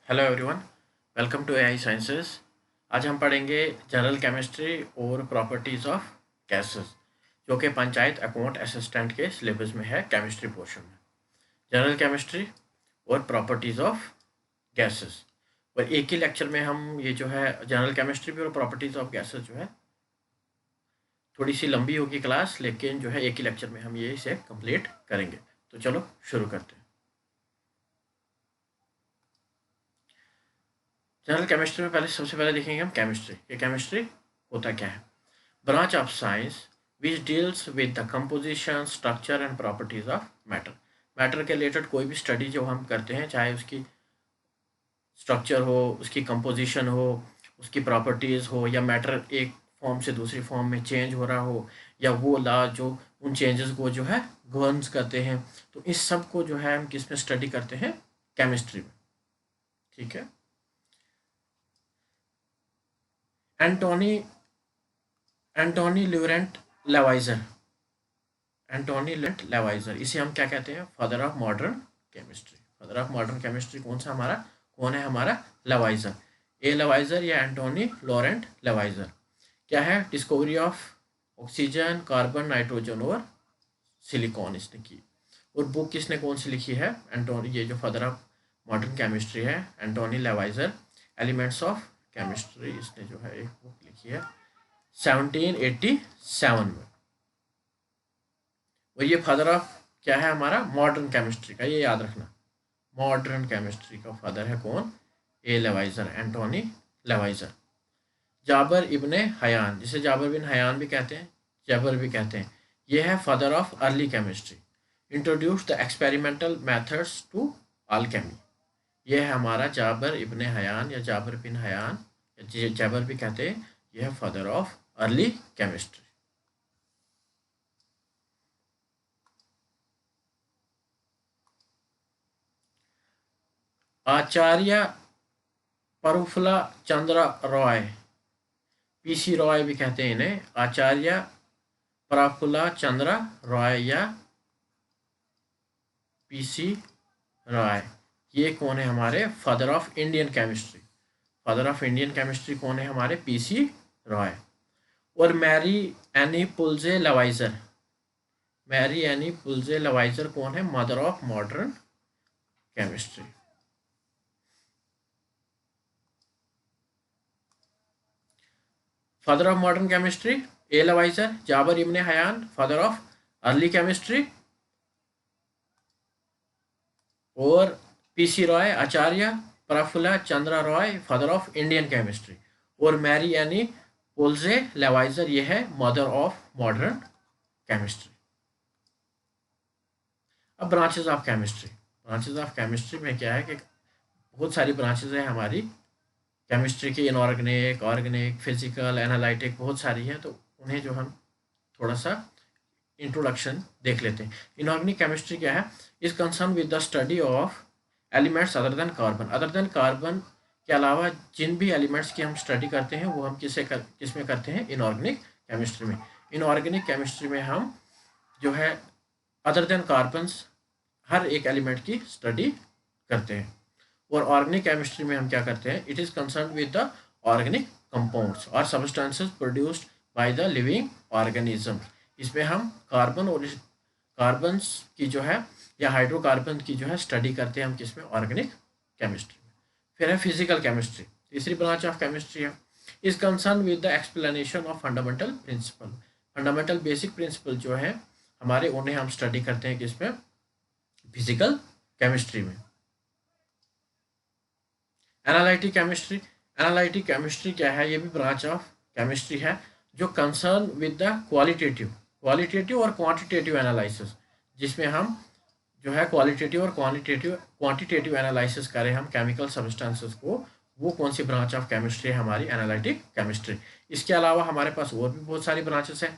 Hello everyone, welcome to AI sciences. आज हम पढ़ेंगे जनरल केमिस्ट्री और प्रॉपर्टीज़ ऑफ गैसेस, जो कि पंचायत अकाउंट असिस्टेंट के सिलेबस में है केमिस्ट्री पोर्शन में। जनरल केमिस्ट्री और प्रॉपर्टीज़ ऑफ गैसेस, और एक ही लेक्चर में हम ये जो है जनरल केमिस्ट्री भी और प्रॉपर्टीज़ ऑफ गैसेस जो है थोड़ी सी लंबी होगी क्लास, लेकिन जो है एक ही लेक्चर में हम ये इसे कंप्लीट करेंगे। तो चलो शुरू करते हैं। जनरल केमिस्ट्री में सबसे पहले देखेंगे हम केमिस्ट्री। ये केमिस्ट्री होता क्या है? Branch of science which deals with the composition, structure and properties of matter. Matter के रिलेटेड कोई भी स्टडी जो हम करते हैं, चाहे उसकी स्ट्रक्चर हो, उसकी कंपोजिशन हो, उसकी प्रॉपर्टीज़ हो, या मैटर एक फॉर्म से दूसरी फॉर्म में चेंज हो रहा हो, या वो ला जो उन चेंजेस को जो है गवर्न्स करते हैं, तो इस सब को जो है हम किस में स्टडी करते हैं? केमिस्ट्री में। ठीक है। एंटोनी एंटोनी ल्यूरेंट लेवाइजर एंटोनी ल्यूरेंट लेवाइजर, इसे हम क्या कहते हैं? Father of modern chemistry. Father of modern chemistry कौन है हमारा? लेवाइजर। ए लेवाइजर या एंटोनी लॉरेंट लेवाइजर। क्या है? Discovery of oxygen, carbon, nitrogen और सिलिकॉन इसने की। और बुक किसने कौन सी लिखी है? एंटोनी, ये जो फादर ऑफ मॉडर्न केमिस्ट्री है, एंटोनी लेवाइजर। एलिमेंट्स ऑफ केमिस्ट्री, इसने जो है एक बुक लिखी है 1787 में। और ये फादर ऑफ क्या है हमारा? मॉडर्न केमिस्ट्री का, ये याद रखना। मॉडर्न केमिस्ट्री का फादर है कौन? ए लेवाइजर, एंटोनी लेवाइजर। जाबर इब्ने हयान, जिसे जाबर बिन हयान भी कहते हैं, जबर भी कहते हैं, ये है father of early chemistry. Introduce the experimental methods to alchemy. ये है हमारा जाबर इब्ने हयान या जाबर बिन हयान, या जाबर भी कहते हैं, यह है father of early chemistry. Acharya Prafulla Chandra Roy, P C Roy भी कहते हैं इन्हें, आचार्य प्रफुल्ल चंद्र रॉय या पीसी रॉय, ये कौन है हमारे? Father of Indian chemistry. Father of Indian chemistry कौन है हमारे? पीसी रॉय। और Marie Anne Paulze Lavoisier, Marie Anne Paulze Lavoisier कौन है? Mother of modern chemistry. Father of modern chemistry A Lavoisier, Jabir ibn Hayyan father of early chemistry, और PC Roy Acharya Prafulla Chandra Roy father of Indian chemistry, और Marie Anne Paulze Lavoisier, ये है mother of modern chemistry. अब branches of chemistry. Branches of chemistry में क्या है कि बहुत सारी ब्रांचेस है हमारी केमिस्ट्री की। इनऑर्गेनिक, ऑर्गेनिक, फिजिकल, एनालिटिक, बहुत सारी है, तो उन्हें जो हम थोड़ा सा इंट्रोडक्शन देख लेते हैं। इनऑर्गेनिक केमिस्ट्री क्या है? Is concern with the study of elements other than carbon. Other than carbon के अलावा जिन भी एलिमेंट्स की हम स्टडी करते हैं, वो हम किस में करते हैं? इनऑर्गेनिक केमिस्ट्री में। इनऑर्गेनिक केमिस्ट्री में हम जो है अदर देन कार्बन हर एक एलिमेंट की स्टडी करते हैं। और ऑर्गेनिक केमिस्ट्री में हम क्या करते हैं? It is concern with the organic compounds और substances produced by the living organism. इसमें हम कार्बन और कार्बन्स की जो है या हाइड्रोकार्बन की जो है स्टडी करते हैं हम किसमें? ऑर्गेनिक केमिस्ट्री में। फिर है फिजिकल केमिस्ट्री, तीसरी ब्रांच ऑफ केमिस्ट्री है। Is concern with the explanation of fundamental principle. Fundamental basic principle जो है हमारे, उन्हें हम स्टडी करते हैं किसमें? फिजिकल केमिस्ट्री में। एनालिटिक केमिस्ट्री, एनालिटिक केमिस्ट्री क्या है? ये भी ब्रांच ऑफ केमिस्ट्री है जो कंसर्न विद द क्वालिटेटिव और क्वांटिटेटिव एनालिसिस, जिसमें हम जो है क्वालिटेटिव और क्वांटिटेटिव एनालिसिस करें हम केमिकल सब्सटेंसेस को, वो कौन सी ब्रांच ऑफ केमिस्ट्री है? हमारी एनालिटिक केमिस्ट्री। इसके अलावा हमारे पास और भी बहुत सारी ब्रांचेस हैं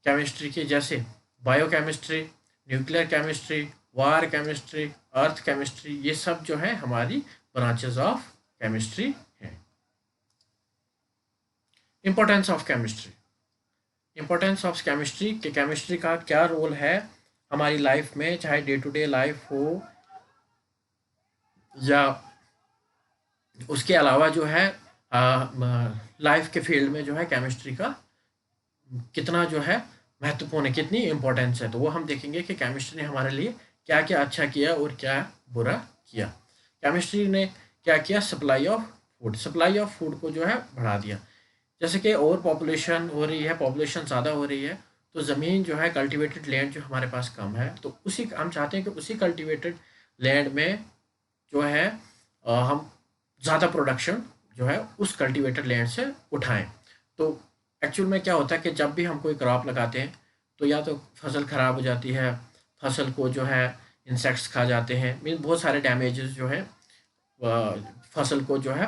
केमिस्ट्री की, जैसे बायोकेमिस्ट्री, न्यूक्लियर केमिस्ट्री, वार केमिस्ट्री, अर्थ केमिस्ट्री, ये सब जो है हमारी ब्रांचेस ऑफ केमिस्ट्री है। Importance of chemistry, importance of chemistry के केमिस्ट्री का क्या रोल है हमारी लाइफ में, चाहे डे टू डे लाइफ हो या उसके अलावा जो है लाइफ के फील्ड में जो है केमिस्ट्री का कितना जो है महत्वपूर्ण है, कितनी इम्पोर्टेंस है, तो वो हम देखेंगे कि केमिस्ट्री ने हमारे लिए क्या क्या अच्छा किया और क्या बुरा किया। केमिस्ट्री ने क्या किया, सप्लाई ऑफ फूड को जो है बढ़ा दिया। जैसे कि और पॉपुलेशन हो रही है, पॉपुलेशन ज़्यादा हो रही है, तो ज़मीन जो है कल्टिवेटेड लैंड जो हमारे पास कम है, तो उसी हम चाहते हैं कि उसी कल्टिवेटेड लैंड में जो है हम ज़्यादा प्रोडक्शन जो है उस कल्टीवेटेड लैंड से उठाएं। तो एक्चुअल में क्या होता है कि जब भी हम कोई क्रॉप लगाते हैं तो या तो फसल ख़राब हो जाती है, फसल को जो है इंसेक्ट्स खा जाते हैं, मीन बहुत सारे डैमेजेस जो है फसल को जो है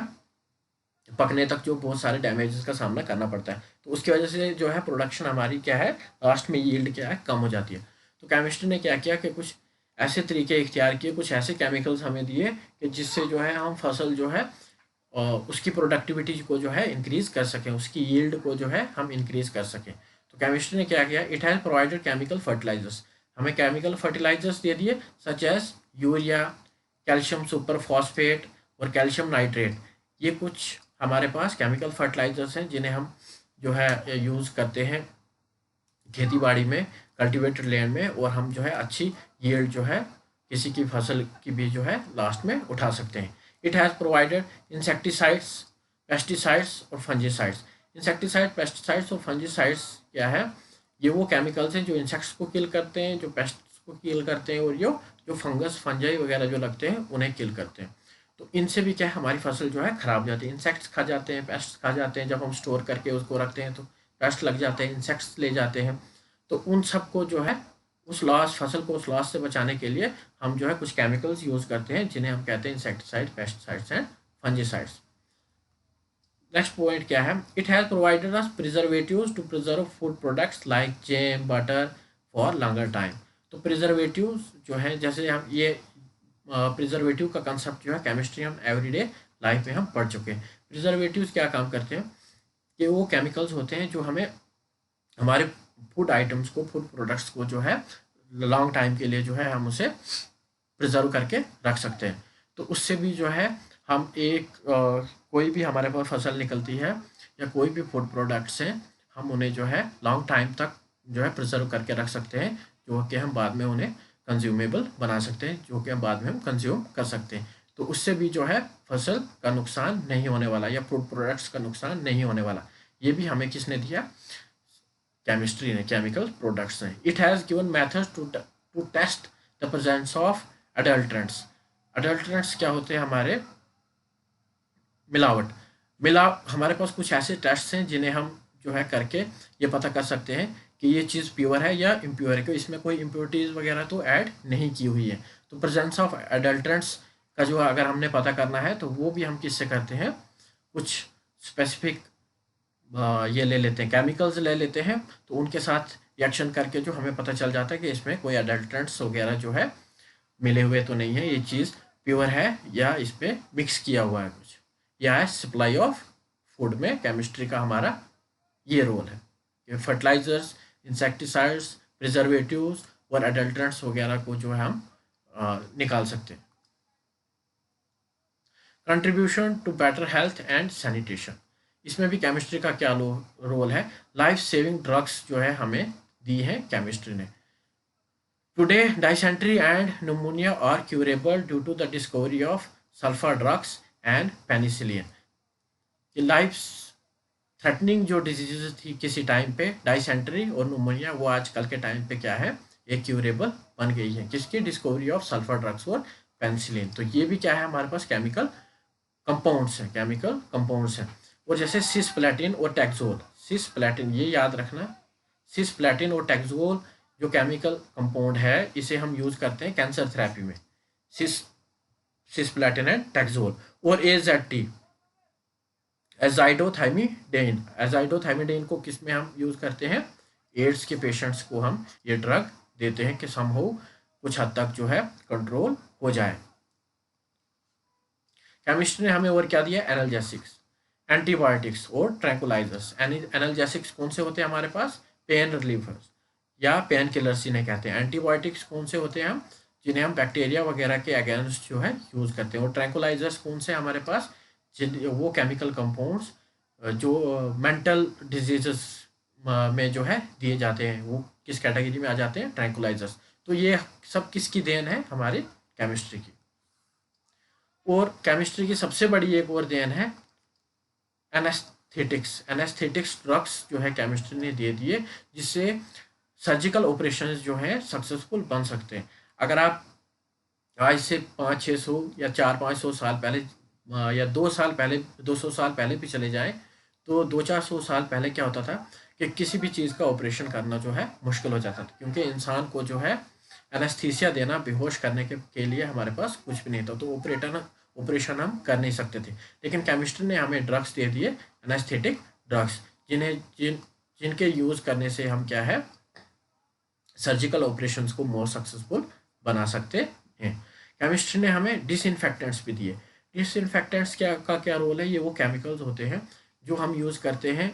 पकने तक जो बहुत सारे डैमेजेस का सामना करना पड़ता है, तो उसकी वजह से जो है प्रोडक्शन हमारी क्या है, लास्ट में यील्ड क्या है, कम हो जाती है। तो केमिस्ट्री ने क्या किया कि कुछ ऐसे तरीके इख्तियार किए, कुछ ऐसे केमिकल्स हमें दिए कि जिससे जो है हम फसल जो है उसकी प्रोडक्टिविटी को जो है इंक्रीज़ कर सकें, उसकी यील्ड को जो है हम इंक्रीज़ कर सकें। तो केमिस्ट्री ने क्या किया, it has provided chemical fertilisers, हमें केमिकल फर्टिलाइजर्स दे दिए, such as urea, calcium superphosphate और कैल्शियम नाइट्रेट। ये कुछ हमारे पास केमिकल फर्टिलाइजर्स हैं जिन्हें हम जो है यूज़ करते हैं खेती बाड़ी में, कल्टीवेटेड लैंड में, और हम जो है अच्छी यील्ड जो है किसी की फसल की भी जो है लास्ट में उठा सकते हैं। It has provided insecticides, pesticides और फंजीसाइड्स। इंसेक्टिसाइड, पेस्टिसाइड्स और फंजीसाइड्स क्या है, ये वो केमिकल्स हैं जो इंसेक्ट्स को किल करते हैं, जो पेस्ट्स को किल करते हैं, और जो फंगस फंजाई वगैरह जो लगते हैं उन्हें किल करते हैं। तो इनसे भी क्या है, हमारी फसल जो है ख़राब हो जाती है, इंसेक्ट्स खा जाते हैं, पेस्ट खा जाते हैं, जब हम स्टोर करके उसको रखते हैं तो पेस्ट लग जाते हैं, इंसेक्ट्स ले जाते हैं। तो उन सब को जो है उस लॉस, फसल को उस लॉस से बचाने के लिए हम जो है कुछ केमिकल्स यूज़ करते हैं जिन्हें हम कहते हैं insecticide, pesticides and fungicides. Next point क्या है, it has provided us preservatives to preserve food products like jam, butter for longer time. तो प्रिजर्वेटिव्स जो है, जैसे हम ये प्रिजर्वेटिव का कंसेप्ट जो है केमिस्ट्री हम एवरीडे लाइफ में हम पढ़ चुके हैं। प्रिजर्वेटिव्स क्या काम करते हैं कि वो केमिकल्स होते हैं जो हमें हमारे फूड आइटम्स को, फूड प्रोडक्ट्स को जो है लॉन्ग टाइम के लिए जो है हम उसे प्रिजर्व करके रख सकते हैं। तो उससे भी जो है हम कोई भी हमारे पास फसल निकलती है या कोई भी फूड प्रोडक्ट्स हैं, हम उन्हें जो है लॉन्ग टाइम तक जो है प्रिजर्व करके रख सकते हैं, जो कि हम बाद में उन्हें कंज्यूमेबल बना सकते हैं, जो कि हम बाद में हम कंज्यूम कर सकते हैं। तो उससे भी जो है फसल का नुकसान नहीं होने वाला या फूड प्रोडक्ट्स का नुकसान नहीं होने वाला। ये भी हमें किसने दिया, केमिस्ट्री ने, केमिकल प्रोडक्ट्स ने। It has given methods to test the presence of adulterants. Adulterants क्या होते हैं, हमारे मिलावट। हमारे पास कुछ ऐसे टेस्ट हैं जिन्हें हम जो है करके ये पता कर सकते हैं कि ये चीज़ प्योर है या इम्प्योर है, कि इसमें कोई इम्प्योरिटीज़ वगैरह तो ऐड नहीं की हुई है। तो प्रेजेंस ऑफ एडल्ट्रेंट्स का जो अगर हमने पता करना है तो वो भी हम किससे करते हैं, कुछ स्पेसिफिक ये ले लेते हैं, केमिकल्स ले लेते हैं, तो उनके साथ रिएक्शन करके जो हमें पता चल जाता है कि इसमें कोई एडल्ट्रेंट्स वगैरह जो है मिले हुए तो नहीं है, ये चीज़ प्योर है या इस पर मिक्स किया हुआ है कुछ। यह है सप्लाई ऑफ फूड में केमिस्ट्री का हमारा ये रोल है कि फर्टिलाइजर्स, इंसेक्टिसाइड्स, प्रिजर्वेटिव्स और एडल्ट्रेंट्स वगैरह को जो है हम निकाल सकते हैं। Contribution to better health and sanitation, इसमें भी केमिस्ट्री का क्या रोल है। लाइफ सेविंग ड्रग्स जो है हमें दी है केमिस्ट्री ने। Today dysentery and pneumonia are curable due to the discovery of sulphur drugs and penicillin. Life threatening जो डिजीजेज थी किसी टाइम पे, डाइसेंट्री और न्यूमोनिया, वो आजकल के टाइम पे क्या है, एक क्यूरेबल बन गई है, किसकी, डिस्कवरी ऑफ सल्फर ड्रग्स और पेनिसिलिन। तो ये भी क्या है, हमारे पास केमिकल कंपाउंड्स हैं, केमिकल कंपाउंड्स हैं। और जैसे सिस्प्लेटिन और टैक्सोल, सिस्प्लेटिन ये याद रखना, सिस्प्लेटिन और टैक्सोल जो केमिकल कंपाउंड है, इसे हम यूज़ करते हैं कैंसर थेरेपी में, सिस्प्लेटिन एंड टैक्सोल। और AZT, एजाइडोथाइमिडेन, एजाइडोथाइमिडेन को किस में हम यूज़ करते हैं, एड्स के पेशेंट्स को हम ये ड्रग देते हैं कि समहाउ कुछ हद तक जो है कंट्रोल हो जाए। केमिस्ट्री ने हमें और क्या दिया, एनाल्जेसिक्स, एंटीबायोटिक्स और ट्रैंकुलाइजर्स। एनाल्जेसिक्स कौन से होते हैं हमारे पास, पेन रिलीवर्स या पेन किलर्स इन्हें कहते हैं। एंटीबायोटिक्स कौन से होते हैं, हम जिन्हें हम बैक्टीरिया वगैरह के अगेंस्ट जो है यूज़ करते हैं। और ट्रैंकुलाइजर्स कौन से हमारे पास, जिन वो केमिकल कंपाउंड्स जो मेंटल डिजीजेस में जो है दिए जाते हैं, वो किस कैटेगरी में आ जाते हैं? ट्रैंकुलाइजर्स। तो ये सब किसकी देन है? हमारे केमिस्ट्री की। और केमिस्ट्री की सबसे बड़ी एक और देन है एनेस्थेटिक्स। एनेस्थेटिक्स ड्रग्स जो है केमिस्ट्री ने दे दिए, जिससे सर्जिकल ऑपरेशंस जो हैं सक्सेसफुल बन सकते हैं। अगर आप आज से 500-600 या 400-500 साल पहले या 2 साल पहले, 200 साल पहले भी चले जाएं, तो 200-400 साल पहले क्या होता था कि किसी भी चीज़ का ऑपरेशन करना जो है मुश्किल हो जाता था, क्योंकि इंसान को जो है एनेस्थीसिया देना, बेहोश करने के लिए हमारे पास कुछ भी नहीं था, तो ऑपरेशन हम कर नहीं सकते थे। लेकिन केमिस्ट्री ने हमें ड्रग्स दे दिए, एनेस्थेटिक ड्रग्स, जिनके यूज़ करने से हम क्या है सर्जिकल ऑपरेशंस को मोर सक्सेसफुल बना सकते हैं। केमिस्ट्री ने हमें डिसइंफेक्टेंट्स भी दिए। डिसइंफेक्टेंट्स क्या रोल है? ये वो केमिकल्स होते हैं जो हम यूज़ करते हैं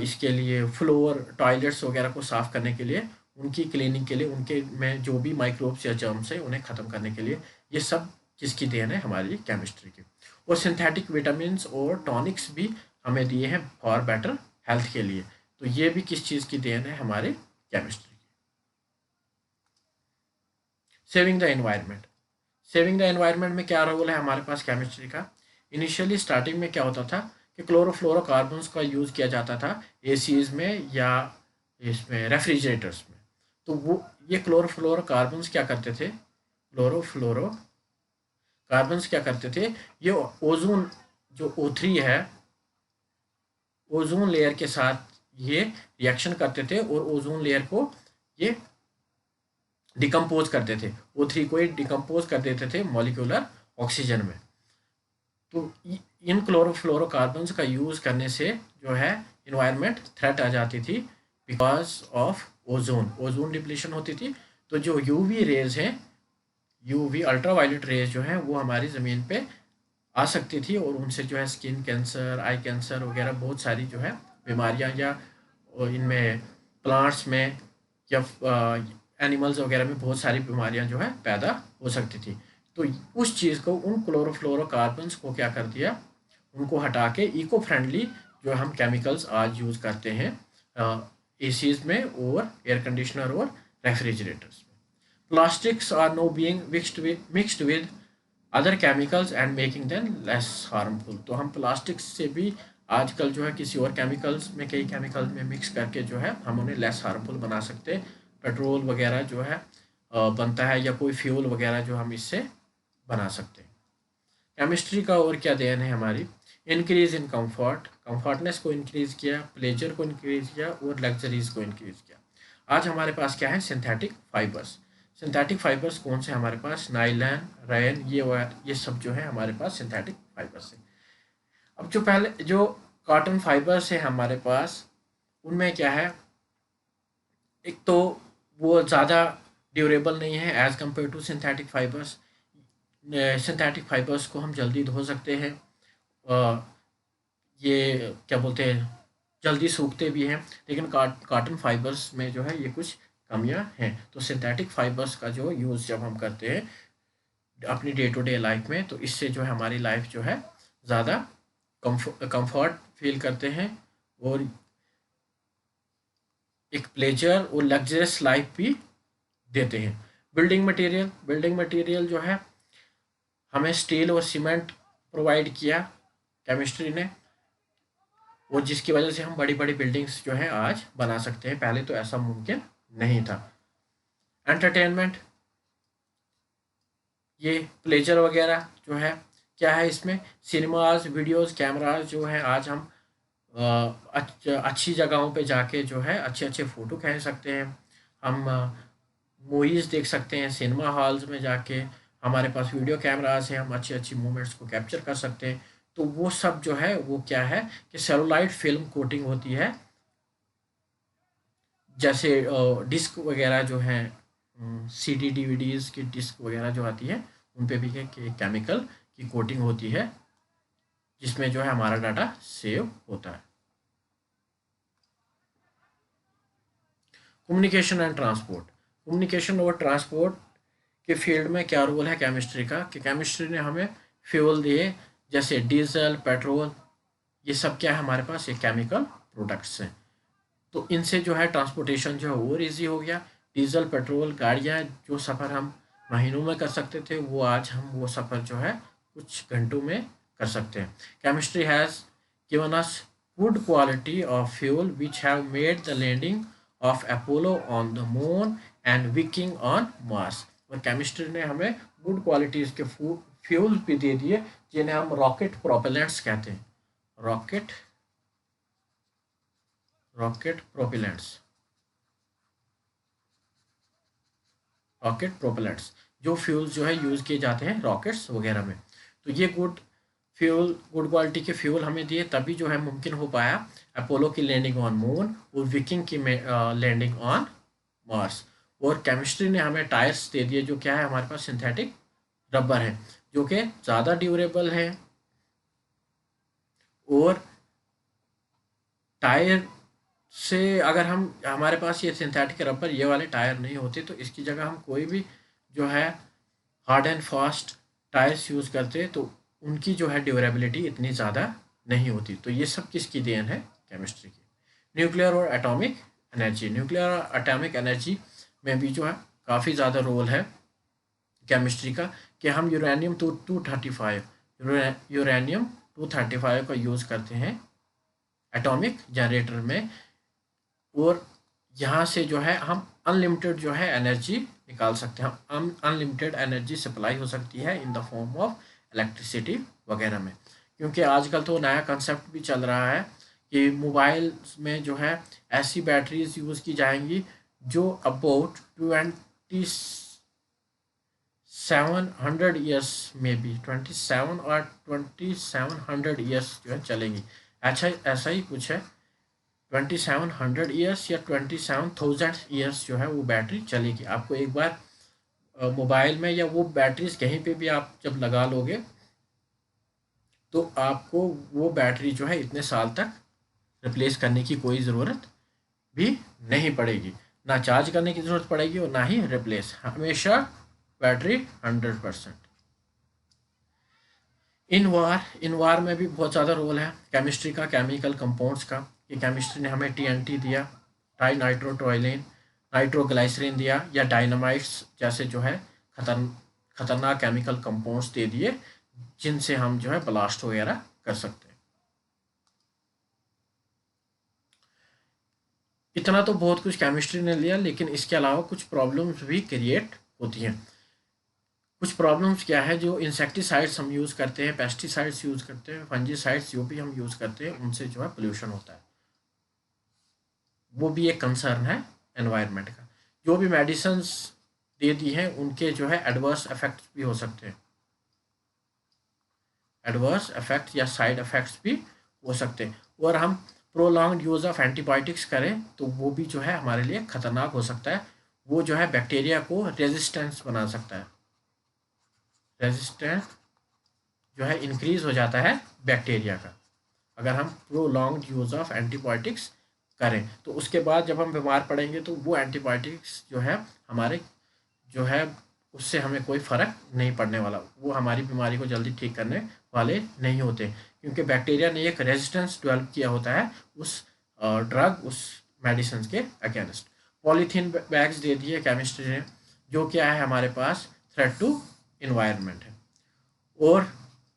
इसके लिए, फ्लोर, टॉयलेट्स वगैरह को साफ़ करने के लिए, उनकी क्लीनिंग के लिए, उनके में जो भी माइक्रोब्स या जर्म्स हैं उन्हें ख़त्म करने के लिए। ये सब किसकी देन है? हमारी केमिस्ट्री की। और सिंथेटिक विटामिन और टॉनिक्स भी हमें दिए हैं फॉर बेटर हेल्थ के लिए। तो ये भी किस चीज़ की देन है? हमारे केमिस्ट्री की। Saving the environment. Saving the environment में क्या रोल है हमारे पास केमिस्ट्री का? इनिशियली स्टार्टिंग में क्या होता था कि क्लोरोफ्लोरोकार्बन्स का यूज़ किया जाता था एसीज में या इसमें रेफ्रिजरेटर्स में। तो वो ये क्लोरोफ्लोरोकार्बन्स क्या करते थे? क्लोरोफ्लोरोकार्बन्स क्या करते थे? ये ओजोन जो O3 है, ओजोन लेयर के साथ ये रिएक्शन करते थे और ओजोन लेयर को ये डिकम्पोज करते थे। O3 को ये डिकम्पोज कर देते थे मॉलिक्यूलर ऑक्सीजन में। तो इन क्लोरोफ्लोरोकार्बन्स का यूज़ करने से जो है इन्वायरमेंट थ्रेट आ जाती थी बिकॉज ऑफ ओजोन डिप्लीशन होती थी। तो जो यूवी रेज हैं, यूवी अल्ट्रावायलेट रेज जो है वो हमारी ज़मीन पे आ सकती थी, और उनसे जो है स्किन कैंसर, आई कैंसर वगैरह बहुत सारी जो है बीमारियां, या इनमें प्लांट्स में या एनिमल्स वगैरह में बहुत सारी बीमारियां जो है पैदा हो सकती थी। तो उस चीज़ को, उन क्लोरोफ्लोरोकार्बन्स को क्या कर दिया, उनको हटा के इको फ्रेंडली जो हम केमिकल्स आज यूज़ करते हैं एसीज में और एयर कंडीशनर और रेफ्रिजरेटर्स में। Plastics are now being mixed with other chemicals and making them less harmful. तो हम प्लास्टिक्स से भी आजकल जो है किसी और केमिकल्स में, कई केमिकल्स में मिक्स करके जो है हम उन्हें लेस हार्मफुल बना सकते हैं। पेट्रोल वगैरह जो है बनता है, या कोई फ्यूल वगैरह जो हम इससे बना सकते हैं। केमिस्ट्री का और क्या देन है हमारी? इंक्रीज इन कंफर्ट, कंफर्टनेस को इंक्रीज किया, प्लेजर को इंक्रीज किया और लग्जरीज को इंक्रीज किया। आज हमारे पास क्या है? Synthetic fibres. सिंथेटिक फाइबर्स कौन से हमारे पास? नाइलन, रेन, ये सब जो है हमारे पास सिंथेटिक फाइबर्स है। अब जो पहले जो कॉटन फाइबर्स है हमारे पास, उनमें क्या है, एक तो वो ज़्यादा ड्यूरेबल नहीं है as compare to synthetic fibres. Synthetic fibres को हम जल्दी धो सकते हैं, ये क्या बोलते हैं, जल्दी सूखते भी हैं। लेकिन कॉटन फाइबर्स में जो है ये कुछ कमियां हैं। तो सिंथेटिक फाइबर्स का जो यूज़ जब हम करते हैं अपनी डे टू डे लाइफ में, तो इससे जो है हमारी लाइफ जो है ज़्यादा कंफर्ट फील करते हैं, और एक प्लेजर और लग्जरियस लाइफ भी देते हैं। बिल्डिंग मटेरियल जो है हमें स्टील और सीमेंट प्रोवाइड किया केमिस्ट्री ने, और जिसकी वजह से हम बड़ी बड़ी बिल्डिंग्स जो है आज बना सकते हैं। पहले तो ऐसा मुमकिन नहीं था। एंटरटेनमेंट, ये प्लेजर वगैरह जो है क्या है इसमें, सिनेमाज, वीडियोस, कैमराज जो है आज हम अच्छी जगहों पे जाके जो है अच्छे अच्छे फ़ोटो खींच सकते हैं। हम मूवीज़ देख सकते हैं सिनेमा हॉल्स में जाके, हमारे पास वीडियो कैमरास हैं, हम अच्छी अच्छी मोमेंट्स को कैप्चर कर सकते हैं। तो वो सब जो है वो क्या है कि सेलुलाइड फिल्म कोटिंग होती है, जैसे डिस्क वगैरह जो हैं, CD DVDs की डिस्क वगैरह जो आती है, उन पे भी केमिकल की कोटिंग होती है, जिसमें जो है हमारा डाटा सेव होता है। Communication and transport. कम्युनिकेशन और ट्रांसपोर्ट के फील्ड में क्या रोल है केमिस्ट्री का, कि केमिस्ट्री ने हमें फ्यूल दिए जैसे डीजल, पेट्रोल, ये सब क्या है हमारे पास, ये केमिकल प्रोडक्ट्स हैं। तो इनसे जो है ट्रांसपोर्टेशन जो है और ईजी हो गया। डीजल, पेट्रोल गाड़ियाँ, जो सफ़र हम महीनों में कर सकते थे, वो आज हम वो सफ़र जो है कुछ घंटों में कर सकते हैं। Chemistry has given us good quality of fuel which have made the landing of Apollo on the moon and Viking on Mars. और केमिस्ट्री ने हमें गुड क्वालिटीज़ के फ्यूल भी दे दिए, जिन्हें हम रॉकेट प्रोपेलेंट्स कहते हैं। Rocket rocket propellants rocket propellants जो फ्यूल्स जो है यूज़ किए जाते हैं रॉकेट्स वगैरह में। तो ये गुड क्वालिटी के फ्यूल हमें दिए, तभी जो है मुमकिन हो पाया अपोलो की लैंडिंग ऑन मून और विकिंग की लैंडिंग ऑन मार्स। और केमिस्ट्री ने हमें टायर्स दे दिए, जो क्या है हमारे पास सिंथेटिक रबर है, जो कि ज़्यादा ड्यूरेबल है। और टायर से अगर हम हमारे पास ये सिंथेटिक रबर ये वाले टायर नहीं होते, तो इसकी जगह हम कोई भी जो है hard and fast tyres use करते, तो उनकी जो है ड्यूरेबिलिटी इतनी ज़्यादा नहीं होती। तो ये सब किसकी देन है, केमिस्ट्री की। न्यूक्लियर और एटॉमिक एनर्जी, न्यूक्लियर और एटॉमिक एनर्जी में भी जो है काफ़ी ज़्यादा रोल है केमिस्ट्री का, कि हम यूरेनियम 235 का यूज़ करते हैं एटॉमिक जनरेटर में। और यहाँ से जो है हम अनलिमिटेड जो है एनर्जी निकाल सकते हैं, हम अनलिमिटेड एनर्जी सप्लाई हो सकती है in the form of electricity वगैरह में। क्योंकि आजकल तो नया कंसेप्ट भी चल रहा है कि मोबाइल में जो है ऐसी बैटरीज यूज़ की जाएंगी जो अबाउट 2700 ईयर्स में भी 2700 ईयर्स जो है चलेगी। अच्छा, ऐसा ही कुछ है, 2700 ईयर्स या 27,000 ईयर्स जो है वो बैटरी चलेगी। आपको एक बार मोबाइल में या वो बैटरीज कहीं पे भी आप जब लगा लोगे, तो आपको वो बैटरी जो है इतने साल तक रिप्लेस करने की कोई ज़रूरत भी नहीं पड़ेगी, ना चार्ज करने की ज़रूरत पड़ेगी और ना ही रिप्लेस, हमेशा बैटरी 100%। इन वार में भी बहुत ज़्यादा रोल है केमिस्ट्री का, केमिकल कंपाउंड्स का। ये केमिस्ट्री ने हमें टीएनटी दिया, ट्राई नाइट्रोटोइलिन, नाइट्रोग्लाइसरीन दिया, या डायनामाइट्स जैसे जो है खतरनाक केमिकल कंपाउंड्स दे दिए, जिनसे हम जो है ब्लास्ट वगैरह कर सकते हैं। इतना तो बहुत कुछ केमिस्ट्री ने लिया, लेकिन इसके अलावा कुछ प्रॉब्लम्स भी क्रिएट होती हैं। कुछ प्रॉब्लम्स क्या है, जो इंसेक्टिसाइड्स हम यूज़ करते हैं, पेस्टिसाइड्स यूज़ करते हैं, फंजीसाइड्स जो भी हम यूज़ करते हैं, उनसे जो है पोल्यूशन होता है। वो भी एक कंसर्न है एनवायरनमेंट का। जो भी मेडिसिन्स दे दी हैं, उनके जो है एडवर्स इफेक्ट्स भी हो सकते हैं, एडवर्स इफेक्ट या साइड इफेक्ट्स भी हो सकते हैं। और हम प्रोलॉन्ग्ड यूज़ ऑफ एंटीबायोटिक्स करें, तो वो भी जो है हमारे लिए ख़तरनाक हो सकता है। वो जो है बैक्टीरिया को रेजिस्टेंस बना सकता है, रेजिस्टेंस जो है इंक्रीज हो जाता है बैक्टीरिया का, अगर हम प्रोलॉन्ग्ड यूज़ ऑफ एंटीबायोटिक्स करें। तो उसके बाद जब हम बीमार पड़ेंगे, तो वो एंटीबायोटिक्स जो है हमारे जो है उससे हमें कोई फ़र्क नहीं पड़ने वाला, वो हमारी बीमारी को जल्दी ठीक करने वाले नहीं होते, क्योंकि बैक्टीरिया ने एक रेजिस्टेंस डेवलप किया होता है उस ड्रग, उस मेडिसिन के अगेंस्ट। पॉलीथीन बैग्स दे दिए केमिस्ट्री ने, जो क्या है हमारे पास थ्रेट टू इन्वायरमेंट है। और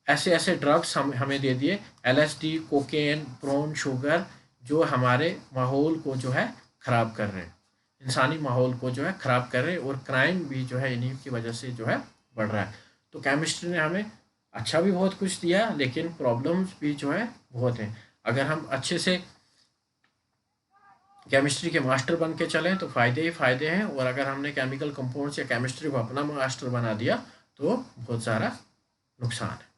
ऐसे ऐसे ड्रग्स हमें दे दिए, एलएसडी, कोकेन, ब्राउन शुगर, जो हमारे माहौल को जो है ख़राब कर रहे हैं, इंसानी माहौल को जो है ख़राब कर रहे हैं, और क्राइम भी जो है इन्हीं की वजह से जो है बढ़ रहा है। तो केमिस्ट्री ने हमें अच्छा भी बहुत कुछ दिया, लेकिन प्रॉब्लम्स भी जो है बहुत हैं। अगर हम अच्छे से केमिस्ट्री के मास्टर बन के चलें, तो फ़ायदे ही फ़ायदे हैं, और अगर हमने केमिकल कंपाउंड्स या केमिस्ट्री को अपना मास्टर बना दिया, तो बहुत सारा नुकसान है।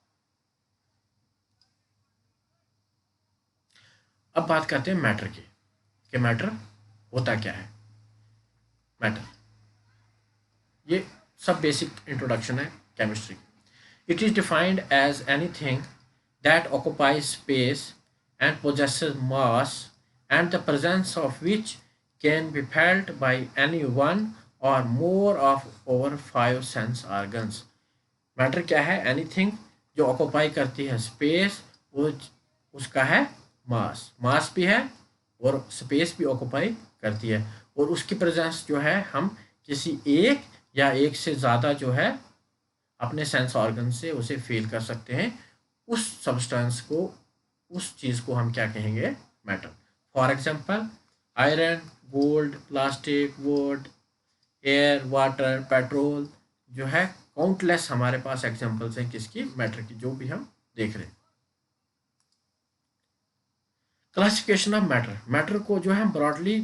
अब बात करते हैं मैटर की, कि मैटर होता क्या है। मैटर, ये सब बेसिक इंट्रोडक्शन है केमिस्ट्री की। It is defined as anything that occupies space and possesses mass and the presence of which can be felt by any one or more of over 5 sense organs। Matter क्या है, anything जो occupy करती है space, वो उसका है मास। मास भी है और स्पेस भी ऑक्यूपाई करती है, और उसकी प्रेजेंस जो है हम किसी एक या एक से ज़्यादा जो है अपने सेंस ऑर्गन से उसे फील कर सकते हैं। उस सब्सटेंस को, उस चीज़ को हम क्या कहेंगे? Matter. For example iron, gold, plastic, would, air, water, petrol, जो है काउंटलेस हमारे पास एग्जांपल्स हैं किसकी? मैटर की, जो भी हम देख रहे हैं। Classification of matter. मैटर को जो है हम ब्रॉडली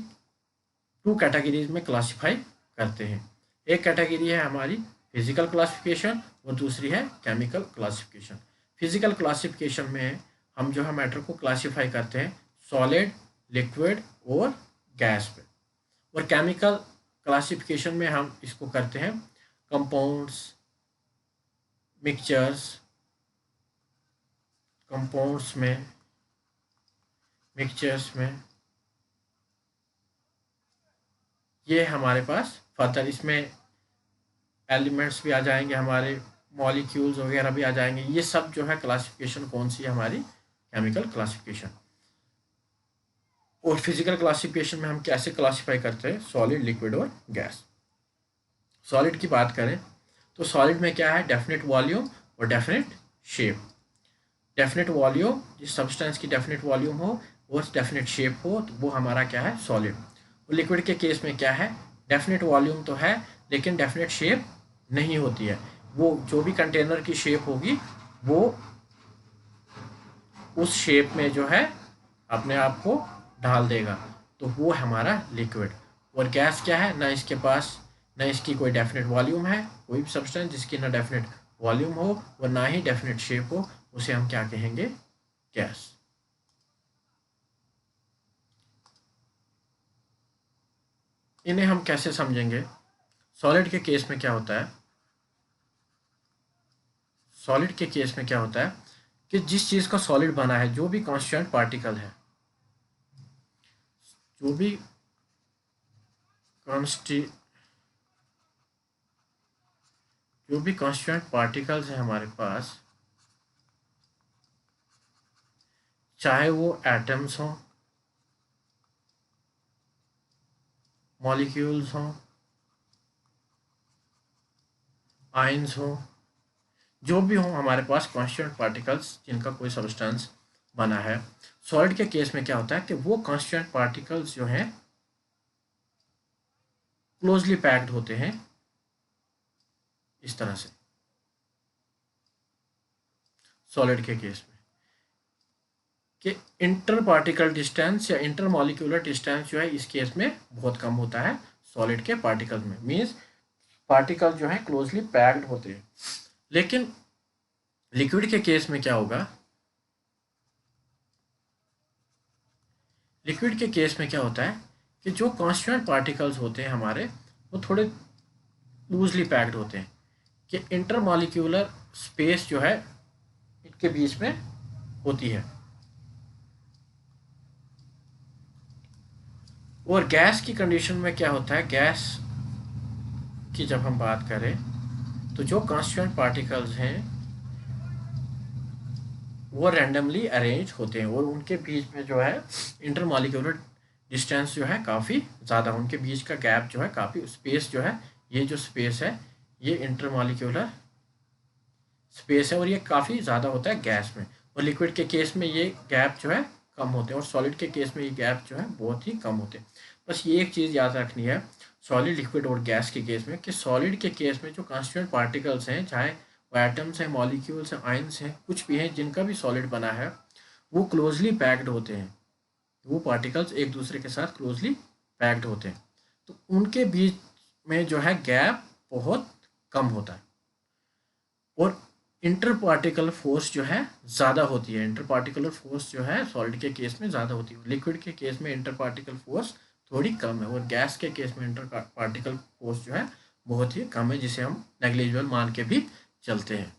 टू कैटेगरीज में क्लासिफाई करते हैं। एक कैटेगरी है हमारी फिजिकल क्लासिफिकेशन और दूसरी है केमिकल क्लासिफिकेशन। फिजिकल क्लासिफिकेशन में हम जो है मैटर को क्लासिफाई करते हैं सॉलिड, लिक्विड और गैस पे। और केमिकल क्लासिफिकेशन में हम इसको करते हैं कंपाउंड्स, मिक्सचर्स, कंपाउंड्स में, मिक्सचर्स में। ये हमारे पास फर्दर इसमें एलिमेंट्स भी आ जाएंगे, हमारे मॉलिक्यूल्स वगैरह भी आ जाएंगे। ये सब जो है क्लासिफिकेशन कौन सी है? हमारी केमिकल क्लासिफिकेशन। और फिजिकल क्लासिफिकेशन में हम कैसे क्लासिफाई करते हैं? सॉलिड, लिक्विड और गैस। सॉलिड की बात करें तो सॉलिड में क्या है? डेफिनेट वॉल्यूम और डेफिनेट शेप। डेफिनेट वॉल्यूम, जिस सब्सटेंस की डेफिनेट वॉल्यूम हो और डेफिनेट शेप हो, तो वो हमारा क्या है? सॉलिड। और लिक्विड के केस में क्या है? डेफिनेट वॉल्यूम तो है लेकिन डेफिनेट शेप नहीं होती है। वो जो भी कंटेनर की शेप होगी वो उस शेप में जो है अपने आप को ढाल देगा, तो वो हमारा लिक्विड। और गैस क्या है? ना इसके पास, ना इसकी कोई डेफिनेट वॉल्यूम है, कोई भी सब्सटेंस जिसकी ना डेफिनेट वॉल्यूम हो और ना ही डेफिनेट शेप हो, उसे हम क्या कहेंगे? गैस। इन्हें हम कैसे समझेंगे? सॉलिड के केस में क्या होता है? सॉलिड के केस में क्या होता है कि जिस चीज़ का सॉलिड बना है, जो भी कांस्टेंट पार्टिकल है, जो भी कॉन्स्टी जो भी कांस्टेंट पार्टिकल्स हैं हमारे पास, चाहे वो एटम्स हों, मॉलिक्यूल्स हों, आयंस हों, जो भी हों हमारे पास कांस्टेंट पार्टिकल्स जिनका कोई सब्सटेंस बना है, सॉलिड के केस में क्या होता है कि वो कांस्टेंट पार्टिकल्स जो हैं क्लोजली पैक्ड होते हैं इस तरह से। सॉलिड के केस में कि इंटर पार्टिकल डिस्टेंस या इंटर मॉलिक्यूलर डिस्टेंस जो है इस केस में बहुत कम होता है सॉलिड के पार्टिकल में। मींस पार्टिकल जो है क्लोजली पैक्ड होते हैं। लेकिन लिक्विड के केस में क्या होगा? लिक्विड के केस में क्या होता है कि जो कांस्टेंट पार्टिकल्स होते हैं हमारे, वो थोड़े लूजली पैक्ड होते हैं कि इंटर मॉलिक्यूलर स्पेस जो है इनके बीच में होती है। और गैस की कंडीशन में क्या होता है? गैस की जब हम बात करें तो जो कांस्टेंट पार्टिकल्स हैं वो रैंडमली अरेंज होते हैं और उनके बीच में जो है इंटरमॉलिक्यूलर डिस्टेंस जो है काफ़ी ज़्यादा, उनके बीच का गैप जो है काफ़ी, स्पेस जो है, ये जो स्पेस है ये इंटरमॉलिक्यूलर स्पेस है और ये काफ़ी ज़्यादा होता है गैस में। और लिक्विड के केस में ये गैप जो है कम होते हैं और सॉलिड के केस में ये गैप जो है बहुत ही कम होते हैं। बस ये एक चीज़ याद रखनी है सॉलिड, लिक्विड और गैस के केस में कि सॉलिड के केस में जो कॉन्स्टिट्यूएंट पार्टिकल्स हैं, चाहे वो एटम्स हैं, मॉलिक्यूल्स हैं, आयंस हैं, कुछ भी हैं, जिनका भी सॉलिड बना है, वो क्लोजली पैक्ड होते हैं। वो पार्टिकल्स एक दूसरे के साथ क्लोजली पैक्ड होते हैं, तो उनके बीच में जो है गैप बहुत कम होता है और इंटर पार्टिकल फोर्स जो है ज़्यादा होती है। इंटर पार्टिकुलर फोर्स जो है सॉलिड के केस में ज़्यादा होती है, लिक्विड के केस में इंटर पार्टिकल फोर्स थोड़ी कम है और गैस के केस में इंटर पार्टिकल फोर्स जो है बहुत ही कम है, जिसे हम नेग्लिजिबल मान के भी चलते हैं।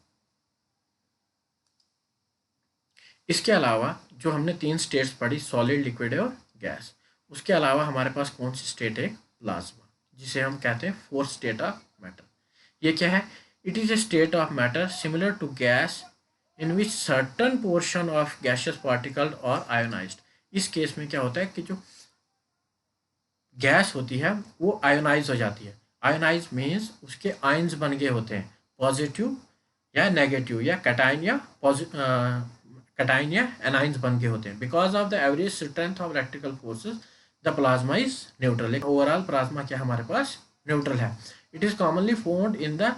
इसके अलावा जो हमने 3 स्टेट्स पढ़ी, सॉलिड, लिक्विड और गैस, उसके अलावा हमारे पास कौन सी स्टेट है? प्लाज्मा, जिसे हम कहते हैं फोर्थ स्टेट ऑफ मैटर। ये क्या है? It is a state of matter similar to gas in which certain portion of gaseous particle are ionised. इस केस में क्या होता है कि जो गैस होती है वो आयोनाइज हो जाती है। आयोनाइज मीन्स उसके आयंस बन गए होते हैं, पॉजिटिव या नेगेटिव या कैटाइन या एनाइंस बन के होते हैं। Because of the average strength of electrical forces the plasma is neutral. एक ओवरऑल प्लाज्मा क्या हमारे पास न्यूट्रल है। It is commonly found in the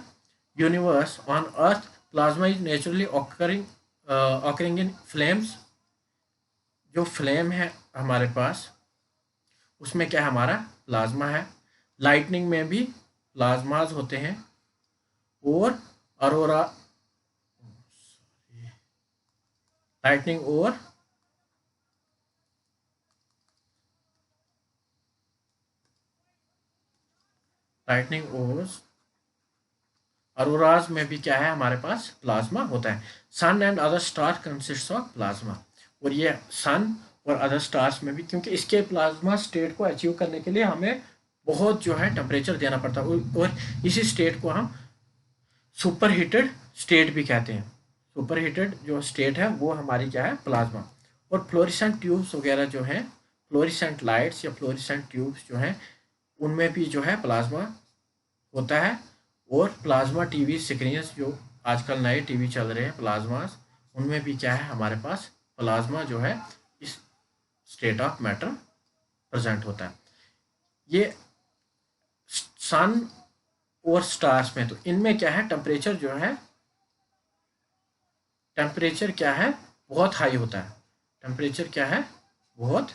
universe on earth. Plasma is naturally occurring in flames. जो flame है हमारे पास उसमें क्या हमारा प्लाज्मा है। लाइटनिंग में भी प्लाज्माज होते हैं और अरोरा लाइटनिंग और अरोराज में भी क्या है हमारे पास प्लाज्मा होता है। Sun and other star consist of plasma. और ये सन और अदर स्टार्स में भी, क्योंकि इसके प्लाज्मा स्टेट को अचीव करने के लिए हमें बहुत जो है टेम्परेचर देना पड़ता है और इसी स्टेट को हम सुपर हीटेड स्टेट भी कहते हैं। सुपर हीटेड जो स्टेट है वो हमारी क्या है प्लाज्मा। और फ्लोरिसेंट ट्यूब्स वगैरह जो है, फ्लोरिसेंट लाइट्स या फ्लोरिसेंट ट्यूब्स जो हैं उनमें भी जो है प्लाज्मा होता है। और प्लाज्मा टीवी स्क्रीन्स जो आजकल नए टीवी चल रहे हैं प्लाज्मास, उनमें भी क्या है हमारे पास प्लाज्मा जो है इस स्टेट ऑफ मैटर प्रेजेंट होता है। ये सन और स्टार्स में तो इनमें क्या है टेम्परेचर जो है, टेम्परेचर क्या है बहुत हाई होता है। टेम्परेचर क्या है बहुत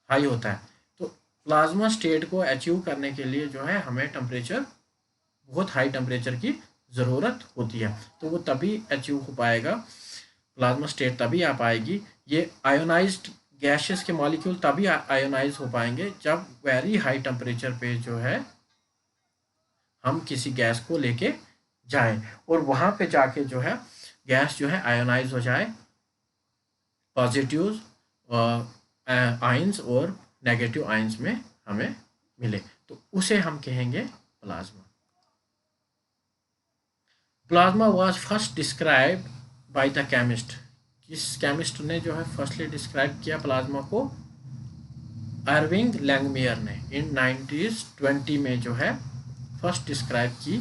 हाई होता है। तो प्लाज्मा स्टेट को अचीव करने के लिए जो है हमें टेम्परेचर, बहुत हाई टेम्परेचर की ज़रूरत होती है। तो वो तभी अचीव हो पाएगा, प्लाज्मा स्टेट तभी आ पाएगी। ये आयोनाइज्ड गैसेस के मॉलिक्यूल तभी आयोनाइज हो पाएंगे जब वेरी हाई टेम्परेचर पे जो है हम किसी गैस को लेके जाएं और वहाँ पे जाके जो है गैस जो है आयोनाइज हो जाए, पॉजिटिव आयंस और नेगेटिव आयंस में हमें मिले, तो उसे हम कहेंगे plasma. Plasma was first described by the chemist. किस केमिस्ट ने जो है फर्स्टली डिस्क्राइब किया प्लाज्मा को? अर्विंग लैंगमियर ने इन 1920 में जो है फर्स्ट डिस्क्राइब की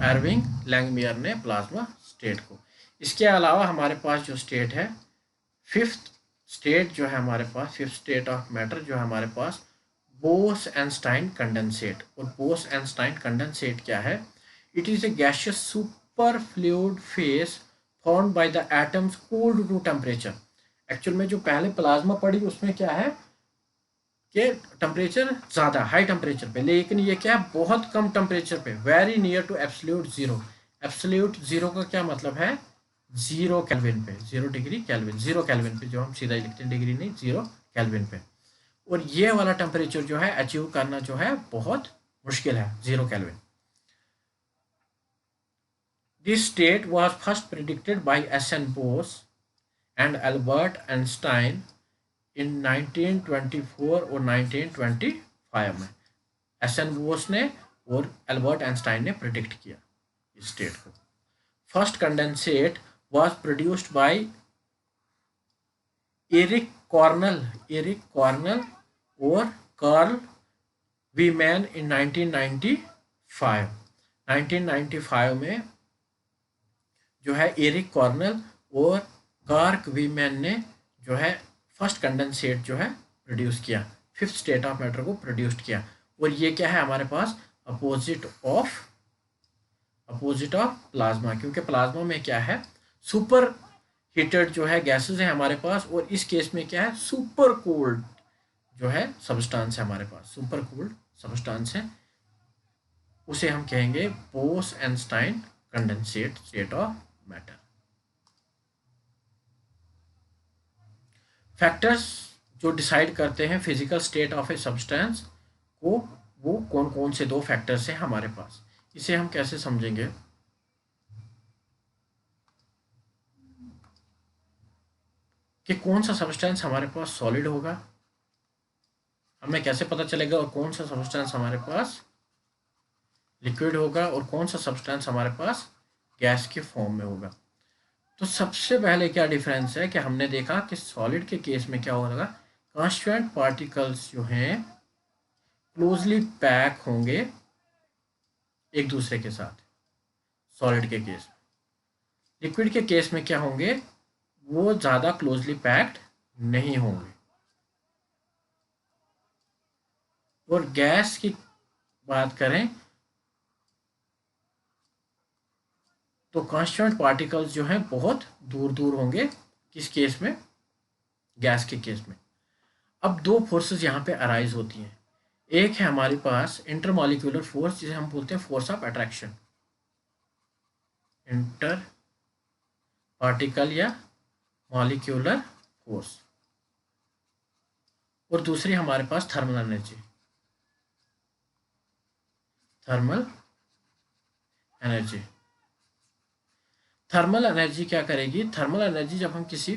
अर्विंग लैंगमियर ने प्लाज्मा स्टेट को। इसके अलावा हमारे पास जो स्टेट है, फिफ्थ स्टेट जो है हमारे पास, फिफ्थ स्टेट ऑफ मैटर जो है हमारे पास बोस-आइंस्टाइन कंडेंसेट। और बोस-आइंस्टाइन कंडेंसेट क्या है? It is a gaseous superfluid phase formed by the atoms cooled to temperature. Actual में जो पहले प्लाज्मा पड़ी उसमें क्या है कि टेम्परेचर ज़्यादा हाई टेम्परेचर पे, लेकिन ये क्या है बहुत कम टेम्परेचर पे, very near to absolute zero. Absolute zero का क्या मतलब है? 0 केल्विन पे, 0 डिग्री केल्विन, 0 केल्विन पे, जो हम सीधा ही लिखते हैं डिग्री नहीं, 0 केल्विन पे। और ये वाला टेम्परेचर जो है अचीव करना जो है बहुत मुश्किल है, 0 kelvin. This state was first predicted by S N. Bose and Albert Einstein in 1924 और 1925 में। एस.एन. बोस ने और एल्बर्ट आइंस्टाइन ने प्रिडिक्ट किया इस स्टेट को। First condensate was produced by Eric Cornell और कार्ल वीमैन in 1995। 1995 में जो है एरिक कॉर्नल और कार्ल वीमैन ने जो है फर्स्ट कंडेंसेट जो है प्रोड्यूस किया, फिफ्थ स्टेट ऑफ मैटर को प्रोड्यूस किया। और ये क्या है हमारे पास अपोजिट ऑफ प्लाज्मा, क्योंकि प्लाज्मा में क्या है सुपर हीटेड जो है गैसेस है हमारे पास, और इस केस में क्या है सुपर कोल्ड जो है सब्सटेंस है हमारे पास, सुपर कोल्ड सब्सटेंस है, उसे हम कहेंगे Bose Einstein condensate state of matter. Factors जो डिसाइड करते हैं physical state of a substance को, वो कौन कौन से 2 फैक्टर्स हैं हमारे पास, इसे हम कैसे समझेंगे? कि कौन सा सब्सटेंस हमारे पास सॉलिड होगा, हमें कैसे पता चलेगा? और कौन सा सब्सटेंस हमारे पास लिक्विड होगा और कौन सा सब्सटेंस हमारे पास गैस के फॉर्म में होगा? तो सबसे पहले क्या डिफरेंस है कि हमने देखा कि सॉलिड के केस में क्या होगा, कॉन्स्टिट्यूएंट पार्टिकल्स जो हैं क्लोजली पैक होंगे एक दूसरे के साथ, सॉलिड के केस में। लिक्विड के केस में क्या होंगे, वो ज़्यादा क्लोजली पैक्ड नहीं होंगे। और गैस की बात करें तो कॉन्स्टिट्यूएंट पार्टिकल्स जो हैं बहुत दूर दूर होंगे, किस केस में, गैस के केस में। अब दो फोर्सेस यहाँ पे अराइज होती हैं। एक है हमारे पास इंटरमॉलिक्यूलर फोर्स, जिसे हम बोलते हैं force of attraction, inter particle या मॉलिक्यूलर फोर्स। और दूसरी हमारे पास thermal energy, thermal energy. Thermal energy क्या करेगी, थर्मल एनर्जी जब हम किसी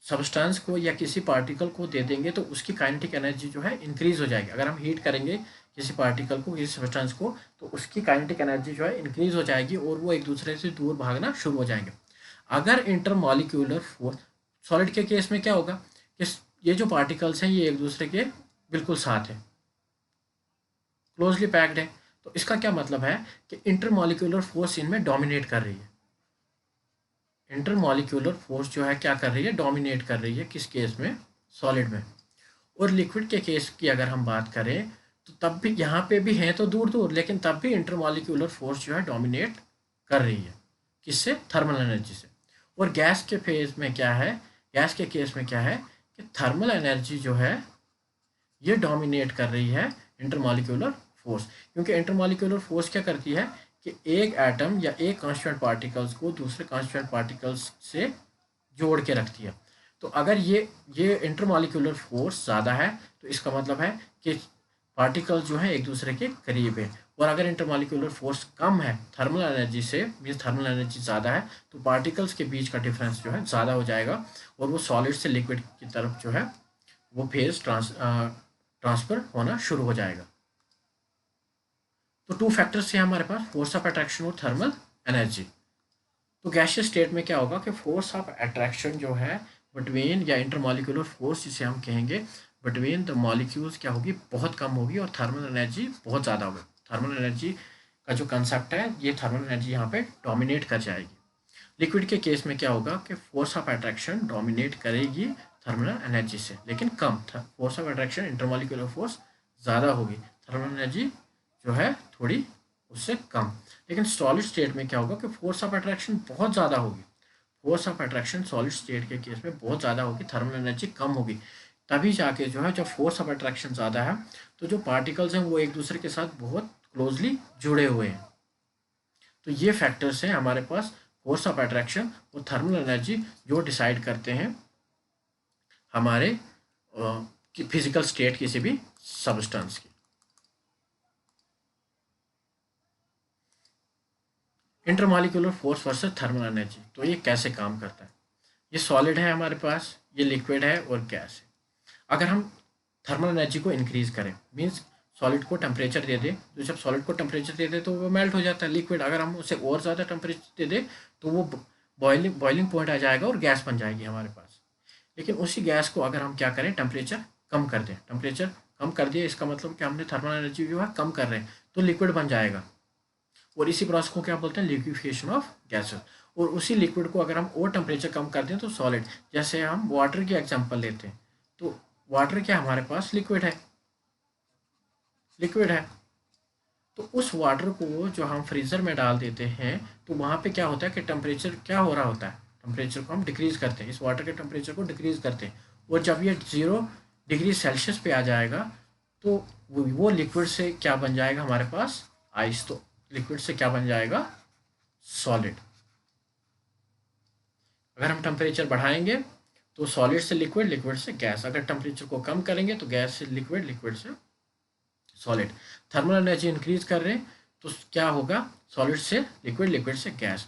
सब्सटेंस को या किसी पार्टिकल को दे देंगे तो उसकी काइनेटिक एनर्जी जो है इंक्रीज हो जाएगी। अगर हम हीट करेंगे किसी पार्टिकल को, किसी सब्सटेंस को, तो उसकी काइनेटिक एनर्जी जो है इंक्रीज हो जाएगी और वो एक दूसरे से दूर भागना शुरू हो जाएंगे। अगर इंटरमॉलिक्यूलर फोर्स, सॉलिड के केस में क्या होगा कि ये जो पार्टिकल्स हैं ये एक दूसरे के बिल्कुल साथ हैं, क्लोजली पैक्ड है। तो इसका क्या मतलब है कि इंटरमॉलिक्यूलर फोर्स इनमें डोमिनेट कर रही है। इंटरमॉलिक्यूलर फोर्स जो है क्या कर रही है, डोमिनेट कर रही है, किस केस में, सॉलिड में। और लिक्विड के केस की अगर हम बात करें तो तब भी यहाँ पे भी हैं तो दूर दूर, लेकिन तब भी इंटरमॉलिक्यूलर फोर्स जो है डोमिनेट कर रही है, किससे, थर्मल एनर्जी से। और गैस के फेज में क्या है, गैस के केस में क्या है कि थर्मल एनर्जी जो है ये डोमिनेट कर रही है इंटरमॉलिक्यूलर फोर्स। क्योंकि इंटरमॉलिक्यूलर फोर्स क्या करती है कि एक एटम या एक कांस्टेंट पार्टिकल्स को दूसरे कांस्टेंट पार्टिकल्स से जोड़ के रखती है। तो अगर ये इंटरमॉलिक्यूलर फोर्स ज़्यादा है तो इसका मतलब है कि पार्टिकल्स जो हैं एक दूसरे के करीब है। और अगर इंटरमॉलिक्यूलर फोर्स कम है थर्मल एनर्जी से, मीन्स थर्मल एनर्जी ज़्यादा है, तो पार्टिकल्स के बीच का डिफरेंस जो है ज़्यादा हो जाएगा और वो सॉलिड से लिक्विड की तरफ जो है वो फेज ट्रांसफ़र होना शुरू हो जाएगा। तो टू फैक्टर्स हैं हमारे पास, फोर्स ऑफ अट्रैक्शन और थर्मल एनर्जी। तो गैसियस स्टेट में क्या होगा कि फोर्स ऑफ अट्रैक्शन जो है बिटवीन, या इंटरमॉलिक्यूलर फोर्स जिसे हम कहेंगे, बिटवीन द मॉलिक्यूल्स क्या होगी, बहुत कम होगी और थर्मल एनर्जी बहुत ज़्यादा होगी। थर्मल एनर्जी का जो कंसेप्ट है, ये थर्मल एनर्जी यहाँ पे डोमिनेट कर जाएगी। लिक्विड के केस में क्या होगा कि फोर्स ऑफ अट्रैक्शन डोमिनेट करेगी थर्मल एनर्जी से, लेकिन कम। Force of attraction, intermolecular force ज़्यादा होगी, थर्मल एनर्जी जो है थोड़ी उससे कम। लेकिन सॉलिड स्टेट में क्या होगा कि फोर्स ऑफ अट्रैक्शन बहुत ज़्यादा होगी, force of attraction solid state के केस में बहुत ज़्यादा होगी, थर्मल एनर्जी कम होगी। तभी जाके जो है, जब फोर्स ऑफ अट्रैक्शन ज़्यादा है तो जो पार्टिकल्स हैं वो एक दूसरे के साथ बहुत क्लोजली जुड़े हुए हैं। तो ये फैक्टर्स हैं हमारे पास, फोर्स ऑफ अट्रैक्शन और थर्मल एनर्जी, जो डिसाइड करते हैं हमारे फिजिकल स्टेट किसी भी सब्सटेंस की। Intermolecular force versus thermal energy, तो ये कैसे काम करता है। ये सॉलिड है हमारे पास, ये लिक्विड है और गैस है। अगर हम थर्मल एनर्जी को इंक्रीज करें, मीन्स सॉलिड को टेम्परेचर दे दें, तो जब सॉलिड को टेम्परेचर दे दें तो वो मेल्ट हो जाता है लिक्विड। अगर हम उसे और ज़्यादा टेम्परेचर दे दें तो वो बॉइलिंग पॉइंट आ जाएगा और गैस बन जाएगी हमारे पास। लेकिन उसी गैस को अगर हम क्या करें, टेम्परेचर कम कर दें, टेम्परेचर कम कर दिए, इसका मतलब कि हमने थर्मल एनर्जी जो है कम कर रहे हैं, तो लिक्विड बन जाएगा। और इसी प्रोसेस को क्या बोलते हैं, लिक्विफिकेशन ऑफ गैसेस। और उसी लिक्विड को अगर हम और टेम्परेचर कम कर दें तो सॉलिड, जैसे हम वाटर की एग्जांपल लेते हैं, तो वाटर क्या हमारे पास लिक्विड है, लिक्विड है। तो उस वाटर को जो हम फ्रीज़र में डाल देते हैं तो वहाँ पे क्या होता है कि टेम्परेचर क्या हो रहा होता है, टेम्परेचर को हम डिक्रीज़ करते हैं, इस वाटर के टेम्परेचर को डिक्रीज़ करते हैं। और जब ये 0 डिग्री सेल्सियस पे आ जाएगा तो वो लिक्विड से क्या बन जाएगा हमारे पास, आइस। तो लिक्विड से क्या बन जाएगा, सॉलिड। अगर हम टेम्परेचर बढ़ाएंगे तो सॉलिड से लिक्विड, लिक्विड से गैस। अगर टेम्परेचर को कम करेंगे तो गैस से लिक्विड, लिक्विड से सॉलिड। थर्मल एनर्जी इंक्रीज कर रहे हैं तो क्या होगा, सॉलिड से लिक्विड, लिक्विड से गैस।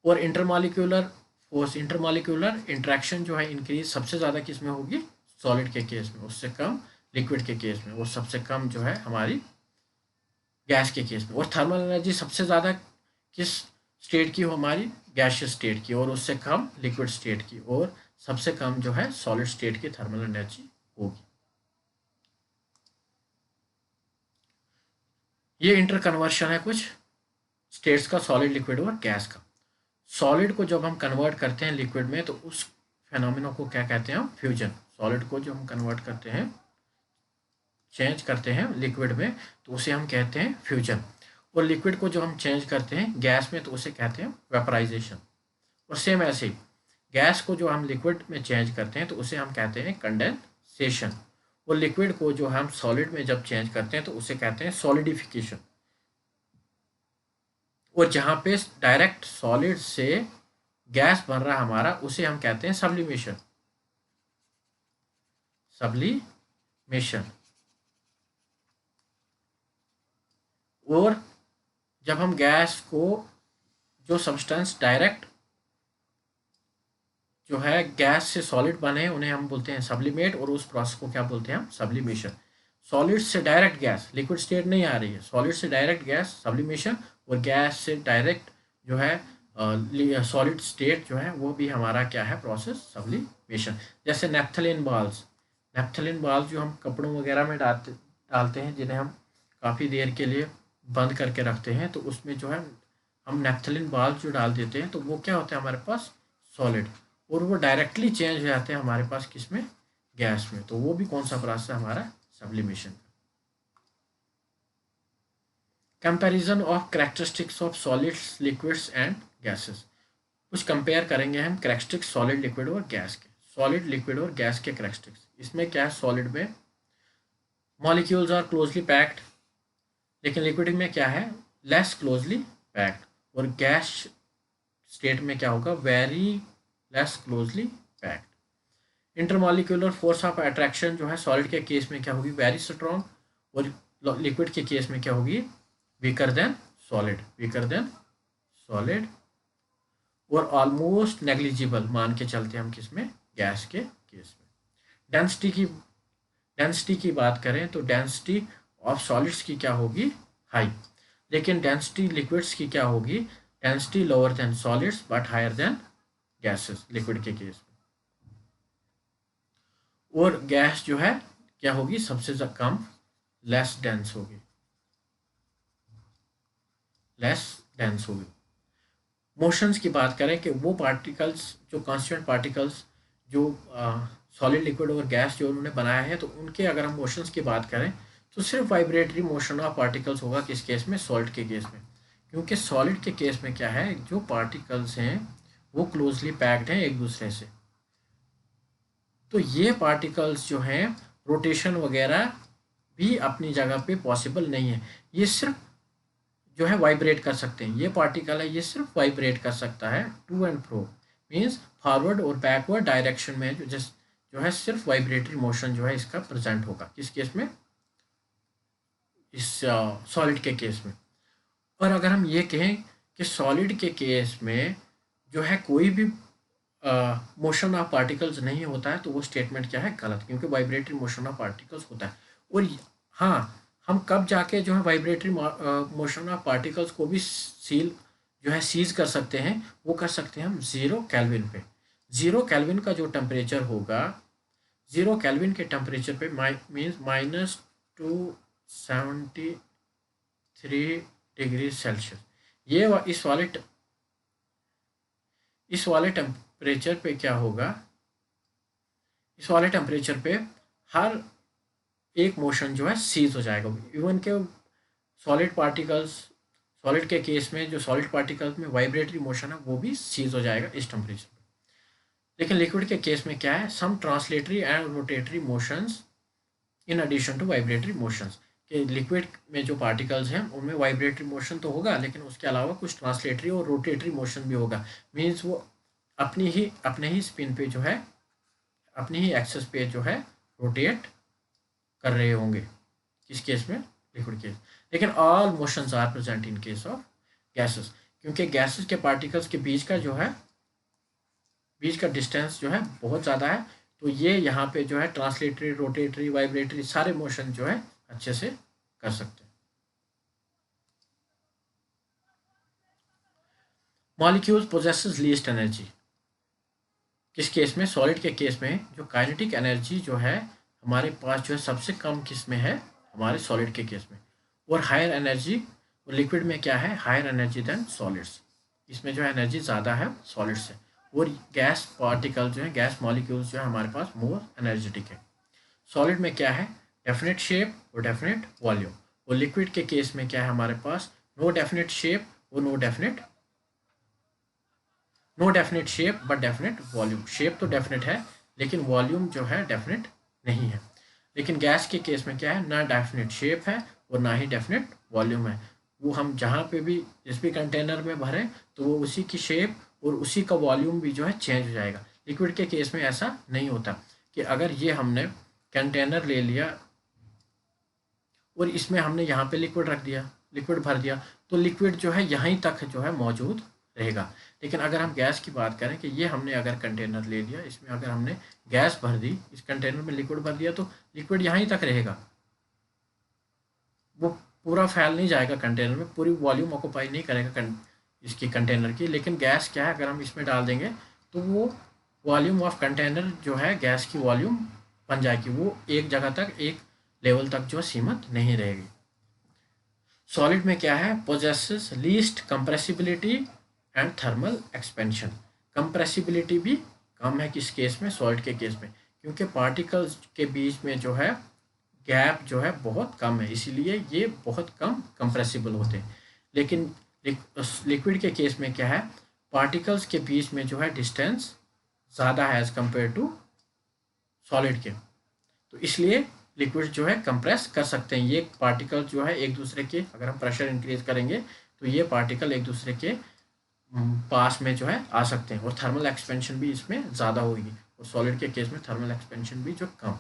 और इंटरमॉलिक्यूलर फोर्स, इंटरमॉलिक्यूलर इंट्रैक्शन जो है इंक्रीज सबसे ज़्यादा किस में होगी, सॉलिड के केस में, उससे कम लिक्विड के केस में, और सबसे कम जो है हमारी गैस के केस में। और थर्मल एनर्जी सबसे ज़्यादा किस स्टेट की हो, हमारी गैसियस स्टेट की, और उससे कम लिक्विड स्टेट की, और सबसे कम जो है सॉलिड स्टेट की थर्मल एनर्जी होगी। ये इंटर कन्वर्शन है कुछ स्टेट्स का, सॉलिड, लिक्विड और गैस का। सॉलिड को जब हम कन्वर्ट करते हैं लिक्विड में तो उस फेनोमेना को क्या कहते हैं हम? फ्यूजन। सॉलिड को जब हम कन्वर्ट करते हैं, चेंज करते हैं लिक्विड में, तो उसे हम कहते हैं फ्यूजन। और लिक्विड को जो हम चेंज करते हैं गैस में तो उसे कहते हैं वेपराइजेशन। और सेम ऐसे ही गैस को जो हम लिक्विड में चेंज करते हैं तो उसे हम कहते हैं कंडेंसेशन। और लिक्विड को जो हम सॉलिड में जब चेंज करते हैं तो उसे कहते हैं सॉलिडिफिकेशन। और जहाँ पे डायरेक्ट सॉलिड से गैस बन रहा हमारा उसे हम कहते हैं सब्लिमेशन। सब्लिमेशन। और जब हम गैस को जो सब्सटेंस डायरेक्ट जो है गैस से सॉलिड बने उन्हें हम बोलते हैं सब्लिमेट, और उस प्रोसेस को क्या बोलते हैं हम? सब्लिमेशन। सॉलिड से डायरेक्ट गैस, लिक्विड स्टेट नहीं आ रही है, सॉलिड से डायरेक्ट गैस सब्लिमेशन, और गैस से डायरेक्ट जो है सॉलिड स्टेट जो है वो भी हमारा क्या है? Process sublimation. जैसे नेफ्थलीन बाल्स, नेफ्थलीन बाल्स जो हम कपड़ों वगैरह में डालते हैं, जिन्हें हम काफ़ी देर के लिए बंद करके रखते हैं, तो उसमें जो है हम नेफ्थलीन बाल्स जो डाल देते हैं तो वो क्या होता है हमारे पास? सॉलिड। और वो डायरेक्टली चेंज हो जाते हैं हमारे पास किस में? गैस में। तो वो भी कौन सा प्रोसेस है हमारा? Sublimation. Comparison of characteristics of solids, liquids and gases. कुछ कंपेयर करेंगे हम कैरेक्टरिस्टिक्स सॉलिड, लिक्विड और गैस के। सॉलिड, लिक्विड और गैस के कैरेक्टरिस्टिक्स। इसमें क्या है? सॉलिड में मॉलिक्यूल्स आर क्लोजली पैक्ड, लेकिन लिक्विड में क्या है? Less closely packed. और गैस स्टेट में क्या होगा? Very less closely packed. Intermolecular force of attraction जो है सॉलिड के केस में क्या होगी? Very strong. और लिक्विड के केस में क्या होगी? Weaker then solid. Weaker then solid. और ऑलमोस्ट नेग्लिजिबल मान के चलते हैं हम किसमें? गैस के केस में। डेंसिटी की बात करें तो डेंसिटी ऑफ सॉलिड्स की क्या होगी? हाई। लेकिन डेंसिटी लिक्विड्स की क्या होगी? Density lower than solids but higher than gases, liquid के केस में। और गैस जो है क्या होगी? सबसे कम, लेस डेंस होगी, लेस डेंस होगी। मोशंस की बात करें कि वो पार्टिकल्स जो कॉन्स्टिट्यूएंट पार्टिकल्स जो सॉलिड, लिक्विड और गैस जो उन्होंने बनाया है, तो उनके अगर हम मोशंस की बात करें तो सिर्फ वाइब्रेटरी मोशन ऑफ पार्टिकल्स होगा किस केस में? सॉलिड के केस में। क्योंकि सॉलिड के केस में क्या है? जो पार्टिकल्स हैं वो क्लोजली पैक्ड हैं एक दूसरे से, तो ये पार्टिकल्स जो हैं रोटेशन वगैरह भी अपनी जगह पे पॉसिबल नहीं है। ये सिर्फ जो है वाइब्रेट कर सकते हैं। ये पार्टिकल है, ये सिर्फ वाइब्रेट कर सकता है to and fro, means forward और बैकवर्ड डायरेक्शन में जो है सिर्फ वाइब्रेटरी मोशन जो है इसका प्रेजेंट होगा किस केस में? इस सॉलिड के केस में। और अगर हम ये कहें कि सॉलिड के केस में जो है कोई भी मोशन ऑफ पार्टिकल्स नहीं होता है, तो वो स्टेटमेंट क्या है? गलत, क्योंकि वाइब्रेटरी मोशन ऑफ पार्टिकल्स होता है। और हाँ, हम कब जाके जो है वाइब्रेटरी मोशन ऑफ पार्टिकल्स को भी सीज कर सकते हैं? वो कर सकते हैं हम 0 केल्विन पे। 0 केल्विन का जो टेम्परेचर होगा, 0 केल्विन के टेम्परेचर पे मीन्स -273 डिग्री सेल्सियस। ये इस वाले टेम्परेचर पे क्या होगा? इस वाले टेम्परेचर पे हर एक मोशन जो है सीज हो जाएगा। इवन के सॉलिड पार्टिकल्स, सॉलिड के केस में जो सॉलिड पार्टिकल्स में वाइब्रेटरी मोशन है वो भी सीज हो जाएगा इस टेम्परेचर पे। लेकिन लिक्विड के केस में क्या है? Some translatory and rotatory motions in addition to vibratory motions. कि लिक्विड में जो पार्टिकल्स हैं उनमें वाइब्रेटरी मोशन तो होगा, लेकिन उसके अलावा कुछ ट्रांसलेटरी और रोटेटरी मोशन भी होगा। मीन्स वो अपने ही स्पिन पे जो है, अपनी ही एक्सेस पे जो है रोटेट कर रहे होंगे किस केस में? Liquid case. लेकिन all motions are present in case of gases, क्योंकि गैसेस के पार्टिकल्स के बीच का डिस्टेंस जो है बहुत ज़्यादा है, तो ये यहाँ पे जो है ट्रांसलेटरी, रोटेटरी, वाइब्रेटरी सारे मोशन जो है अच्छे से कर सकते हैं। मॉलिक्यूल्स पोजेसेस लीस्ट एनर्जी, किस केस में? सॉलिड के केस में जो काइनेटिक एनर्जी जो है हमारे पास जो है सबसे कम किस में है? हमारे सॉलिड के केस में। और हायर एनर्जी और लिक्विड में क्या है? हायर एनर्जी देन सॉलिड्स, इसमें जो एनर्जी ज़्यादा है सॉलिड से। और गैस पार्टिकल जो है, गैस मॉलिक्यूल्स जो है हमारे पास मोर एनर्जेटिक है। सॉलिड में क्या है? डेफिनेट शेप और डेफिनेट वॉल्यूम। और लिक्विड के केस में क्या है हमारे पास? नो डेफिनेट शेप और no definite shape but definite volume. Shape तो डेफिनेट है लेकिन वॉल्यूम जो है डेफिनेट नहीं है। लेकिन गैस के केस में क्या है? ना डेफिनेट शेप है और ना ही डेफिनेट वॉल्यूम है। वो हम जहाँ पे भी जिस भी कंटेनर में भरें तो वो उसी की शेप और उसी का वॉल्यूम भी जो है चेंज हो जाएगा। लिक्विड के केस में ऐसा नहीं होता कि अगर ये हमने कंटेनर ले लिया और इसमें हमने यहाँ पे लिक्विड रख दिया, लिक्विड भर दिया, तो लिक्विड जो है यहीं तक जो है मौजूद रहेगा। लेकिन अगर हम गैस की बात करें कि ये हमने अगर कंटेनर ले लिया, इसमें अगर हमने गैस भर दी, इस कंटेनर में लिक्विड भर दिया, तो लिक्विड यहीं तक रहेगा, वो पूरा फैल नहीं जाएगा कंटेनर में, पूरी वॉल्यूम ऑक्यूपाई नहीं करेगा इसकी कंटेनर की। लेकिन गैस क्या है, अगर हम इसमें डाल देंगे तो वो वॉल्यूम ऑफ कंटेनर जो है गैस की वॉल्यूम बन जाएगी, वो एक जगह तक, एक लेवल तक जो सीमित नहीं रहेगी। सॉलिड में क्या है? Possesses least compressibility and thermal expansion. Compressibility भी कम है किस केस में? सॉलिड के केस में, क्योंकि पार्टिकल्स के बीच में जो है गैप जो है बहुत कम है, इसीलिए ये बहुत कम कंप्रेसिबल होते हैं। लेकिन लिक्विड के केस में क्या है? पार्टिकल्स के बीच में जो है डिस्टेंस ज़्यादा है एज कम्पेयर टू सॉलिड के, तो इसलिए लिक्विड जो है कंप्रेस कर सकते हैं। ये पार्टिकल जो है एक दूसरे के, अगर हम प्रेशर इंक्रीज करेंगे तो ये पार्टिकल एक दूसरे के पास में जो है आ सकते हैं, और थर्मल एक्सपेंशन भी इसमें ज़्यादा होगी, और सॉलिड के केस में थर्मल एक्सपेंशन भी जो कम।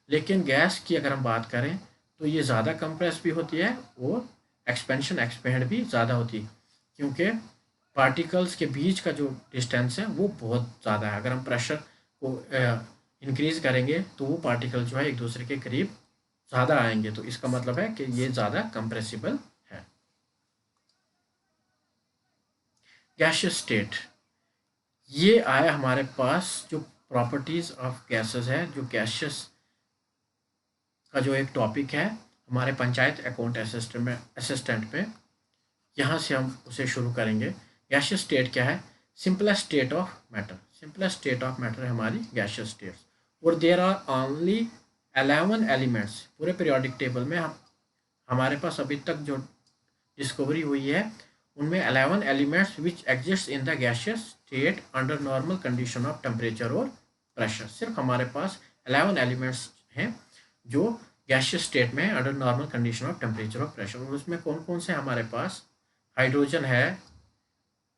लेकिन गैस की अगर हम बात करें तो ये ज़्यादा कंप्रेस भी होती है और एक्सपेंड भी ज़्यादा होती है, क्योंकि पार्टिकल्स के बीच का जो डिस्टेंस है वो बहुत ज़्यादा है। अगर हम प्रेशर को इंक्रीज करेंगे तो वो पार्टिकल जो है एक दूसरे के करीब ज़्यादा आएंगे, तो इसका मतलब है कि ये ज़्यादा कंप्रेसिबल है। गैसियस स्टेट, ये आया हमारे पास जो प्रॉपर्टीज ऑफ गैसेस है, जो गैसियस का जो एक टॉपिक है हमारे पंचायत अकाउंट असिस्टेंट में, यहाँ से हम उसे शुरू करेंगे। गैसियस स्टेट क्या है? Simplest state of matter. Simplest state of matter है हमारी गैसियस स्टेट, और देयर आर ओनली 11 एलिमेंट्स। पूरे पीरियोडिक टेबल में हमारे पास अभी तक जो डिस्कवरी हुई है उनमें 11 elements which exist in the gaseous state under normal condition of temperature और प्रेशर। सिर्फ हमारे पास 11 एलिमेंट्स हैं जो गैसियस स्टेट में under normal condition of temperature और प्रेशर। और उसमें कौन कौन से हमारे पास? हाइड्रोजन है,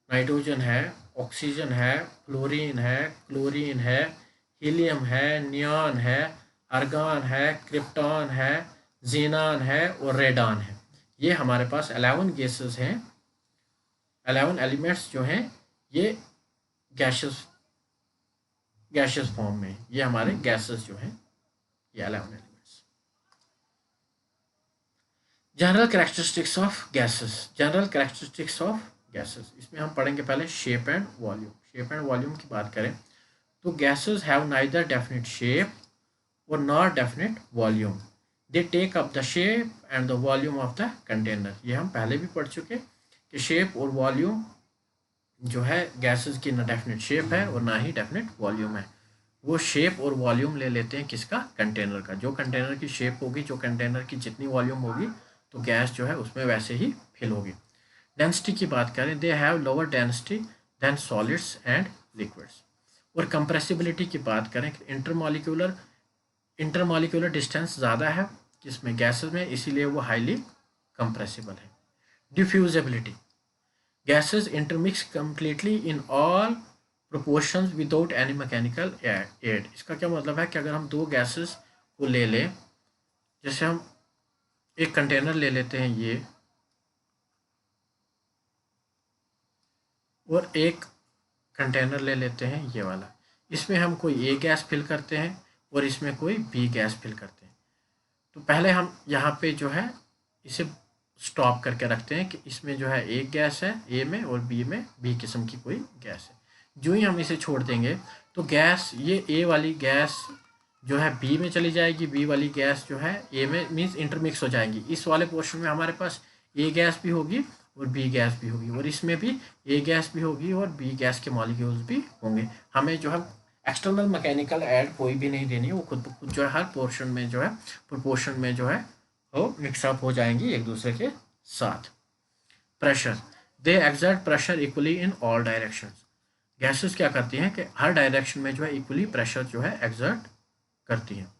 नाइट्रोजन है, ऑक्सीजन है, फ्लोरीन है, क्लोरीन है, हीलियम है, नियॉन है, आर्गन है, क्रिप्टॉन है, जीनान है और रेडान है। ये हमारे पास 11 गैसेस हैं, 11 एलिमेंट्स जो हैं ये गैसियस फॉर्म में, ये हमारे गैसेस जो हैं ये 11 elements. General characteristics of gases. General characteristics of gases, इसमें हम पढ़ेंगे पहले shape and volume. Shape and volume की बात करें तो gases have neither definite shape और not definite volume, they take up the shape and the volume of the container. ये हम पहले भी पढ़ चुके कि शेप और वॉल्यूम जो है गैसेस की ना डेफिनेट शेप है और ना ही डेफिनेट वॉल्यूम है। वो शेप और वॉल्यूम ले लेते हैं किसका? कंटेनर का। जो कंटेनर की शेप होगी, जो कंटेनर की जितनी वॉल्यूम होगी, तो गैस जो है उसमें वैसे ही फिल होगी। डेंसिटी की बात करें, they have lower density than solids and liquids. और कंप्रेसिबिलिटी की बात करें, इंटरमॉलिक्यूलर डिस्टेंस ज़्यादा है किसमें? गैसेस में, इसीलिए वो हाईली कंप्रेसिबल है। Diffusibility, gases intermix completely in all proportions without any mechanical aid. इसका क्या मतलब है कि अगर हम दो गैसेस को ले लें, जैसे हम एक कंटेनर ले लेते हैं ये, और एक कंटेनर ले लेते हैं ये वाला, इसमें हम कोई ए गैस फिल करते हैं और इसमें कोई बी गैस फिल करते हैं, तो पहले हम यहाँ पे जो है इसे स्टॉप करके रखते हैं कि इसमें जो है एक गैस है ए में और बी में बी किस्म की कोई गैस है। जो ही हम इसे छोड़ देंगे तो गैस, ये ए वाली गैस जो है बी में चली जाएगी, बी वाली गैस जो है ए में, मीन्स इंटरमिक्स हो जाएंगी। इस वाले पोर्शन में हमारे पास ए गैस भी होगी और बी गैस भी होगी, और इसमें भी ए गैस भी होगी और बी गैस के मॉलिक्यूल्स भी होंगे। हमें जो है एक्सटर्नल मैकेनिकल ऐड कोई भी नहीं देनी है, वो खुद ब खुद जो है हर पोर्शन में जो है प्रोपोर्शन में जो है वो मिक्सअप हो जाएंगी एक दूसरे के साथ। Pressure, they exert pressure equally in all directions. Gases क्या करती हैं कि हर डायरेक्शन में जो है इक्वली प्रेशर जो है एक्सर्ट करती हैं।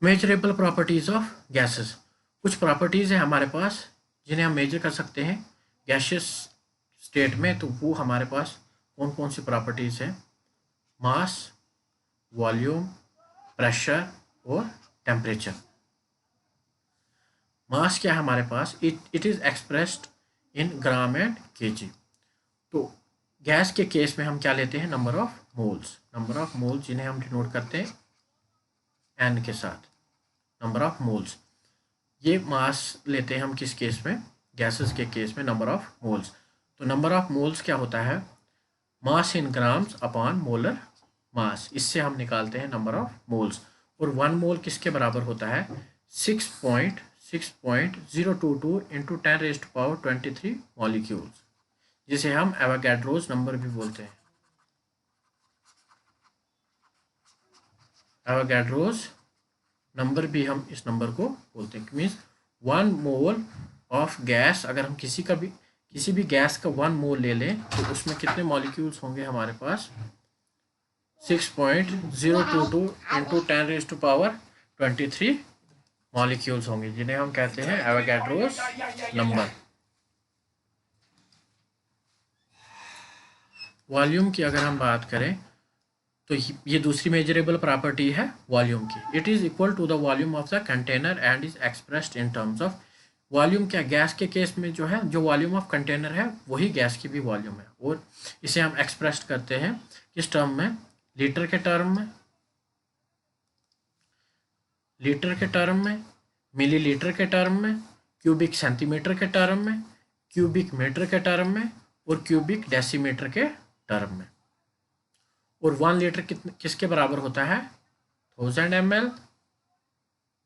मेजरेबल प्रॉपर्टीज ऑफ गैसेस, कुछ प्रॉपर्टीज है हमारे पास जिन्हें हम मेजर कर सकते हैं गैसियस स्टेट में। तो वो हमारे पास कौन कौन सी प्रॉपर्टीज हैं? मास, वॉल्यूम, प्रेशर और टेम्परेचर। मास क्या है हमारे पास? It is expressed in gram and kg. तो गैस के केस में हम क्या लेते हैं? Number of moles. Number of moles जिन्हें हम डिनोट करते हैं एन के साथ, नंबर ऑफ मोल्स। ये मास लेते हैं हम किस केस में? गैसेस के केस में नंबर ऑफ मोल्स। तो नंबर ऑफ मोल्स क्या होता है? Mass in grams upon molar mass. इससे हम निकालते हैं नंबर ऑफ मोल्स। और 1 मोल किसके बराबर होता है? 6.022 इंटू 10⁻23 मॉलिक्यूल्स, जिसे हम एवोगैड्रोस नंबर भी बोलते हैं। एवोगैड्रोस नंबर भी हम इस नंबर को बोलते हैं। मीन्स 1 मोल ऑफ गैस, अगर हम किसी भी गैस का 1 मोल ले लें तो उसमें कितने मॉलिक्यूल्स होंगे हमारे पास? 6.022 इंटू 10⁻23 मॉलिक्यूल्स होंगे, जिन्हें हम कहते हैं एवोगैड्रोस नंबर। वॉल्यूम की अगर हम बात करें तो ये दूसरी मेजरेबल प्रॉपर्टी है वॉल्यूम की। It is equal to the volume of the container and is expressed in terms of volume. क्या? गैस के केस में जो है जो वॉल्यूम ऑफ कंटेनर है वही गैस की भी वॉल्यूम है, और इसे हम एक्सप्रेस करते हैं किस टर्म में? लीटर के टर्म में, लीटर के टर्म में, मिलीलीटर के टर्म में, क्यूबिक सेंटीमीटर के टर्म में, क्यूबिक मीटर के टर्म में और क्यूबिक डेसीमीटर के टर्म में। और 1 लीटर किसके बराबर होता है? 1000 ml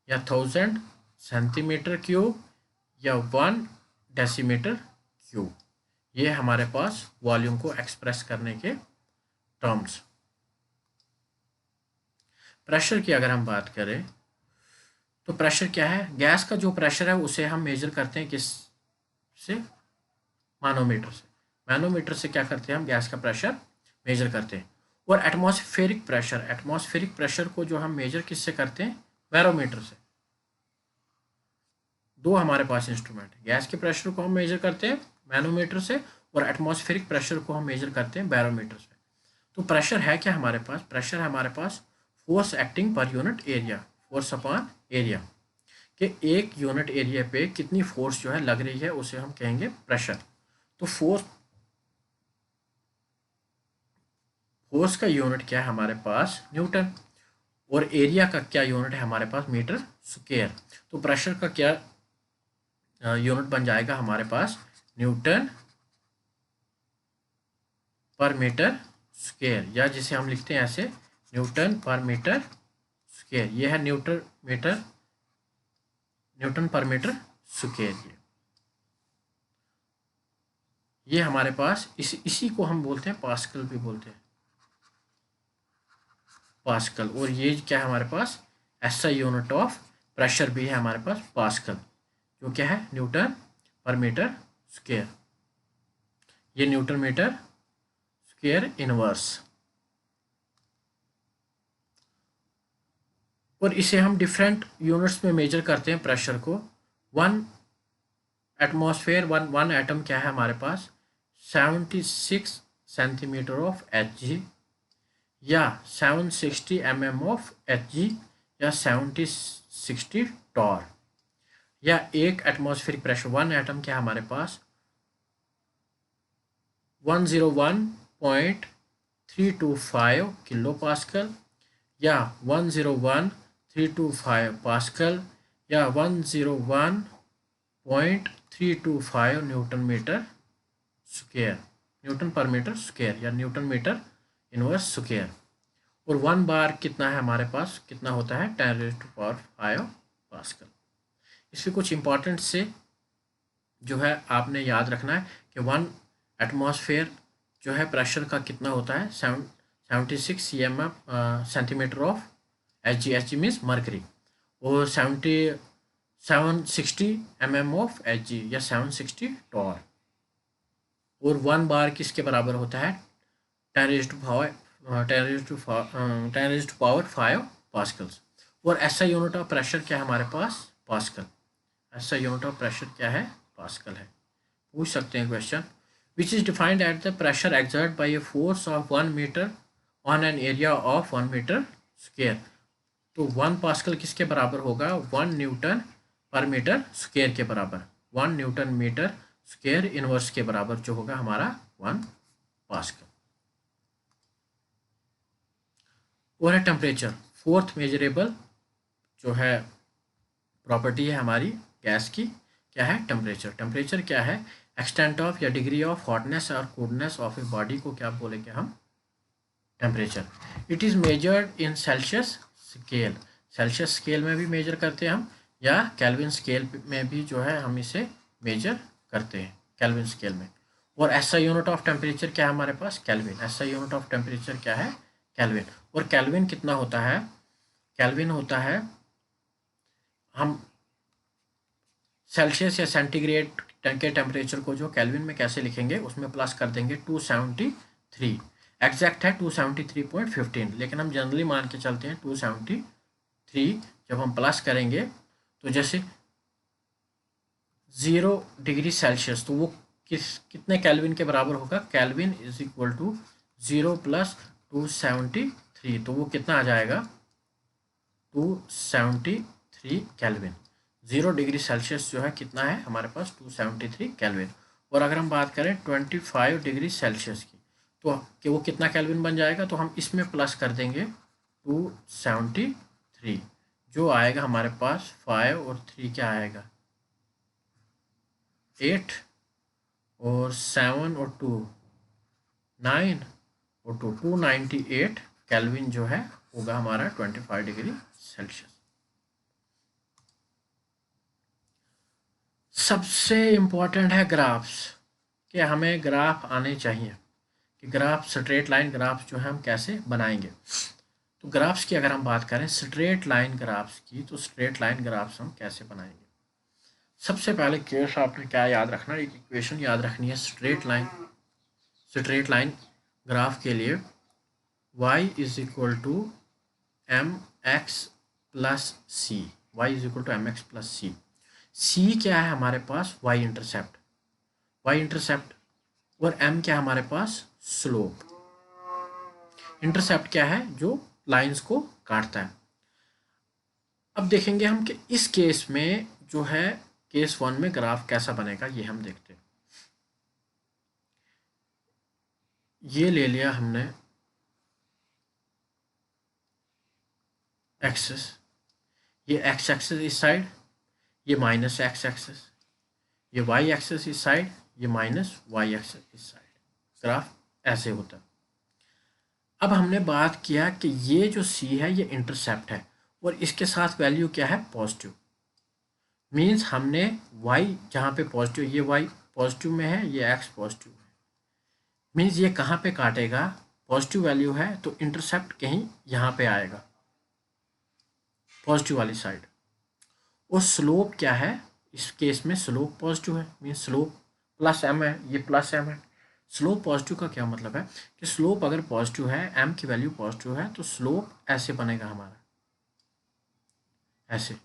या 1000 सेंटीमीटर क्यूब या 1 डेसीमीटर क्यूब। ये हमारे पास वॉल्यूम को एक्सप्रेस करने के टर्म्स। प्रेशर की अगर हम बात करें तो प्रेशर क्या है? गैस का जो प्रेशर है उसे हम मेजर करते हैं किस से? मैनोमीटर से। मैनोमीटर से क्या करते हैं? हम गैस का प्रेशर मेजर करते हैं। और एटमॉस्फेरिक प्रेशर, एटमॉस्फेरिक प्रेशर को जो हम मेजर किससे करते हैं? बैरोमीटर से। दो हमारे पास इंस्ट्रूमेंट है, गैस के प्रेशर को हम मेजर करते हैं मैनोमीटर से और एटमॉस्फेरिक प्रेशर को हम मेजर करते हैं बैरोमीटर से। तो प्रेशर है क्या हमारे पास? प्रेशर है हमारे पास force acting per unit area, force upon area, कि एक यूनिट एरिया पे कितनी फोर्स जो है लग रही है उसे हम कहेंगे प्रेशर। तो फोर्स का यूनिट क्या है हमारे पास? न्यूटन। और एरिया का क्या यूनिट है हमारे पास? Metre square. तो प्रेशर का क्या यूनिट बन जाएगा हमारे पास? न्यूटन पर मीटर स्क्वायर, या जिसे हम लिखते हैं ऐसे न्यूटन पर मीटर स्क्वायर। ये है न्यूटन पर मीटर स्क्वायर। ये हमारे पास इसी को हम बोलते हैं पास्कल भी बोलते हैं, पास्कल। और ये क्या है हमारे पास? एसआई यूनिट ऑफ प्रेशर भी है हमारे पास पास्कल, जो क्या है? Newton per metre square. ये न्यूटन मीटर स्क्वायर इनवर्स। और इसे हम डिफरेंट यूनिट्स में मेजर करते हैं प्रेशर को। 1 एटमॉस्फेयर, वन एटम क्या है हमारे पास? 76 सेंटीमीटर ऑफ Hg, या 760 mm ऑफ Hg, या 7060 टॉर। या एक एटमॉस्फेरिक प्रेशर 1 एटम क्या है हमारे पास? 101.325 किलो पास्कल, या 101 325 पास्कल या 101.325 Newton metre square, Newton per metre square या न्यूटन मीटर इनवर्स स्क्वायर। और 1 बार कितना है हमारे पास, कितना होता है 10⁵ पास्कल। इसके कुछ इंपॉर्टेंट से जो है आपने याद रखना है कि 1 एटमॉस्फेयर जो है प्रेशर का कितना होता है 76 centimetre of Hg, Hg means mercury, और 760 mm ऑफ Hg या 760 टॉर। और 1 बार किसके बराबर होता है 10⁵ पास्कल्स। और ऐसा यूनिट ऑफ प्रेशर क्या है हमारे पास पास्कल, ऐसा यूनिट ऑफ प्रेशर क्या है पास्कल है। पूछ सकते हैं question, which is defined at the pressure exert by a force of 1 metre on an area of 1 metre square. तो 1 पास्कल किसके बराबर होगा 1 न्यूटन पर मीटर स्क्वायर के बराबर, 1 न्यूटन मीटर स्क्वायर इनवर्स के बराबर जो होगा हमारा 1 पास्कल। और है टेम्परेचर, फोर्थ मेजरेबल जो है प्रॉपर्टी है हमारी गैस की, क्या है टेम्परेचर। टेम्परेचर क्या है एक्सटेंट ऑफ या डिग्री ऑफ हॉटनेस और कोल्डनेस ऑफ ए बॉडी को क्या बोलेंगे हम temperature. It is measured in Celsius scale, Celsius scale में भी मेजर करते हैं हम, या केल्विन स्केल में भी जो है हम इसे मेजर करते हैं केल्विन स्केल में। और ऐसा यूनिट ऑफ टेम्परेचर क्या है हमारे पास केल्विन, ऐसा यूनिट ऑफ टेम्परेचर क्या है केल्विन। और केल्विन कितना होता है, केल्विन होता है, हम सेल्सियस या सेंटीग्रेड के टेम्परेचर को जो केल्विन में कैसे लिखेंगे उसमें प्लस कर देंगे 273, एग्जैक्ट है 273.15, लेकिन हम जनरली मान के चलते हैं 273। जब हम प्लस करेंगे तो जैसे 0 डिग्री सेल्सियस तो वो कितने केल्विन के बराबर होगा, केल्विन इज इक्वल टू 0 + 273, तो वो कितना आ जाएगा 273 केल्विन। 0 डिग्री सेल्सियस जो है कितना है हमारे पास 273 केल्विन। और अगर हम बात करें 25 डिग्री सेल्सियस की तो कि वो कितना केल्विन बन जाएगा, तो हम इसमें प्लस कर देंगे 273, जो आएगा हमारे पास 5 और 3 क्या आएगा 8, और 7 और 2 9, और 298 केल्विन जो है होगा हमारा 25 डिग्री सेल्सियस। सबसे इम्पोर्टेंट है ग्राफ्स, कि हमें ग्राफ आने चाहिए कि ग्राफ स्ट्रेट लाइन ग्राफ्स जो है हम कैसे बनाएंगे। तो ग्राफ्स की अगर हम बात करें स्ट्रेट लाइन ग्राफ्स की, तो स्ट्रेट लाइन ग्राफ्स हम कैसे बनाएंगे। सबसे पहले केस आपने क्या याद रखना, एक इक्वेशन याद रखनी है स्ट्रेट लाइन ग्राफ के लिए, y is equal to mx plus c, y is equal to mx plus c. C क्या है हमारे पास y इंटरसेप्ट, और m क्या है हमारे पास स्लोप। इंटरसेप्ट क्या है जो लाइंस को काटता है। अब देखेंगे हम कि इस केस में जो है केस 1 में ग्राफ कैसा बनेगा, ये हम देखते हैं। ये ले लिया हमने एक्सिस, ये एक्स एक्सिस इस साइड, ये माइनस एक्स एक्सिस, ये वाई एक्सिस इस साइड, ये माइनस वाई एक्सिस इस साइड। ग्राफ ऐसे होता है। अब हमने बात किया कि ये जो सी है ये इंटरसेप्ट है और इसके साथ वैल्यू क्या है पॉजिटिव, मीन्स हमने y जहाँ पे पॉजिटिव, ये y पॉजिटिव में है, ये x पॉजिटिव है, मीन्स ये कहाँ पे काटेगा, पॉजिटिव वैल्यू है तो इंटरसेप्ट कहीं यहाँ पे आएगा पॉजिटिव वाली साइड। और स्लोप क्या है इस केस में, स्लोप पॉजिटिव है, मीन्स स्लोप प्लस m है, ये प्लस m है। स्लोप पॉजिटिव का क्या मतलब है कि स्लोप अगर पॉजिटिव है, m की वैल्यू पॉजिटिव है, तो स्लोप ऐसे बनेगा हमारा, ऐसे।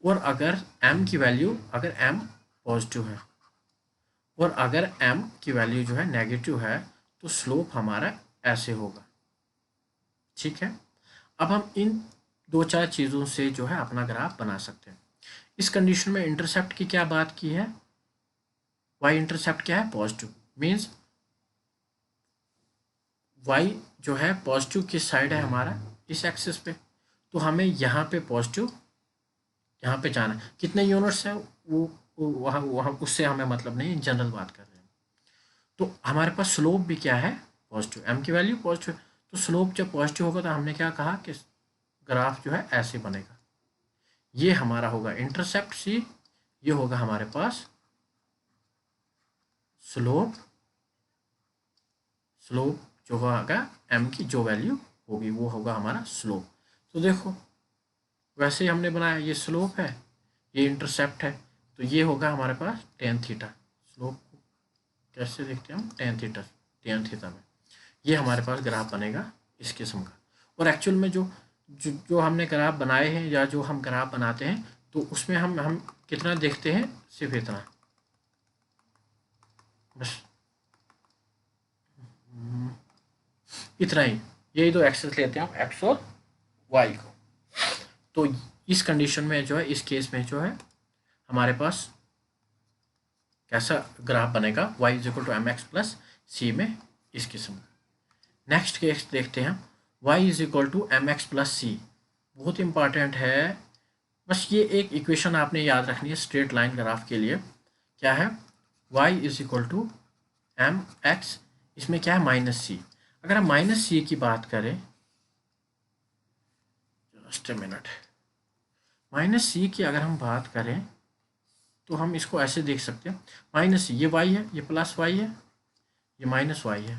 और अगर m की वैल्यू, अगर m पॉजिटिव है और अगर m की वैल्यू जो है नेगेटिव है, तो स्लोप हमारा ऐसे होगा। ठीक है, अब हम इन 2-4 चीज़ों से जो है अपना ग्राफ बना सकते हैं। इस कंडीशन में इंटरसेप्ट की क्या बात की है, y इंटरसेप्ट क्या है पॉजिटिव, मीन्स y जो है पॉजिटिव किस साइड है हमारा, इस एक्सिस पे, तो हमें यहाँ पे पॉजिटिव यहाँ पे जाना है। कितने यूनिट्स है वो वहाँ वहाँ उससे हमें मतलब नहीं, जनरल बात कर रहे हैं। तो हमारे पास स्लोप भी क्या है, पॉजिटिव, एम की वैल्यू पॉजिटिव। तो स्लोप जब पॉजिटिव होगा तो हमने क्या कहा कि ग्राफ जो है ऐसे बनेगा। ये हमारा होगा इंटरसेप्ट सी, ये होगा हमारे पास स्लोप। स्लोप जो होगा एम की जो वैल्यू होगी वो होगा हमारा स्लोप। तो देखो वैसे ही हमने बनाया, ये स्लोप है, ये इंटरसेप्ट है, तो ये होगा हमारे पास टेन थीटा। स्लोप को कैसे देखते हैं हम, टेन थीटा में ये हमारे पास ग्राफ बनेगा इस किस्म का। और एक्चुअल में जो हमने ग्राफ बनाए हैं या जो हम ग्राफ बनाते हैं तो उसमें हम कितना देखते हैं, सिर्फ इतना बस, इतना ही। यही दो एक्सेस लेते हैं हम, एक्स और वाई को। तो इस कंडीशन में जो है, इस केस में जो है हमारे पास कैसा ग्राफ बनेगा, y is equal to m x plus c में इस किस्म। नेक्स्ट केस देखते हैं हम, y is equal to m x plus c. बहुत इंपॉर्टेंट है, बस ये एक इक्वेशन आपने याद रखनी है स्ट्रेट लाइन ग्राफ के लिए। क्या है, y is equal to m x, इसमें क्या है माइनस सी। अगर हम माइनस सी की बात करें, जस्ट ए मिनट, माइनस सी की अगर हम बात करें तो हम इसको ऐसे देख सकते हैं, माइनस सी, ये y है, ये प्लस y है, ये माइनस y है,